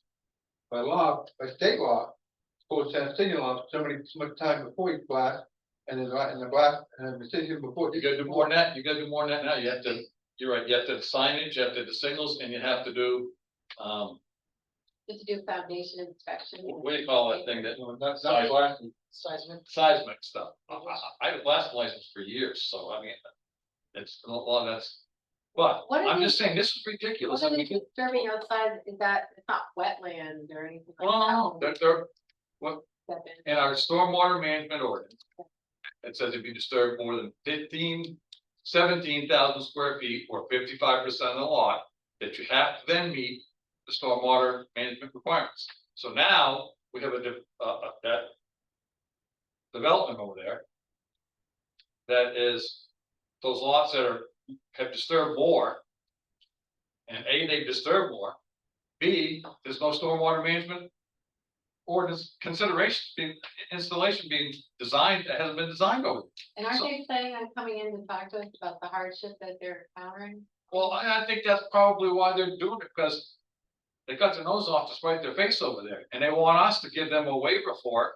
By law, by state law, supposed to send a signal off so much time before you blast, and then the blast, and the signal before. You gotta do more than that. You gotta do more than that now. You have to, you're right, you have to signage, you have to do the signals, and you have to do, Just to do foundation inspection. what do you call that thing that? That's not blasting. Seismic stuff. I had a blast license for years, so I mean, it's a lot of that's. But What are I'm they- just saying, this is ridiculous. What I are they mean, disturbing outside, is that, it's not wetland or anything like no, that? they're Step in. in our stormwater management ordinance. It says if you disturb more than 17,000 square feet or 55% of the lot, that you have to then meet the stormwater management requirements. So now we have that development over there. That is those lots that have disturbed more. And A, they've disturbed more. B, there's no stormwater management ordinance consideration, installation being designed, that hasn't been designed over. And aren't they saying I'm coming in to talk to us about the hardship that they're encountering? Well, I think that's probably why they're doing it, because they cut their nose off to spite their face over there, and they want us to give them a waiver for it.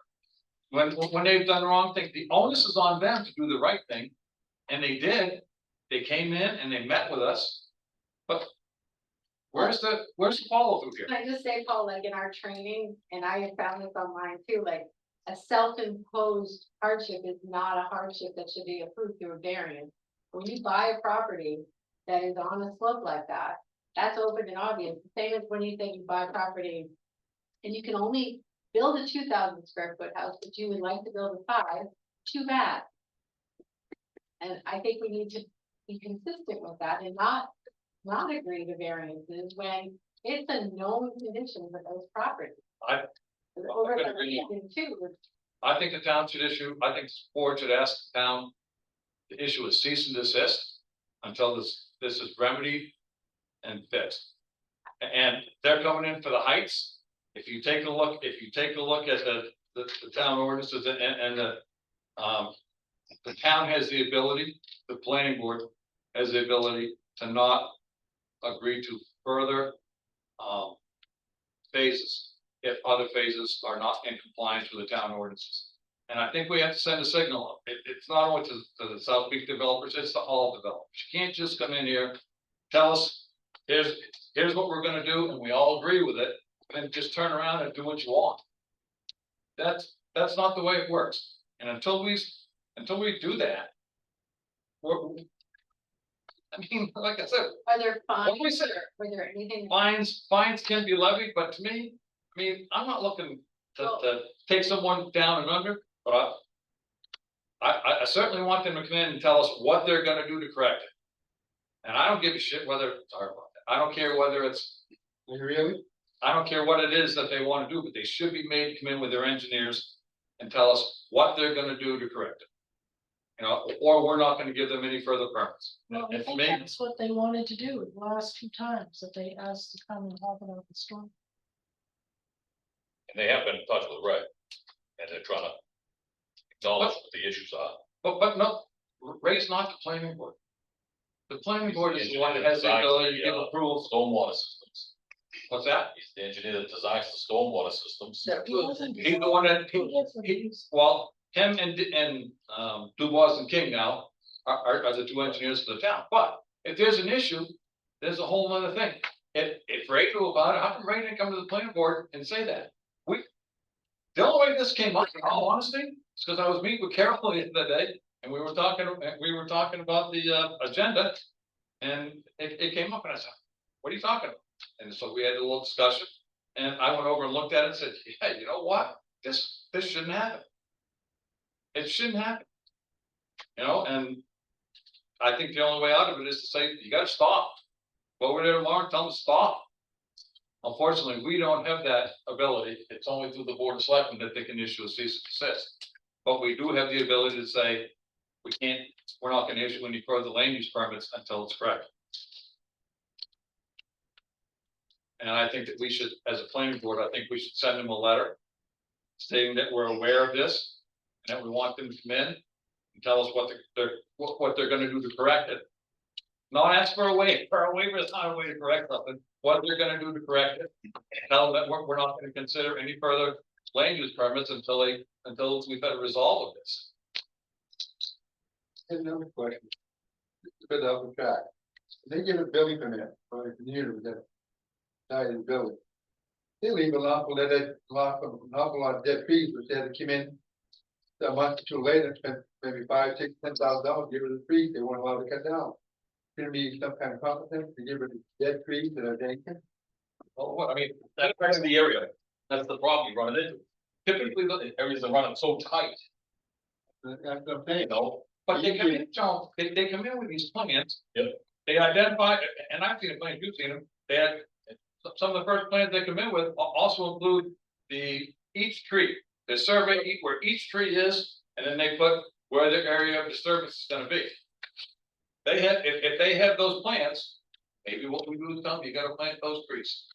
When they've done the wrong thing, the onus is on them to do the right thing, and they did. They came in and they met with us, but where's the follow through here? Can I just say, Paul, like in our training, and I have found this online too, like a self-imposed hardship is not a hardship that should be approved through a variance. When you buy a property that is on a slope like that, that's open and obvious. The same as when you say you buy property and you can only build a 2,000 square foot house, but you would like to build a 5, too bad. And I think we need to be consistent with that and not agree to variances when it's a known condition for those properties. I Over could the agree more. weekend too, I think the town should I think the board should ask the town to issue a cease and desist until this is remedied and fixed. And they're coming in for the heights. If you take a look at the town ordinances and the town has the ability, the planning board has the ability to not agree to further phases if other phases are not in compliance with the town ordinances. And I think we have to send a signal. It's not only to the South Peak developers, it's to all developers. You can't just come in here, tell us, here's what we're gonna do, and we all agree with it, and then just turn around and do what you want. That's not the way it works. And until we do that, I mean, like I said, Are there fines we said- or are there anything? fines can be levied, but to me, I mean, I'm not looking to take someone down and under, but I certainly want them to come in and tell us what they're gonna do to correct it. And I don't give a shit whether, sorry about that, I don't care whether it's, Really? I don't care what it is that they wanna do, but they should be made to come in with their engineers and tell us what they're gonna do to correct it. You know, or we're not gonna give them any further permits. Well, I And for think me, that's what they wanted to do the last two times that they asked to come and talk about the storm. And they have been in touch with Ray, and they're trying to acknowledge what the issues are. but no, Ray's not the planning board. The planning board is the one that has the ability to give approval. Stormwater systems. What's that? He's the engineer that designs the stormwater systems. That He approves wasn't it. He's the one that, He was the biggest- well, him and Dubois and King now are the two engineers for the town. But if there's an issue, there's a whole other thing. If Ray knew about it, how come Ray didn't come to the planning board and say that? The only way this came up, in all honesty, is because I was meeting with Carol the other day, and we were talking about the agenda. And it came up and I said, what are you talking about? And so we had a little discussion, and I went over and looked at it and said, yeah, you know what? This shouldn't happen. It shouldn't happen. You know, and I think the only way out of it is to say, you gotta stop. Go over there tomorrow and tell them to stop. Unfortunately, we don't have that ability. It's only through the board of selectmen that they can issue a cease and desist. But we do have the ability to say, we're not gonna issue any further land use permits until it's correct. And I think that we should, as a planning board, I think we should send them a letter stating that we're aware of this, and that we want them to come in and tell us what they're gonna do to correct it. Not ask for a waiver. A waiver is not a way to correct something. What they're gonna do to correct it. Tell them that we're not gonna consider any further land use permits until we've had a resolve of this. Here's another question. Just a bit off the track. They get a building permit for the community with that side of the building. They leave an awful lot of dead trees, which they had to come in a month or two later, spend maybe $5,000, $6,000, $10,000, get rid of the trees they weren't allowed to cut down. Gonna be some kind of competence to get rid of dead trees that are dangerous. Well, I mean, that affects the area. That's the problem you run into. Typically, the areas are running so tight, That's what I'm saying. you know, But they come in, John, they come in with these plans. Yep. They identify, and I've seen the plans, you've seen them, they had, some of the first plans they come in with also include each tree. They survey where each tree is, and then they put where their area of disturbance is gonna be. If they have those plans, maybe what we do is tell them, you gotta plant those trees.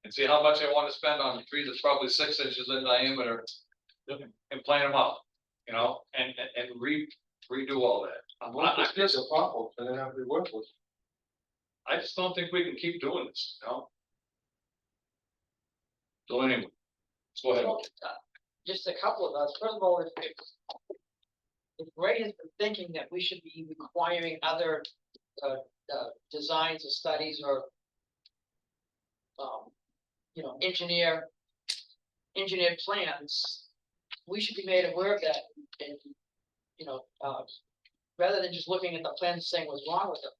And see how much they wanna spend on a tree that's probably 6 inches in diameter, and plant them up, you know, and redo all that. I just, They're awful, so they have to be worthless. I just don't think we can keep doing this, you know? So anyway, let's go ahead. Just a couple of us. First of all, if Ray has been thinking that we should be requiring other designs or studies or engineered plans, we should be made aware of that and, rather than just looking at the plans and saying what's wrong with them,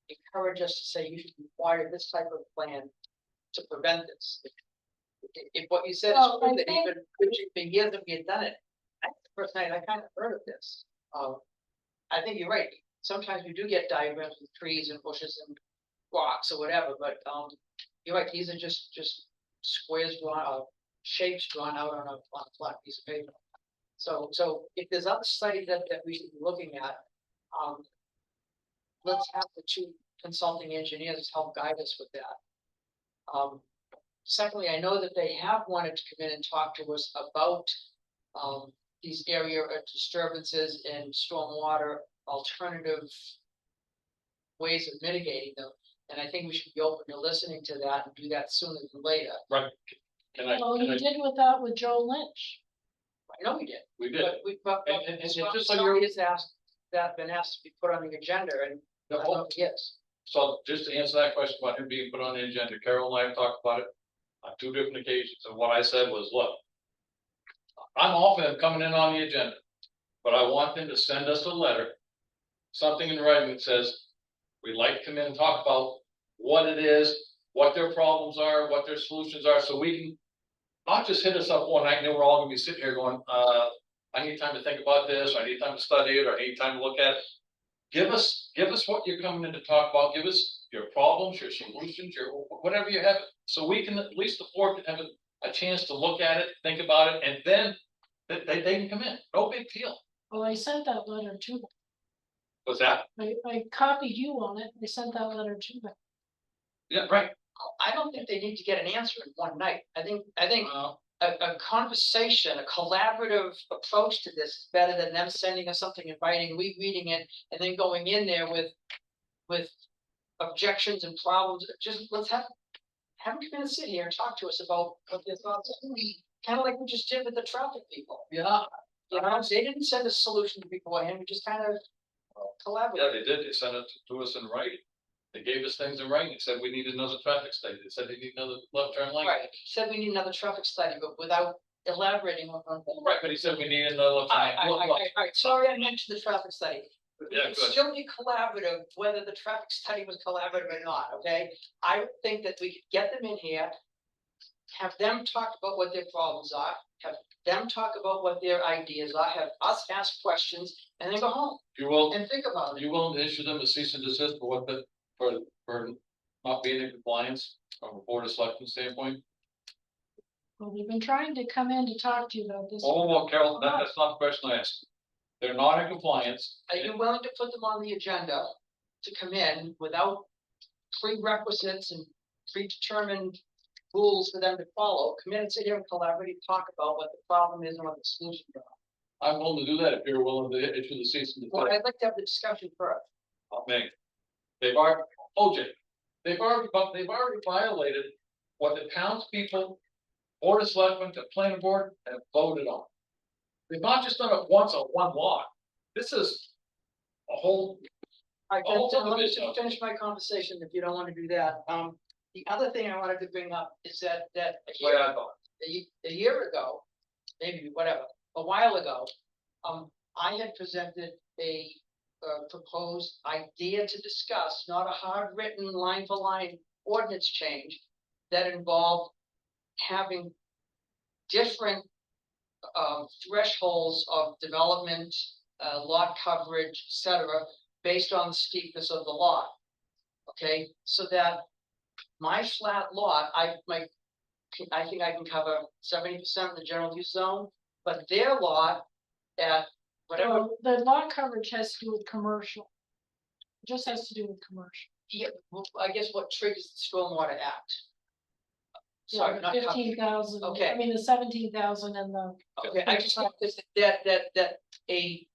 encourage us to say you should require this type of plan to prevent this. If what you said is Well, true, I that think- even for years that we had done it, that's the first night I kind of heard of this. I think you're right. Sometimes we do get diagrams with trees and bushes and rocks or whatever, but you're right. These are just squares drawn, shapes drawn out on a flat piece of paper. So if there's other studies that we should be looking at, let's have the two consulting engineers help guide us with that. Secondly, I know that they have wanted to come in and talk to us about, these area disturbances and stormwater alternative ways of mitigating them. And I think we should be open to listening to that and do that sooner than later. Well, you did with that with Joe Lynch. I know we did, We did. but And just so somebody has asked, that been asked to be put on the agenda and. The I whole- don't- Yes, So just to answer that question about him being put on the agenda, Carol and I have talked about it on 2 different occasions, and what I said was, look. I'm all for them coming in on the agenda, but I want them to send us a letter. Something in writing that says, we'd like to come in and talk about what it is, what their problems are, what their solutions are, so we can. Not just hit us up one night and then we're all gonna be sitting here going, I need time to think about this, or I need time to study it, or I need time to look at it. Give us what you're coming in to talk about, give us your problems, your solutions, your whatever you have, so we can, at least the board can have a chance to look at it, think about it, and then they can come in, no big deal. Well, I sent that letter to them. What's that? I copied you on it. I sent that letter to them. Yeah, right. I don't think they need to get an answer in one night. I think a conversation, a collaborative approach to this is better than them sending us something in writing, we reading it, and then going in there with objections and problems. Just let's have them come in and sit here and talk to us about what their thoughts are. Kind of like we just did with the traffic people. Yeah. You know, they didn't send a solution beforehand, we just kind of Yeah, collaborated. they did, they sent it to us in writing. They gave us things in writing, they said we need another traffic study, they said they need another left turn lane. Right, said we need another traffic study, but without elaborating on. Right, but he said we need another left turn lane. Look, Sorry, I mentioned the traffic study. Yeah, It can good. still be collaborative, whether the traffic study was collaborative or not, okay? I would think that we could get them in here. Have them talk about what their problems are, have them talk about what their ideas are, have us ask questions, and then go home You will, and think about are it. you willing to issue them a cease and desist for what the, for not being in compliance from a board of selectmen standpoint? Well, we've been trying to come in to talk to you about this. Oh, well, Carol, that's not the question I asked. They're not in compliance. Are you willing to put them on the agenda to come in without prerequisites and predetermined rules for them to follow? Come in and sit here and collaborate, talk about what the problem is and what the solution is. I'm willing to do that if you're willing to issue the cease and Well, desist. I'd like to have the discussion first. I'll make. They've already, OJ, they've already violated what the townspeople, board of selectmen, the planning board have voted on. They've not just done it once on one lot. This is a whole, All right, Oh, then let me subdivision. just finish my conversation if you don't want to do that. The other thing I wanted to bring up is that that's the way I thought. a year ago, maybe whatever, a while ago, I had presented a proposed idea to discuss, not a hard written line for line ordinance change that involved having different thresholds of development, lot coverage, et cetera, based on the steepness of the lot. Okay, so that my flat lot, I think I can cover 70% of the general use zone, but their lot at whatever, Well, the lot coverage has to do with commercial. It just has to do with commercial. yeah, well, I guess what triggers the Stormwater Act. Sorry, not cover. 15,000, Okay. I mean, the 17,000 and the, Okay, I just want this, that a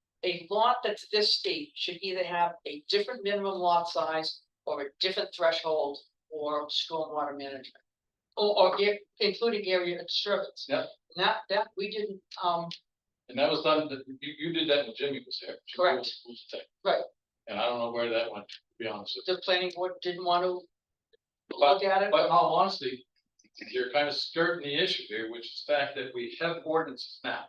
lot that's this steep should either have a different minimum lot size or a different threshold for stormwater management. Including area disturbance. Yep. That we didn't, And that was done, you did that when Jimmy was there. Correct. Right. And I don't know where that went, to be honest with you. the planning board didn't want to But, look at it. but in all honesty, you're kind of skirting the issue here, which is the fact that we have ordinances now.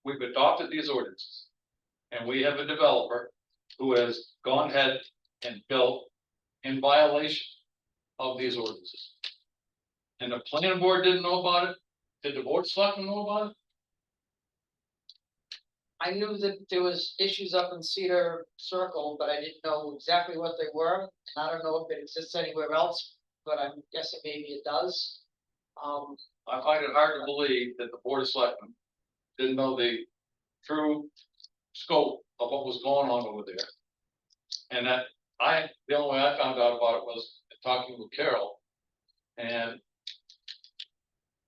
We've adopted these ordinances. And we have a developer who has gone ahead and built in violation of these ordinances. And the planning board didn't know about it. Did the board of selectmen know about it? I knew that there was issues up in Cedar Circle, but I didn't know exactly what they were. And I don't know if it exists anywhere else, but I'm guessing maybe it does. I find it hard to believe that the board of selectmen didn't know the true scope of what was going on over there. And that the only way I found out about it was talking with Carol. And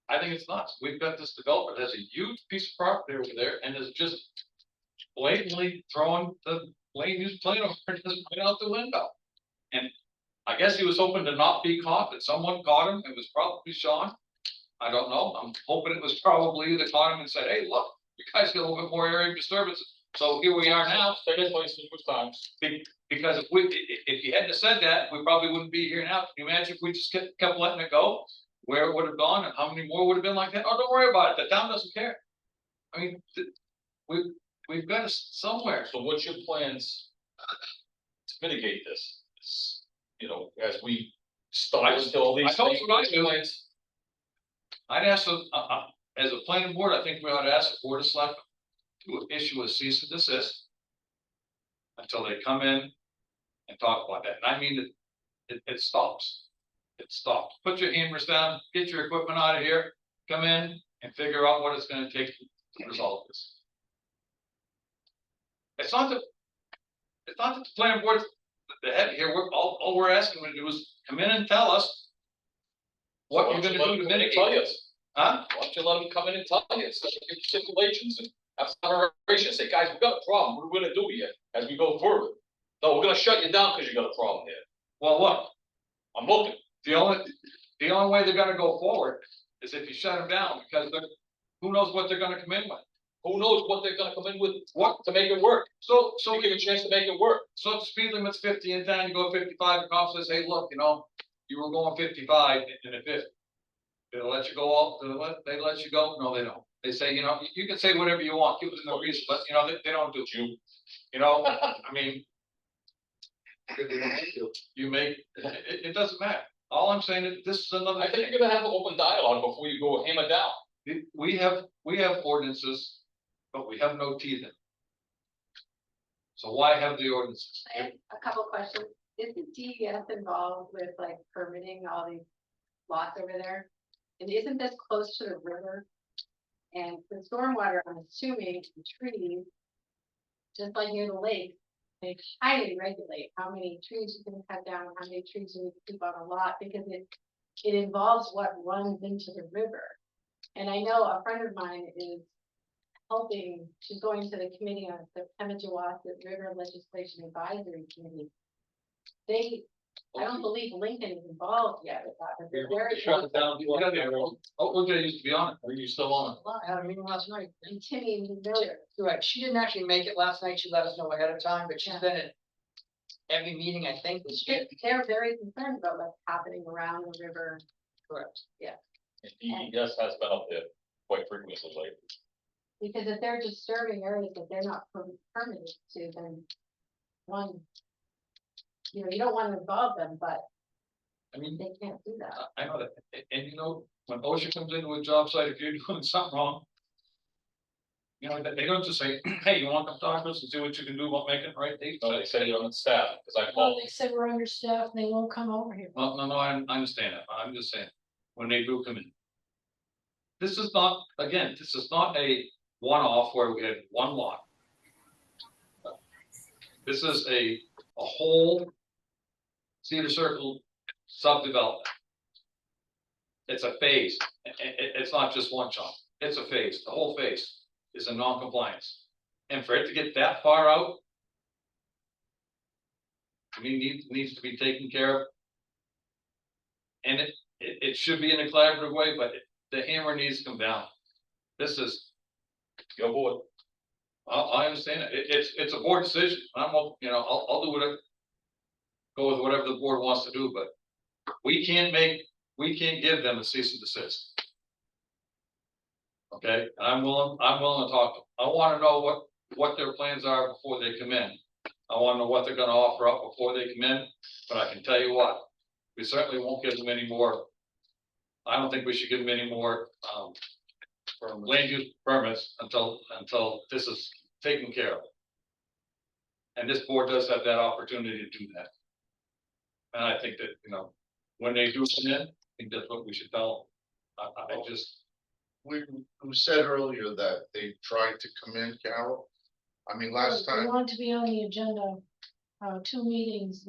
I think it's nuts. We've got this developer that has a huge piece of property over there and is just blatantly throwing the land use plan over it, just right out the window. And I guess he was hoping to not be caught, but someone caught him. It was probably Sean. I don't know. I'm hoping it was probably you that caught him and said, hey, look, you guys get a little bit more area disturbance. So here we are now. Second place numerous times. Because if you hadn't have said that, we probably wouldn't be here now. Can you imagine if we just kept letting it go? Where it would have gone and how many more would have been like that? Oh, don't worry about it. The town doesn't care. I mean, we've got us somewhere. So what's your plans to mitigate this? As we start to all these. I told you what I do. plans. I'd ask them, as a planning board, I think we ought to ask the board of selectmen to issue a cease and desist until they come in and talk about that. And I mean, it stops. It stops. Put your hammers down, get your equipment out of here, come in and figure out what it's gonna take to resolve this. It's not that the planning board, the head here, all we're asking them to do is come in and tell us what you're gonna do to mitigate Tell this. us. Huh? Why don't you let them come in and tell you, instead of giving stipulations and have some operation, say, guys, we've got a problem, what are we gonna do here as we go forward? No, we're gonna shut you down because you got a problem here. Well, look, I'm looking. the only way they're gonna go forward is if you shut them down, because who knows what they're gonna come in with. Who knows what they're gonna come in with, what to make it work? So We give a chance to make it work. So if the speed limit's 50 and then you go 55, the cop says, hey, look, you were going 55 and if they'll let you go off, they let you go, no, they don't. They say, you can say whatever you want, give them no reason, but they don't do it. I mean. You make, it doesn't matter. All I'm saying is this is another I think thing. you're gonna have an open dialogue before you go hammer down. We have ordinances, but we have no teeth in them. So why have the ordinances? I have a couple questions. Isn't DES involved with like permitting all these lots over there? And isn't this close to the river? And the stormwater, I'm assuming the trees, just like near the lake, they highly regulate how many trees you can cut down, how many trees you need to keep on a lot, because it involves what runs into the river. And I know a friend of mine is helping, she's going to the committee on the Pemigewasset River Legislation Advisory Committee. I don't believe Lincoln is involved yet with that, but they're very. Shut it down. OJ used to be on it. Are you still on it? Well, I had a meeting last night. And Timmy Miller. You're right, she didn't actually make it last night, she let us know ahead of time, but she's Yeah. been at every meeting, I think, this year. They're very concerned about what's happening around the river. Correct. And DES has been up there quite frequently lately. Because if they're disturbing areas that they're not permitted to, then you don't want to involve them, but I mean, they can't do that. I know that, and when OSHA comes into a job site, if you're doing something wrong. They don't just say, hey, you want to come talk to us and see what you can do about making it right? No, they said you're on staff, because I Well, called. they said we're understaffed, and they won't come over here. Well, no, I understand that, I'm just saying, when they do come in. This is not a one-off where we had one lot. This is a whole Cedar Circle subdevelopment. It's a phase, it's not just one chunk, it's a phase, the whole phase is in non-compliance. And for it to get that far out, to me, needs to be taken care of. And it should be in a collaborative way, but the hammer needs to come down. This is, Your board. I understand it, it's a board decision, I'll do whatever. Go with whatever the board wants to do, but we can't give them a cease and desist. Okay, and I'm willing to talk to them. I wanna know what their plans are before they come in. I wanna know what they're gonna offer up before they come in, but I can tell you what, we certainly won't give them any more. I don't think we should give them any more, land use permits until this is taken care of. And this board does have that opportunity to do that. And I think that, when they do come in, I think that's what we should tell them. I just, Who said earlier that they tried to come in, Carol? I mean, last They time, want to be on the agenda, last two meetings.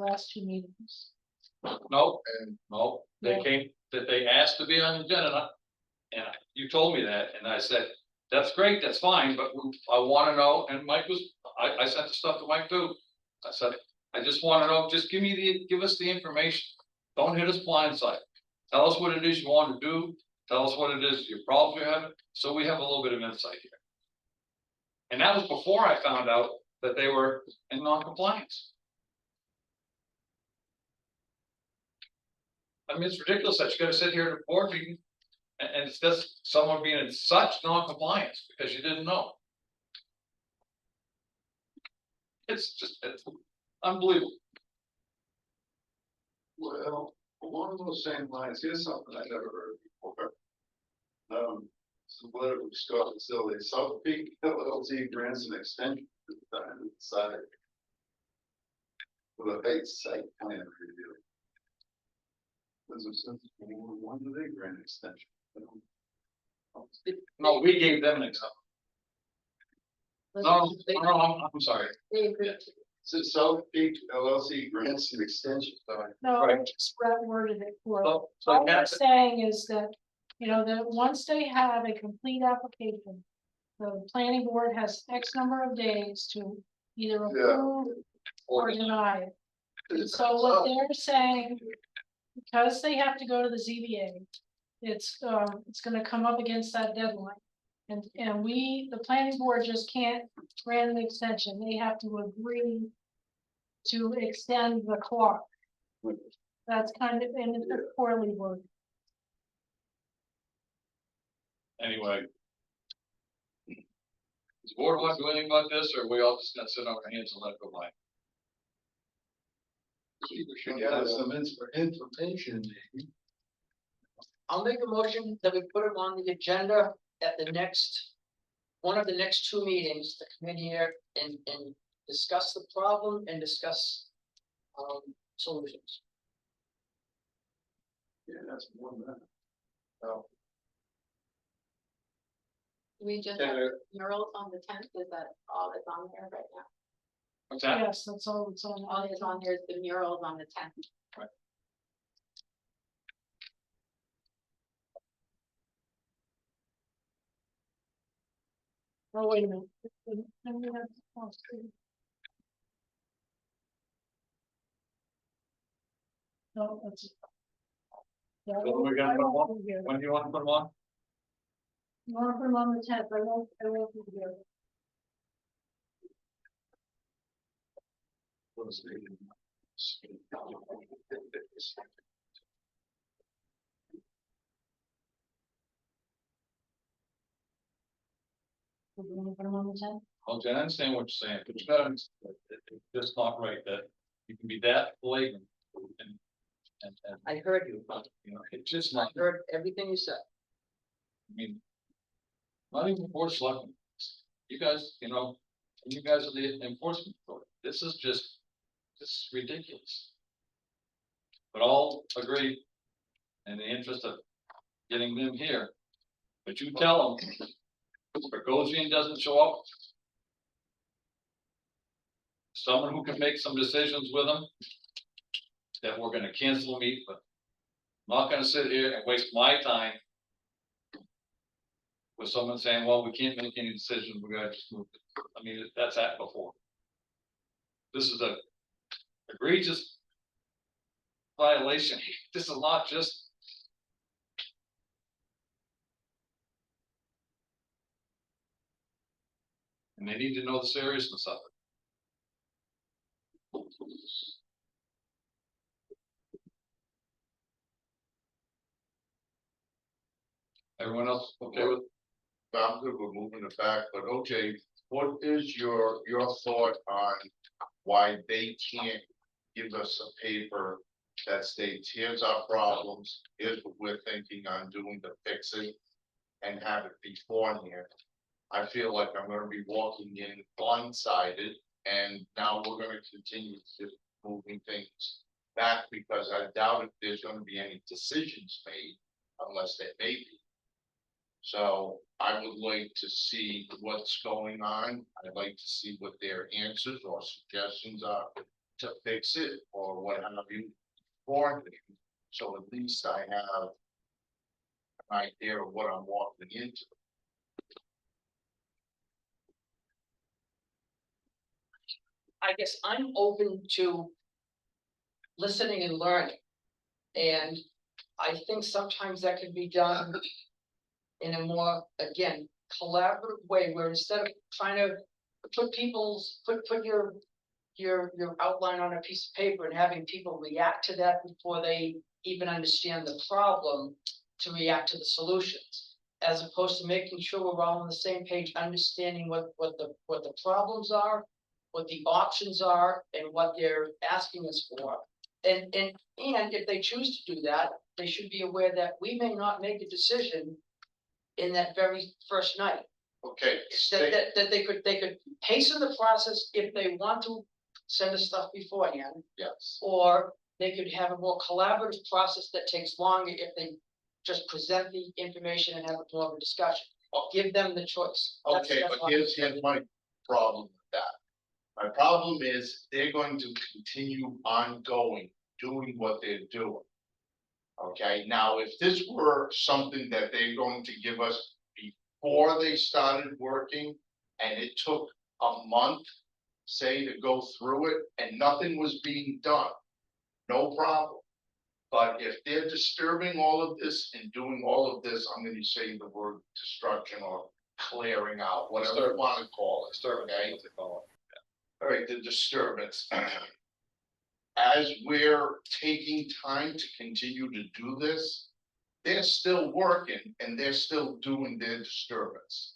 No, And no, they Yeah. came, that they asked to be on the agenda. And you told me that, and I said, that's great, that's fine, but I wanna know, and Mike was, I sent the stuff to Mike too. I said, I just wanna know, just give us the information, don't hit us blindside. Tell us what it is you want to do, tell us what it is, your problems you're having, so we have a little bit of insight here. And that was before I found out that they were in non-compliance. I mean, it's ridiculous that you gotta sit here at a board meeting and it's just someone being in such non-compliance because you didn't know. It's unbelievable. well, along those same lines, here's something I never heard before. So what it was called, so they South Peak LLC grants an extension to the time side. For the Heights site plan review. There's a sense, when do they grant extension? No, we gave them an example. No, I'm sorry. They agreed to. So South Peak LLC grants an extension. No, Right. it's Brett worded it for. So All we're that's, saying is that, you know, that once they have a complete application, the planning board has X number of days to either approve or deny it. So what they're saying, because they have to go to the ZBA, it's gonna come up against that deadline. And we, the planning board just can't grant an extension, they have to agree to extend the clock. That's kind of, and it's poorly worded. anyway. Does the board want to do anything about this, or are we all just gonna sit on our hands and let it go by? We should gather some information. I'll make a motion that we put them on the agenda at the next, one of the next two meetings, to come in here and discuss the problem and discuss solutions. Yeah, that's more than that. Well, We just have murals on the 10th, is that all that's on there right now? What's that? Yes, that's all it's on. All that's on there is the murals on the 10th. Oh, wait a minute. I mean, that's supposed to- No, that's. Yeah, When are we gonna I put 'em won't on? be here. When do you want to put them on? You wanna put them on the 10th, I won't be here. You wanna put them on the 10th? Okay, I understand what you're saying, but you gotta, it's just not right that you can be that blatant and, I heard you, you know, it's just I not, heard everything you said. I mean. Not even board selectmen, you guys, you know, you guys are the enforcement authority, this is just, this is ridiculous. But all agree in the interest of getting them here, but you tell them, if Bogosian doesn't show up. Someone who can make some decisions with them. That we're gonna cancel a meet, but. I'm not gonna sit here and waste my time. With someone saying, well, we can't make any decisions, we gotta just move it, I mean, that's happened before. This is a egregious. Violation, this is not just. And they need to know the seriousness of it. Everyone else okay with? I'm good with moving it back, but OJ, what is your thought on why they can't give us a paper that states, here's our problems, here's what we're thinking on doing to fix it, and have it beforehand? I feel like I'm gonna be walking in blindsided, and now we're gonna continue to moving things back, because I doubt if there's gonna be any decisions made unless there may be. So I would like to see what's going on. I'd like to see what their answers or suggestions are to fix it or what have you. beforehand, so at least I have an idea of what I'm walking into. I guess I'm open to listening and learning. And I think sometimes that can be done in a more, again, collaborative way, where instead of trying to put your outline on a piece of paper and having people react to that before they even understand the problem, to react to the solutions. As opposed to making sure we're all on the same page, understanding what the problems are, what the options are, and what they're asking us for. And if they choose to do that, they should be aware that we may not make a decision in that very first night. Okay, That they could hasten the process if they want to send us stuff beforehand, yes, or they could have a more collaborative process that takes longer if they just present the information and have more of a discussion. Give them the choice. okay, That's but why- here's my problem with that. My problem is they're going to continue ongoing, doing what they're doing. Okay, now if this were something that they're going to give us before they started working, and it took a month, say, to go through it, and nothing was being done, no problem. But if they're disturbing all of this and doing all of this, I'm gonna say the word destruction or clearing out, whatever you wanna call it, okay? All right, the disturbance. As we're taking time to continue to do this, they're still working and they're still doing their disturbance.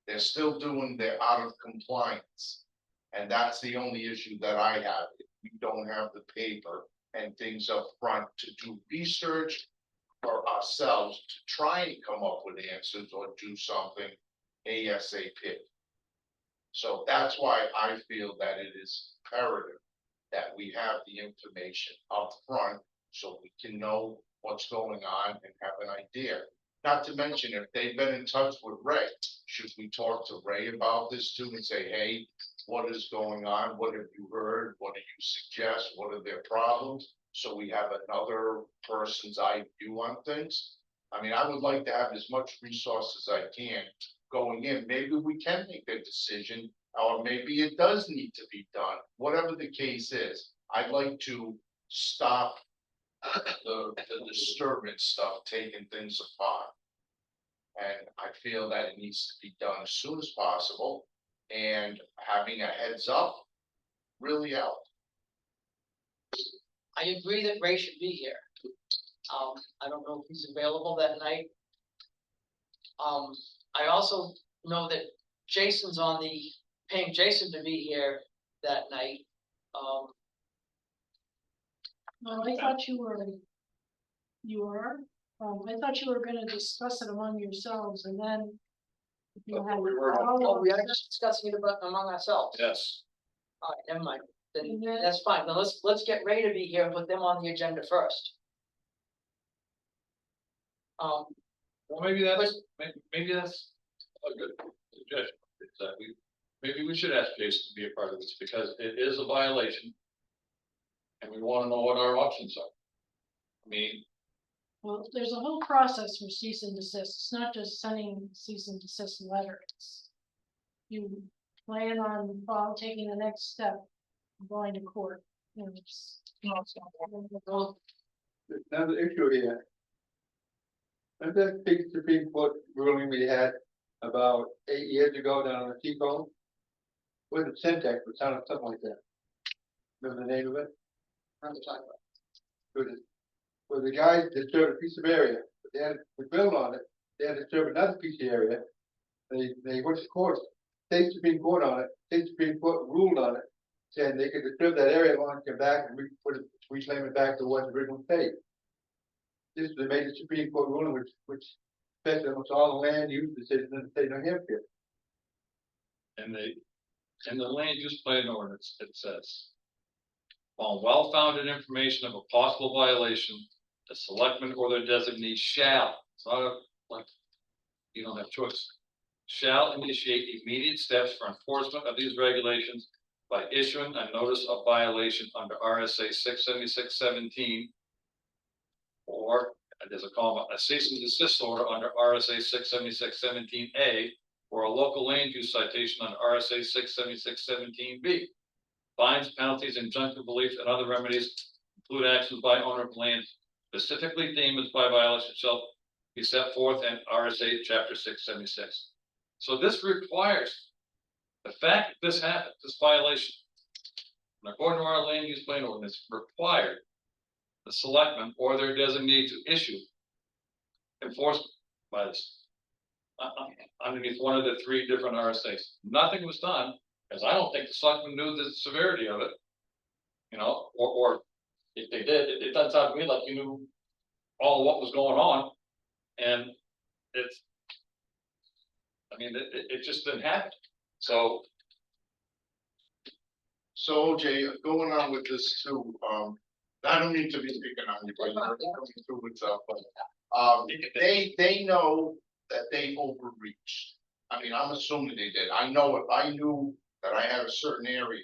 They're still doing their out of compliance. And that's the only issue that I have. We don't have the paper and things up front to do research for ourselves to try and come up with answers or do something ASAP. So that's why I feel that it is imperative that we have the information up front so we can know what's going on and have an idea. Not to mention, if they've been in touch with Ray, should we talk to Ray about this too and say, hey, what is going on? What have you heard? What do you suggest? What are their problems? So we have another person's eye view on things. I mean, I would like to have as much resource as I can going in. Maybe we can make a decision, or maybe it does need to be done. Whatever the case is, I'd like to stop the disturbance stuff, taking things apart. And I feel that it needs to be done as soon as possible, and having a heads up really helps. I agree that Ray should be here. I don't know if he's available that night. I also know that Jason's paying Jason to be here that night. Well, I thought you were, I thought you were gonna discuss it among yourselves and then. If you had We were. Oh, we are just discussing it among ourselves. Yes. All right, never mind. Then And then- that's fine. Now let's get Ray to be here and put them on the agenda first. Well, maybe that's a good suggestion, is that maybe we should ask Jason to be a part of this, because it is a violation. And we wanna know what our options are. I mean, Well, there's a whole process for cease and desist. It's not just sending cease and desist letters. You plan on taking the next step, going to court. You know, Another issue here. Remember that big Supreme Court ruling we had about 8 years ago down on the Seacoast? Was it Centex, or something like that? Remember the name of it? Where the guys disturbed a piece of area, but they had to build on it, they had to disturb another piece of area. They went to court, state Supreme Court on it, state Supreme Court ruled on it, saying they could disturb that area, want to come back and reclaim it back to what the original state. This is the major Supreme Court ruling, which affects almost all the land use decisions in the state of New Hampshire. and the land use plan ordinance, it says. On well-founded information of a possible violation, the selectman or their designee shall, it's not like, you don't have choice. Shall initiate immediate steps for enforcement of these regulations by issuing a notice of violation under RSA 676-17 Or there's a comma, a cease and desist order under RSA 676-17A or a local land use citation on RSA 676-17B. Fines, penalties, injunctive relief, and other remedies include actions by owner of land specifically deemed as by violation shall be set forth in RSA chapter 676. So this requires the fact that this happened, this violation, and according to our land use plan ordinance, required the selectmen or their designee to issue enforcement by this. Underneath one of the 3 different RSAs. Nothing was done, because I don't think the selectmen knew the severity of it. You know, or if they did, it doesn't sound to me like you knew all of what was going on. And it's, I mean, it just didn't happen. So So OJ, going on with this too, I don't mean to be picking on you, but you're coming through with stuff, but, they know that they overreached. I mean, I'm assuming they did. I know if I knew that I had a certain area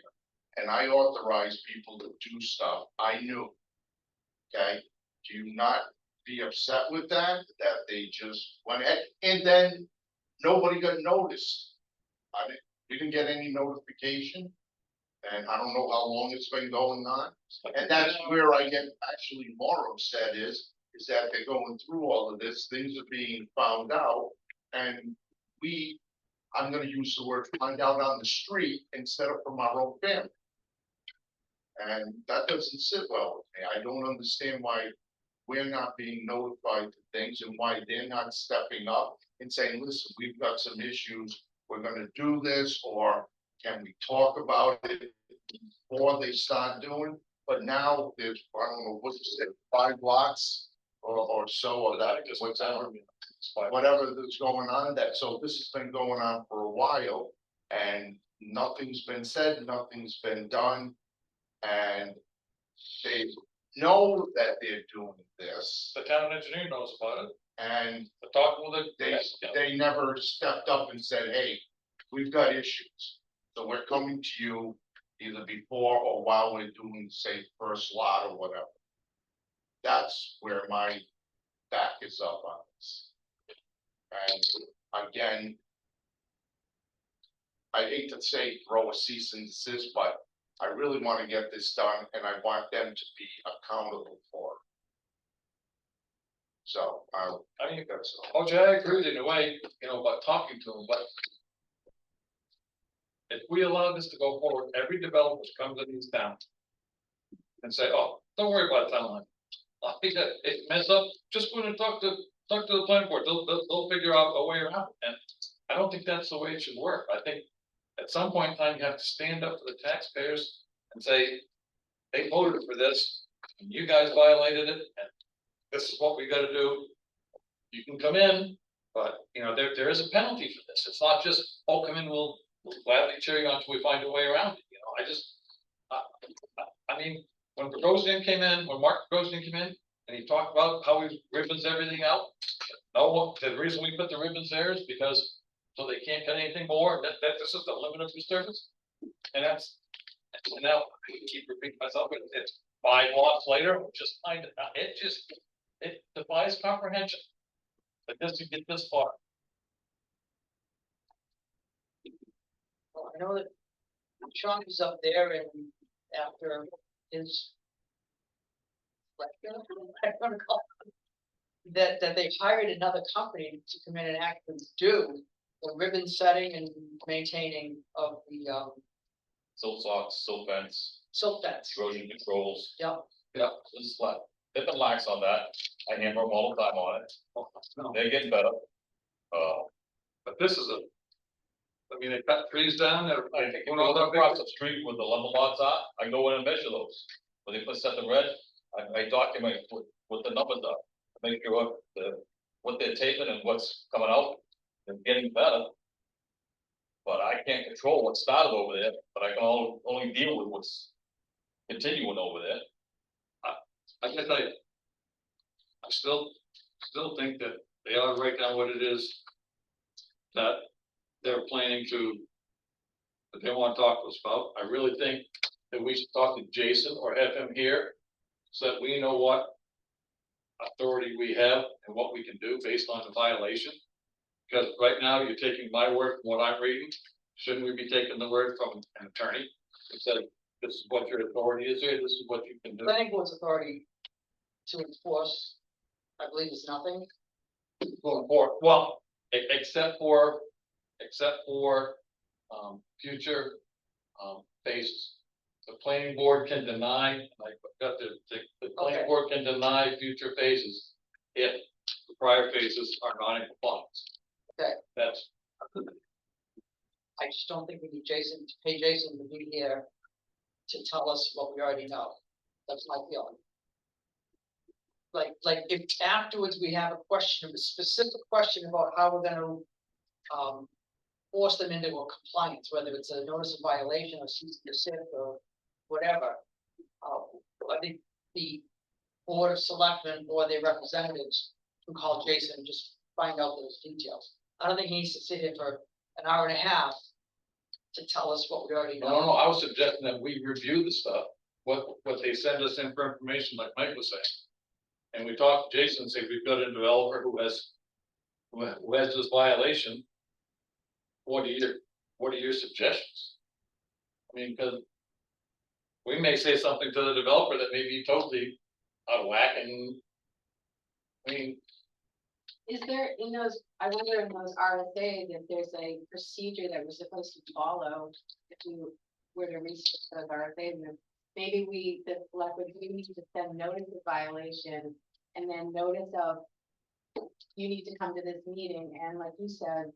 and I authorized people to do stuff, I knew. Okay, do you not be upset with that they just went ahead and then nobody got noticed? I mean, we didn't get any notification. And I don't know how long it's been going on, and that's where I get actually more upset is that they're going through all of this, things are being found out. And I'm gonna use the word find out on the street instead of from our own family. And that doesn't sit well with me. I don't understand why we're not being notified to things and why they're not stepping up and saying, listen, we've got some issues, we're gonna do this, or can we talk about it before they start doing? But now there's, I don't know, what's it, 5 lots or so of that, whatever that's going on that, so this has been going on for a while and nothing's been said, nothing's been done. And they know that they're doing this the town engineer knows about it. and The talk with it. they never stepped up and said, hey, we've got issues. So we're coming to you either before or while we're doing, say, first lot or whatever. That's where my back is up on this. And again, I hate to say throw a cease and desist, but I really want to get this done and I want them to be accountable for it. So, I mean, OJ, I agree with you in a way, you know, about talking to them, but if we allow this to go forward, every developer comes in this town and say, oh, don't worry about town line. I think that it mess up, just go and talk to the planning board, they'll figure out a way around it. And I don't think that's the way it should work. I think at some point in time, you have to stand up for the taxpayers and say, they voted for this, and you guys violated it, and this is what we gotta do. You can come in, but, you know, there is a penalty for this. It's not just, oh, come in, we'll gladly cheer you on until we find a way around it, you know, I mean, when Bogosian came in, when Mark Bogosian came in, and he talked about how we ribbons everything out. No, the reason we put the ribbons there is because, so they can't cut anything more, that this is the limit of disturbance. And that's, and now, I keep repeating myself, but it's 5 lots later, just kind of, it defies comprehension. That this to get this far. Well, I know that Sean was up there and after his. I don't recall. That they hired another company to come in and actually do the ribbon setting and maintaining of the Silt socks, silt fence, silt fence. erosion controls. Yep. Yeah, this is like, they've been lax on that. I hammer them all the time on it. They're getting better. But this is I mean, they cut trees down, they're. I think if you look across the street where the lumber lots are, I go in and measure those. When they put set the red, I document what the numbers are. Make sure what they're taping and what's coming out and getting better. But I can't control what started over there, but I can only deal with what's continuing over there. I can tell you. I still think that they ought to write down what it is that they're planning that they want to talk to us about. I really think that we should talk to Jason or have him here so that we know what authority we have and what we can do based on the violation. Because right now you're taking my word from what I'm reading. Shouldn't we be taking the word from an attorney? Who said, this is what your authority is here, this is what you can do. Planning board's authority to enforce, I believe, is nothing. Well, except for, future, phases. The planning board can deny, like, the planning Okay. board can deny future phases if the prior phases are not in compliance. Okay. That's, I just don't think we need Jason, to pay Jason to be here to tell us what we already know. That's my feeling. Like if afterwards we have a question, a specific question about how we're gonna force them into a compliance, whether it's a notice of violation or cease and desist or whatever. I think the board of selectmen or their representatives can call Jason and just find out those details. I don't think he needs to sit here for an hour and a half to tell us what we already no, know. I was suggesting that we review the stuff, what they send us in for information, like Mike was saying. And we talk to Jason and say, we've got a developer who has this violation. What are your suggestions? I mean, because we may say something to the developer that may be totally out of whack, and I mean, Is there in those, I wonder in those RSA's if there's a procedure that we're supposed to follow if you were to reach those RSA's, and maybe we, the select would, we need to send notice of violation and then notice of you need to come to this meeting, and like you said,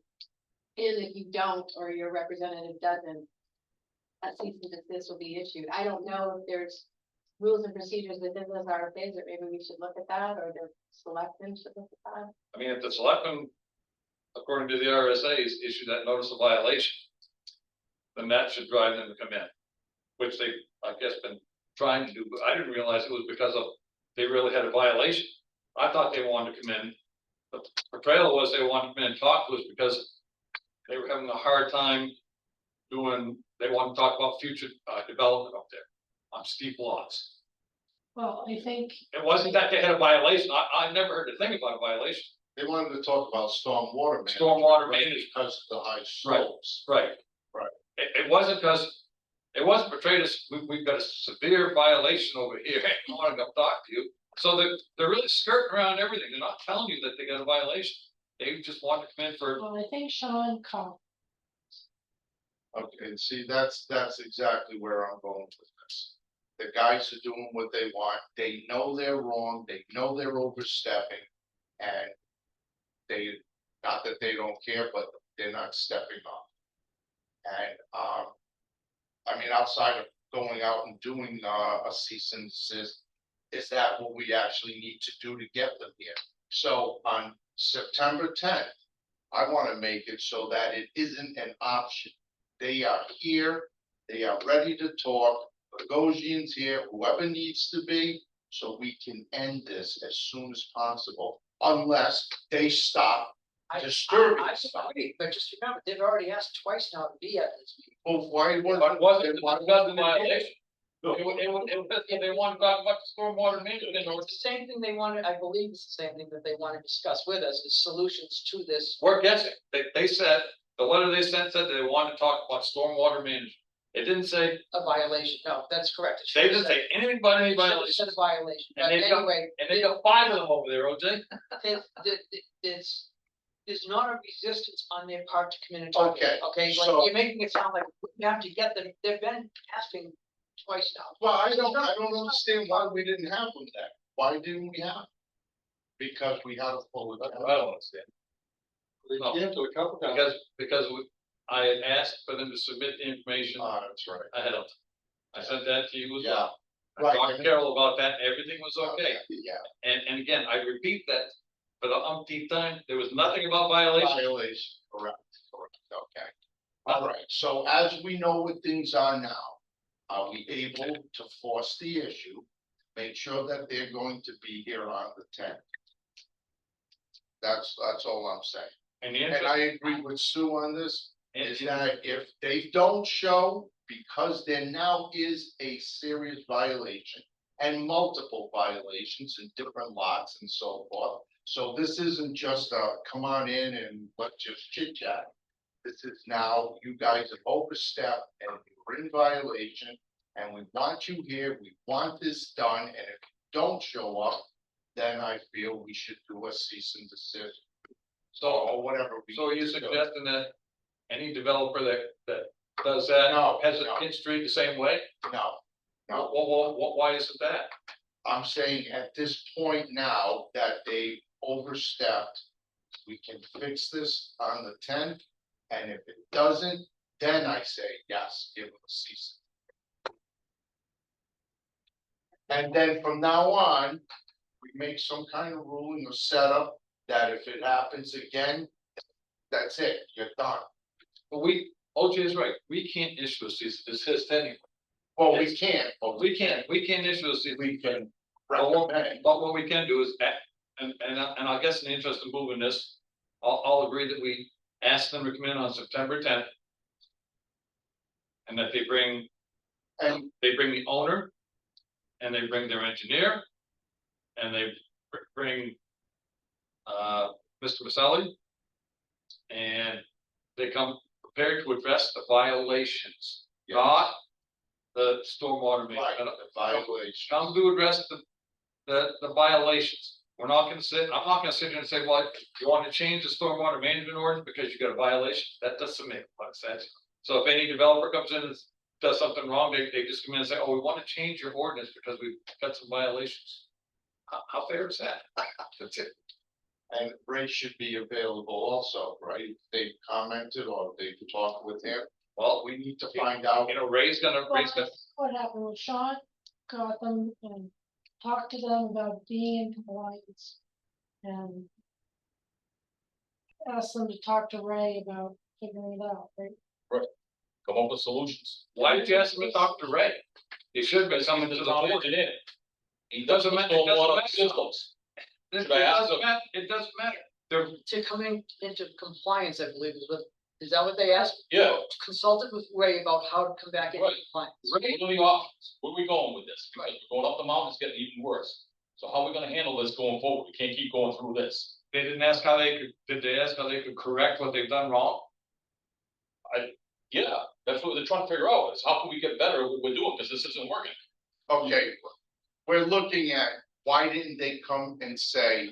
and if you don't, or your representative doesn't, a cease and desist will be issued. I don't know if there's rules and procedures within those RSA's, or maybe we should look at that, or the selectmen should look at that. I mean, if the selectmen, according to the RSA's, issue that notice of violation, then that should drive them to come in, which they, I guess, been trying to do, but I didn't realize it was because of, they really had a violation. I thought they wanted to come in, the portrayal was they wanted to come in and talk to us because they were having a hard time doing, they want to talk about future development up there on steep lots. Well, I think, It wasn't that they had a violation, I never heard a thing about a violation. They wanted to talk about stormwater management. Stormwater management. Because of the high slopes. Right. Right. It wasn't because, it wasn't portrayed as, we've got a severe violation over here, I want to come talk to you. So they're really skirting around everything, they're not telling you that they got a violation. They just want to come in for, well, I think Sean called. Okay, see, that's exactly where I'm going with this. The guys are doing what they want, they know they're wrong, they know they're overstepping. And they, not that they don't care, but they're not stepping up. And, I mean, outside of going out and doing, a cease and desist, is that what we actually need to do to get them here? So on September 10th, I wanna make it so that it isn't an option. They are here, they are ready to talk, Bogosian's here, whoever needs to be, so we can end this as soon as possible, unless they stop disturbing I stuff. agree, but just remember, they've already asked twice now to be at this meeting. Well, why but wasn't, it wasn't because of the violation. It was, they want to talk about the stormwater management, or It's the same thing they wanted, I believe it's the same thing that they want to discuss with us, is solutions to this. we're guessing, they said, the letter they sent said they wanted to talk about stormwater management. It didn't say, A violation, no, that's correct. It they should didn't have say anything about any said- it should have violation, said a violation, And but they've got- anyway, and they got 5 of them over there, OJ. there's not a resistance on their part to come in and talk. Okay, Okay, so- like, you're making it sound like we have to get them, they've been asking twice now. well, I don't understand why we didn't have them then, why didn't we have? Them? Because we had a full. I don't understand. No, Yeah, to a couple times. because I had asked for them to submit the information That's right. ahead of time. I sent that to you as Yeah. well. I Right. talked to Carol about that, and everything was okay. Yeah, And again, I repeat that for the umpteenth time, there was nothing about violation. violation, correct, okay. All right, so as we know what things are now, are we able to force the issue? Make sure that they're going to be here on the 10th. That's all I'm saying. And the And interest, I agree with Sue on this, is and- that if they don't show, because there now is a serious violation, and multiple violations in different lots and so forth. So this isn't just a come on in and let's just chit chat. This is now, you guys have overstepped and you're in violation, and we want you here, we want this done, and if you don't show up, then I feel we should do a cease and desist. So, or whatever. So are you suggesting that any developer that does that No, has a no. history the same way? No, no. Why isn't that? I'm saying at this point now that they overstepped, we can fix this on the 10th. And if it doesn't, then I say, yes, give them a cease. And then from now on, we make some kind of ruling or setup that if it happens again, that's it, you're done. But OJ is right, we can't issue a cease and desist anyway. Well, we can't, but We can't issue a cease. we can But recommend. what we can do is, and I guess in the interest of moving this, I'll agree that we ask them to come in on September 10th. And that they bring the owner, and they bring their engineer, and they bring Mr. Maselli. And they come prepared to address the violations, not the stormwater main. Right, the violation. Come to address the violations. We're not gonna I'm not gonna sit here and say, well, you want to change the stormwater management ordinance because you got a violation. That doesn't make a lot of sense. So if any developer comes in and does something wrong, they just come in and say, oh, we want to change your ordinance because we've got some violations. How fair is that? That's it. And Ray should be available also, right? If they commented or they talked with him. Well, we need to find out. You know, Ray's gonna. What happened with Sean, got them and talked to them about being in compliance. And asked them to talk to Ray about figuring it out, right? Come up with solutions. Why did you ask him to talk to Ray? He should have been coming to the town board. engineer. He Doesn't matter, it doesn't stormwater matter. systems. It Should I ask doesn't him? matter, it doesn't matter. They're, To come into compliance, I believe is that what they asked? Yeah. Consulted with Ray about how to come back into Right. compliance. What are the options? Where are we going with this? Because we're going up the mountain, it's getting even worse. So how are we gonna handle this going forward? We can't keep going through this. they didn't ask how they could, did they ask how they could correct what they've done wrong? Yeah, that's what they're trying to figure out, is how can we get better at what we're doing, because this isn't working. Okay, we're looking at, why didn't they come and say,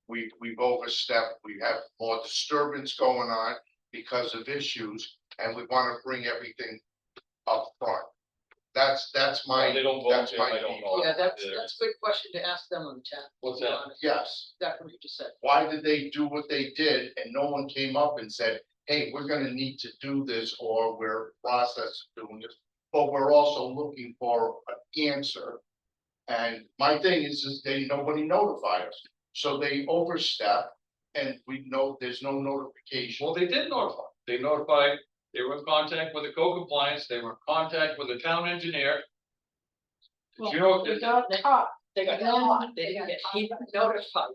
we've overstepped, we have more disturbance going on because of issues, and we wanna bring everything up front. That's my, They don't that's volunteer, my I don't view. know. Yeah, that's a good question to ask them on the chat. What's that? Yes, Exactly what you just said. why did they do what they did, and no one came up and said, hey, we're gonna need to do this, or we're process doing this, but we're also looking for an answer. And my thing is nobody notified us, so they overstep, and we know there's no notification. Well, they did notify. They notified, they were in contact with the co-compliance, they were in contact with the town engineer. Well, You know, They got caught, They got Yeah. caught, they didn't get notified.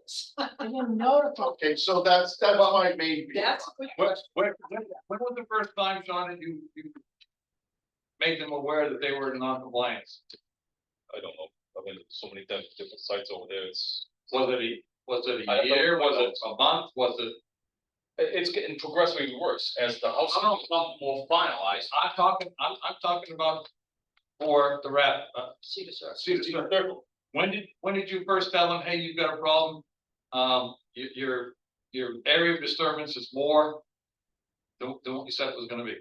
they didn't notify. Okay, so that's my main. view. That's a good when question. was the first time, Sean, that you made them aware that they were in non-compliance? I don't know, I've been to so many different sites over there, Was it I a don't year, know. was it a month, was it? it's getting progressively worse as the house I don't know. becomes more finalized. I'm talking about for the rap, Cedar Circle. Cedar Circle. When did you first tell them, hey, you've got a problem? Your area of disturbance is more than what you said it was gonna be.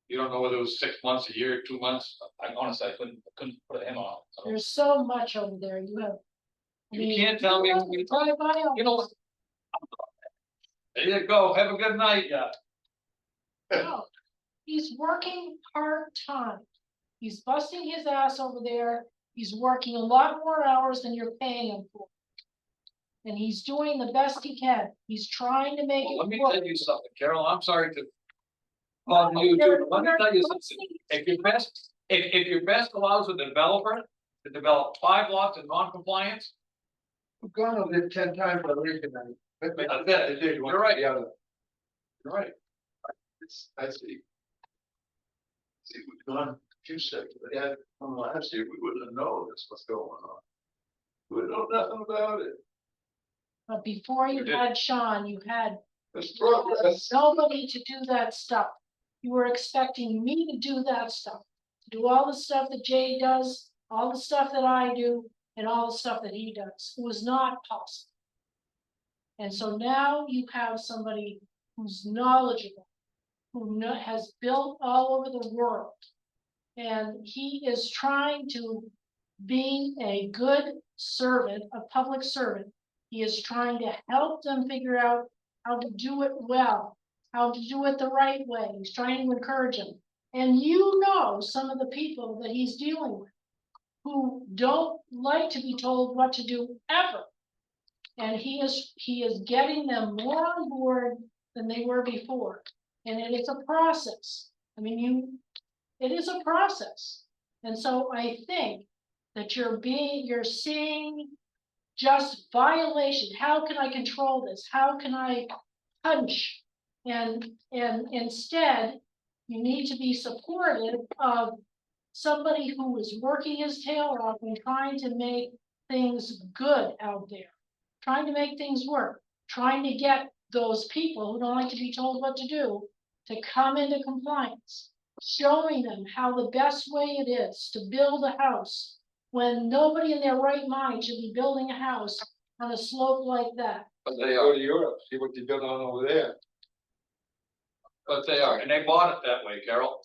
You don't know whether it was 6 months, a year, 2 months. I honestly, I couldn't put a hammer on it. There's so much over there, you have. I You mean, can't tell me, have to drive by all you know what? There you go, have a good night, yeah. No, he's working part-time. He's busting his ass over there. He's working a lot more hours than you're paying him for. And he's doing the best he can. He's trying to make Well, it let me work. tell you something, Carol, I'm sorry to. bother you too, but let me tell you something, if your best allows a developer to develop 5 lots in non-compliance, We've gone over it 10 times already tonight. that's it, you're right, Yeah. you're right. I see. See, we've gone you said, if they had come last year, we wouldn't have known this was going on. We don't know nothing about it. But before you We did. had Sean, you had It's progress. nobody to do that stuff. You were expecting me to do that stuff, to do all the stuff that Jay does, all the stuff that I do, and all the stuff that he does. It was not possible. And so now you have somebody who's knowledgeable, who has built all over the world. And he is trying to be a good servant, a public servant. He is trying to help them figure out how to do it well, how to do it the right way. He's trying to encourage them. And you know some of the people that he's dealing with who don't like to be told what to do ever. And he is getting them more on board than they were before. And it is a process. I mean, it is a process. And so I think that you're seeing just violation. How can I control this? How can I punch? And instead, you need to be supportive of somebody who is working his tail off and trying to make things good out there, trying to make things work, trying to get those people who don't like to be told what to do to come into compliance, showing them how the best way it is to build a house when nobody in their right mind should be building a house on a slope like that. But they Go are, to Europe, see what they built on over there. and they bought it that way, Carol.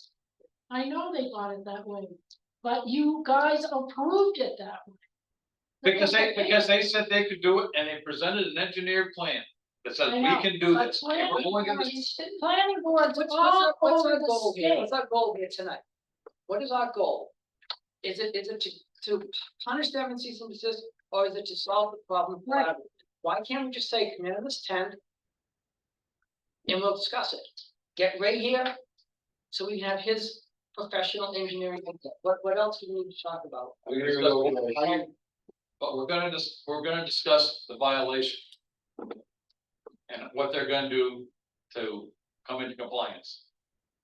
I know they bought it that way, but you guys approved it that way. Because they said they could do it, and they presented an engineered plan that says I we know, can do but this. planning We're going to boards- this- Planning boards What's all our, what's over our the goal here? state. What's our goal here tonight? What is our goal? Is it to punish them and cease and desist, or is it to solve the problem? Right. collaboratively? Why can't we just say, come in on this tent? And we'll discuss it. Get Ray here, so we can have his professional engineering input. What else do we need to talk about? But we're gonna discuss the violation. And what they're gonna do to come into compliance.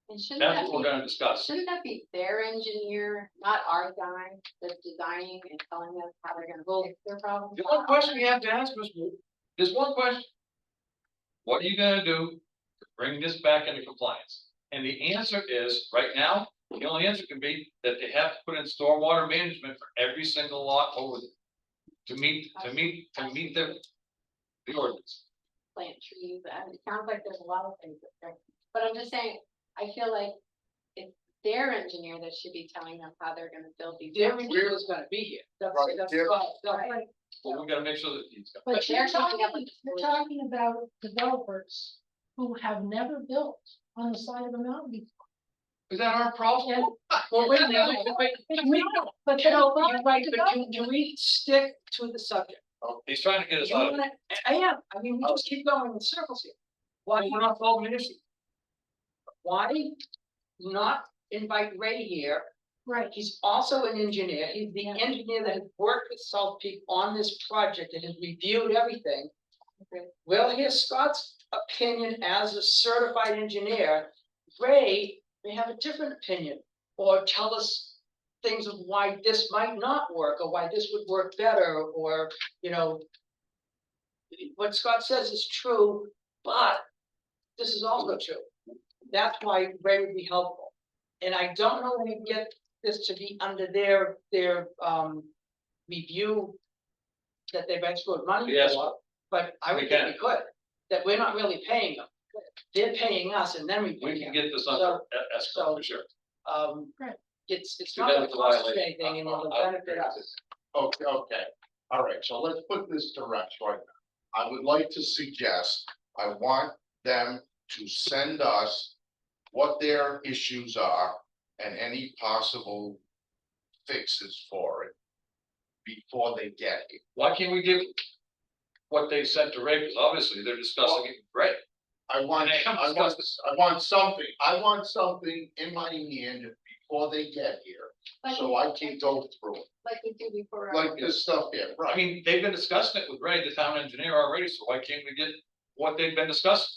And shouldn't That's that what we're be, gonna discuss. shouldn't that be their engineer, not our guy that's designing and telling us how they're gonna fix their problem? The one question you have to ask, Ms. Wu, there's one question. What are you gonna do to bring this back into compliance? And the answer is, right now, the only answer can be that they have to put in stormwater management for every single lot over there. To meet the ordinance. Plant trees, and it sounds like there's a lot of things that they're, but I'm just saying, I feel like it's their engineer that should be telling them how they're gonna build these. Their houses. engineer is gonna be here. That's, Right, that's, there- Right. But we gotta make sure that he's got. But they're coming up with the you're solution. talking about developers who have never built on the side of a mountain before. Is that our problem? And Well, wait a minute, wait, it's can we, not, but can, they're you're not right, but can developers. we stick to the subject? He's trying to get us You out of it. wanna- I am, I mean, we just keep going in circles here. Why, We're not solving the issue. why not invite Ray here? Right, He's also an engineer, he's the engineer that has worked with South Peak on this project and has reviewed everything. Okay. We'll hear Scott's opinion as a certified engineer. Ray may have a different opinion, or tell us things of why this might not work, or why this would work better, or, you know. What Scott says is true, but this is also true. That's why Ray would be helpful. And I don't know when we get this to be under their review that they've exported money Yes. for, but I We would think can. we could, that we're not really paying them. They're paying us and then we We pay can them. get this under escrow for sure. Right. It's Too not bad gonna it's a cost us violation. anything and it'll I'll benefit agree with us. Okay, all right, so let's put this to rest right now. I would like to suggest, I want them to send us what their issues are and any possible fixes for it before they get here. Why can't we give what they sent to Ray? Because obviously they're discussing it with Ray. I want something in my hand before they get here, so I can go through it, Like we do before. like this stuff here, I right? mean, they've been discussing it with Ray, the town engineer already, so why can't we get what they've been discussing?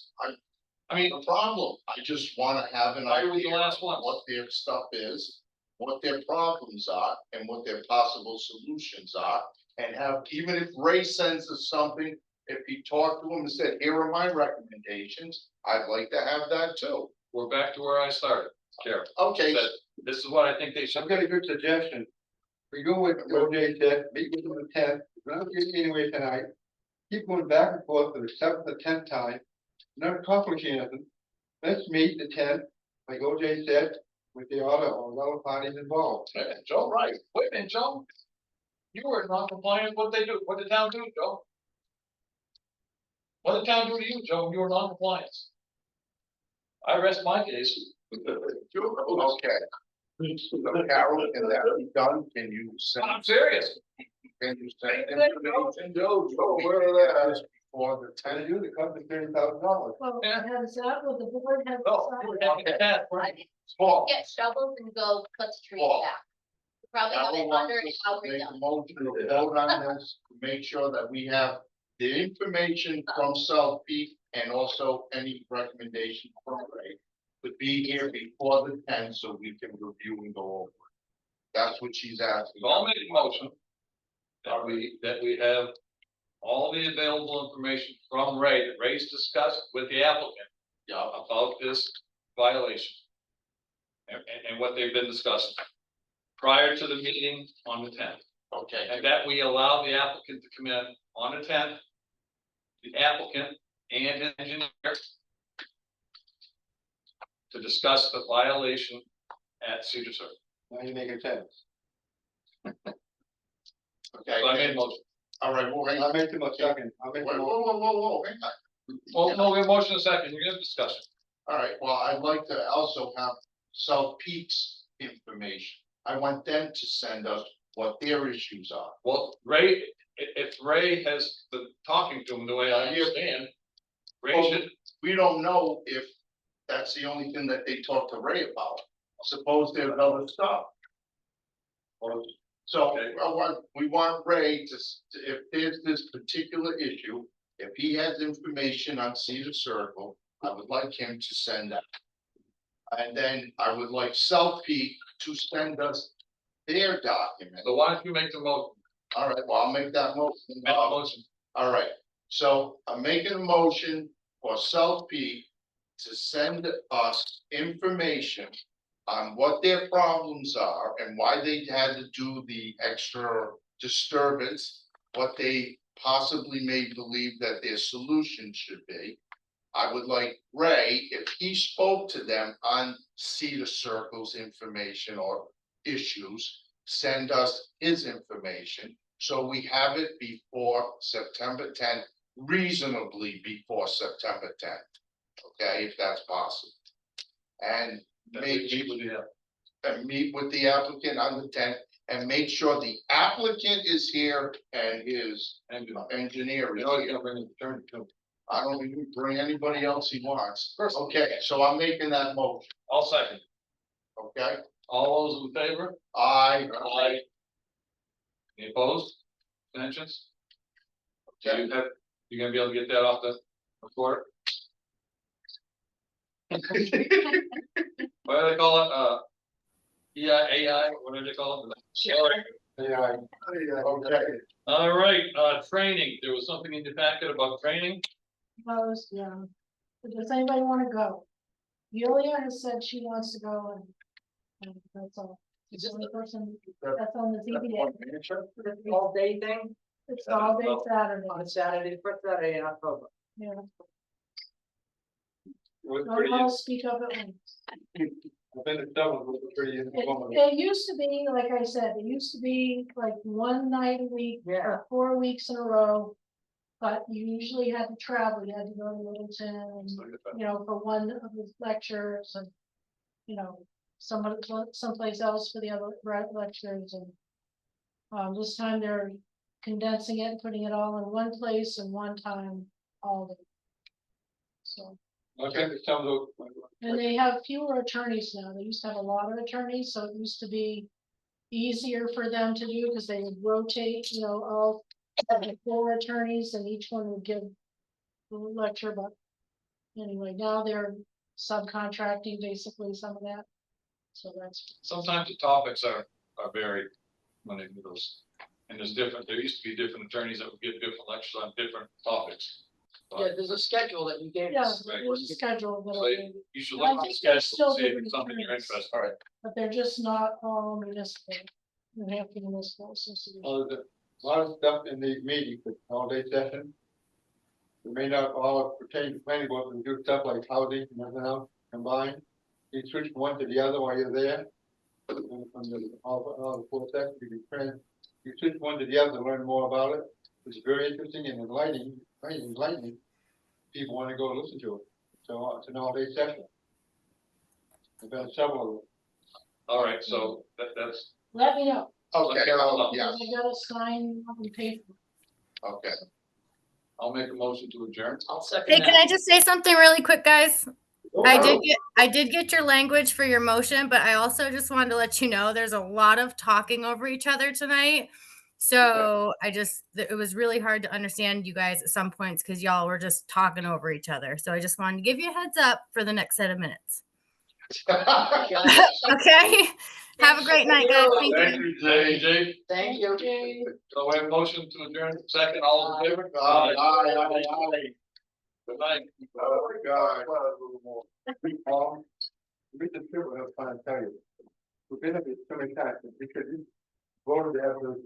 I mean, The problem, I just wanna have an Why were we the idea last of ones? what their stuff is, what their problems are and what their possible solutions are. And have, even if Ray sends us something, if he talked to him and said, here are my recommendations, I'd like to have that too. We're back to where I started, Karen. Okay, Said, this is what I think they should. I've got a good suggestion. We go with OJ said, meet with them the 10th, we're not getting anywhere tonight. Keep going back and forth for the 7th or 10th time, not accomplishing anything. Let's meet the 10th, like OJ said, with the other parties involved. Wait a minute, Joe, right, wait a minute, Joe. You were non-compliant, what they do, what did the town do, Joe? What did the town do to you, Joe, when you were non-compliant? I rest my case. okay. So Carol, can that be done? Can you send, I'm serious. can you send Hey, information? Joe, Where are they? Before the And 10th? you, it comes to $30,000. Well, Yeah. has that, what the board has No, decided. Paul, Get shovels and go cut the trees Paul. back. Probably have Carol it wants under an us hour to make done. a motion to vote on this, to make sure that we have the information from South Peak and also any recommendation from Ray. To be here before the 10th so we can review and go over. it. That's what she's asking. So I'll make a motion. That we have all the available information from Ray, that Ray's discussed with the applicant. Yeah, about this violation. And what they've been discussing. Prior to the meeting on the 10th. Okay, And that we allow the applicant to come in on the 10th. The applicant and his engineer. To discuss the violation at Cedar Circle. Now you make it 10. okay. So I made a motion. All right, well, hang on. I'll make the second, I'll make Whoa, the motion. whoa, hang on. Well, no, we have a motion in a second, you're gonna discuss it. All right, well, I'd like to also have South Peak's information. I want them to send us what their issues are. Well, Ray, if Ray has the talking to him the way I understand. Ray should, We don't know if that's the only thing that they talk to Ray about. Suppose there's other stuff. So we want Ray to, if there's this particular issue, if he has information on Cedar Circle, I would like him to send that. And then I would like South Peak to send us their document. so why don't you make the motion? All right, well, I'll make that motion. Make the motion. All right, so I'm making a motion for South Peak to send us information on what their problems are and why they had to do the extra disturbance, what they possibly may believe that their solution should be. I would like Ray, if he spoke to them on Cedar Circle's information or issues, send us his information, so we have it before September 10th, reasonably before September 10th. Okay, if that's possible. And maybe meet with the applicant on the 10th and make sure the applicant is here and his engineer is You know, you're here. gonna bring an attorney too. I don't even bring anybody else he wants. Okay, so I'm making that motion, I'll second. okay? All those in favor? I. Any opposed? Abstentions? Okay, you're gonna be able to get that off the report? What do they call it? AI, what do they call it? Yeah, Okay, All right, training, there was something in the packet about training. Opposed, yeah. Does anybody wanna go? Yulia has said she wants to go and that's all. It's the only person that's on the ZBA. All day thing It's all day Saturday, on Saturday, first Saturday in October. yeah. We're Don't pretty- all speak up at once. I've been to Dublin, was pretty informative. It used to be, like I said, it used to be like one night a week or 4 weeks in a row. But you usually had to travel, you had to go to Littleton and, you know, for one of the lectures and. You know, someplace else for the other lectures and. This time they're condensing it and putting it all in one place and one time, all day. So, Okay, it sounds okay. and they have fewer attorneys now, they used to have a lot of attorneys, so it used to be. Easier for them to do, because they would rotate, you know, all 4 attorneys and each one would give. A lecture, but anyway, now they're subcontracting basically some of that. So that's, Sometimes the topics are varied when they do those. And there used to be different attorneys that would give different lectures on different topics. Yeah, there's a schedule that you gave yeah, us. Right. there's a schedule So that, you should I look at the think they're schedule still to see if different it's something you're attorneys. interested, all right. but they're just not all municipal. New Hampshire Municipal Association. there's a lot of stuff in these meetings, the all-day session. It may not all pertain to planning board, but we do stuff like housing and everything else combined. You switch from one to the other while you're there. And from all the four sections, you can print, you switch one to the other to learn more about it. It's very interesting and enlightening. People want to go listen to it. So it's an all-day session. There's been several of them. All right, so that's, Let me know, Okay, Okay, yeah, because I gotta sign and pay for it. okay. I'll make a motion to adjourn. I'll second Hey, can that. I just say something really quick, guys? I did get your language for your motion, but I also just wanted to let you know there's a lot of talking over each other tonight. So it was really hard to understand you guys at some points because y'all were just talking over each other. So I just wanted to give you a heads up for the next set of minutes. Okay? Have a great night, guys. Thank you. Thank you, Jake. Thank you. Okay. So we have a motion to adjourn, second, all in favor? Good night. Oh, my God. Paul, we just have time to tell you. We've been at this so many times because you voted to have those.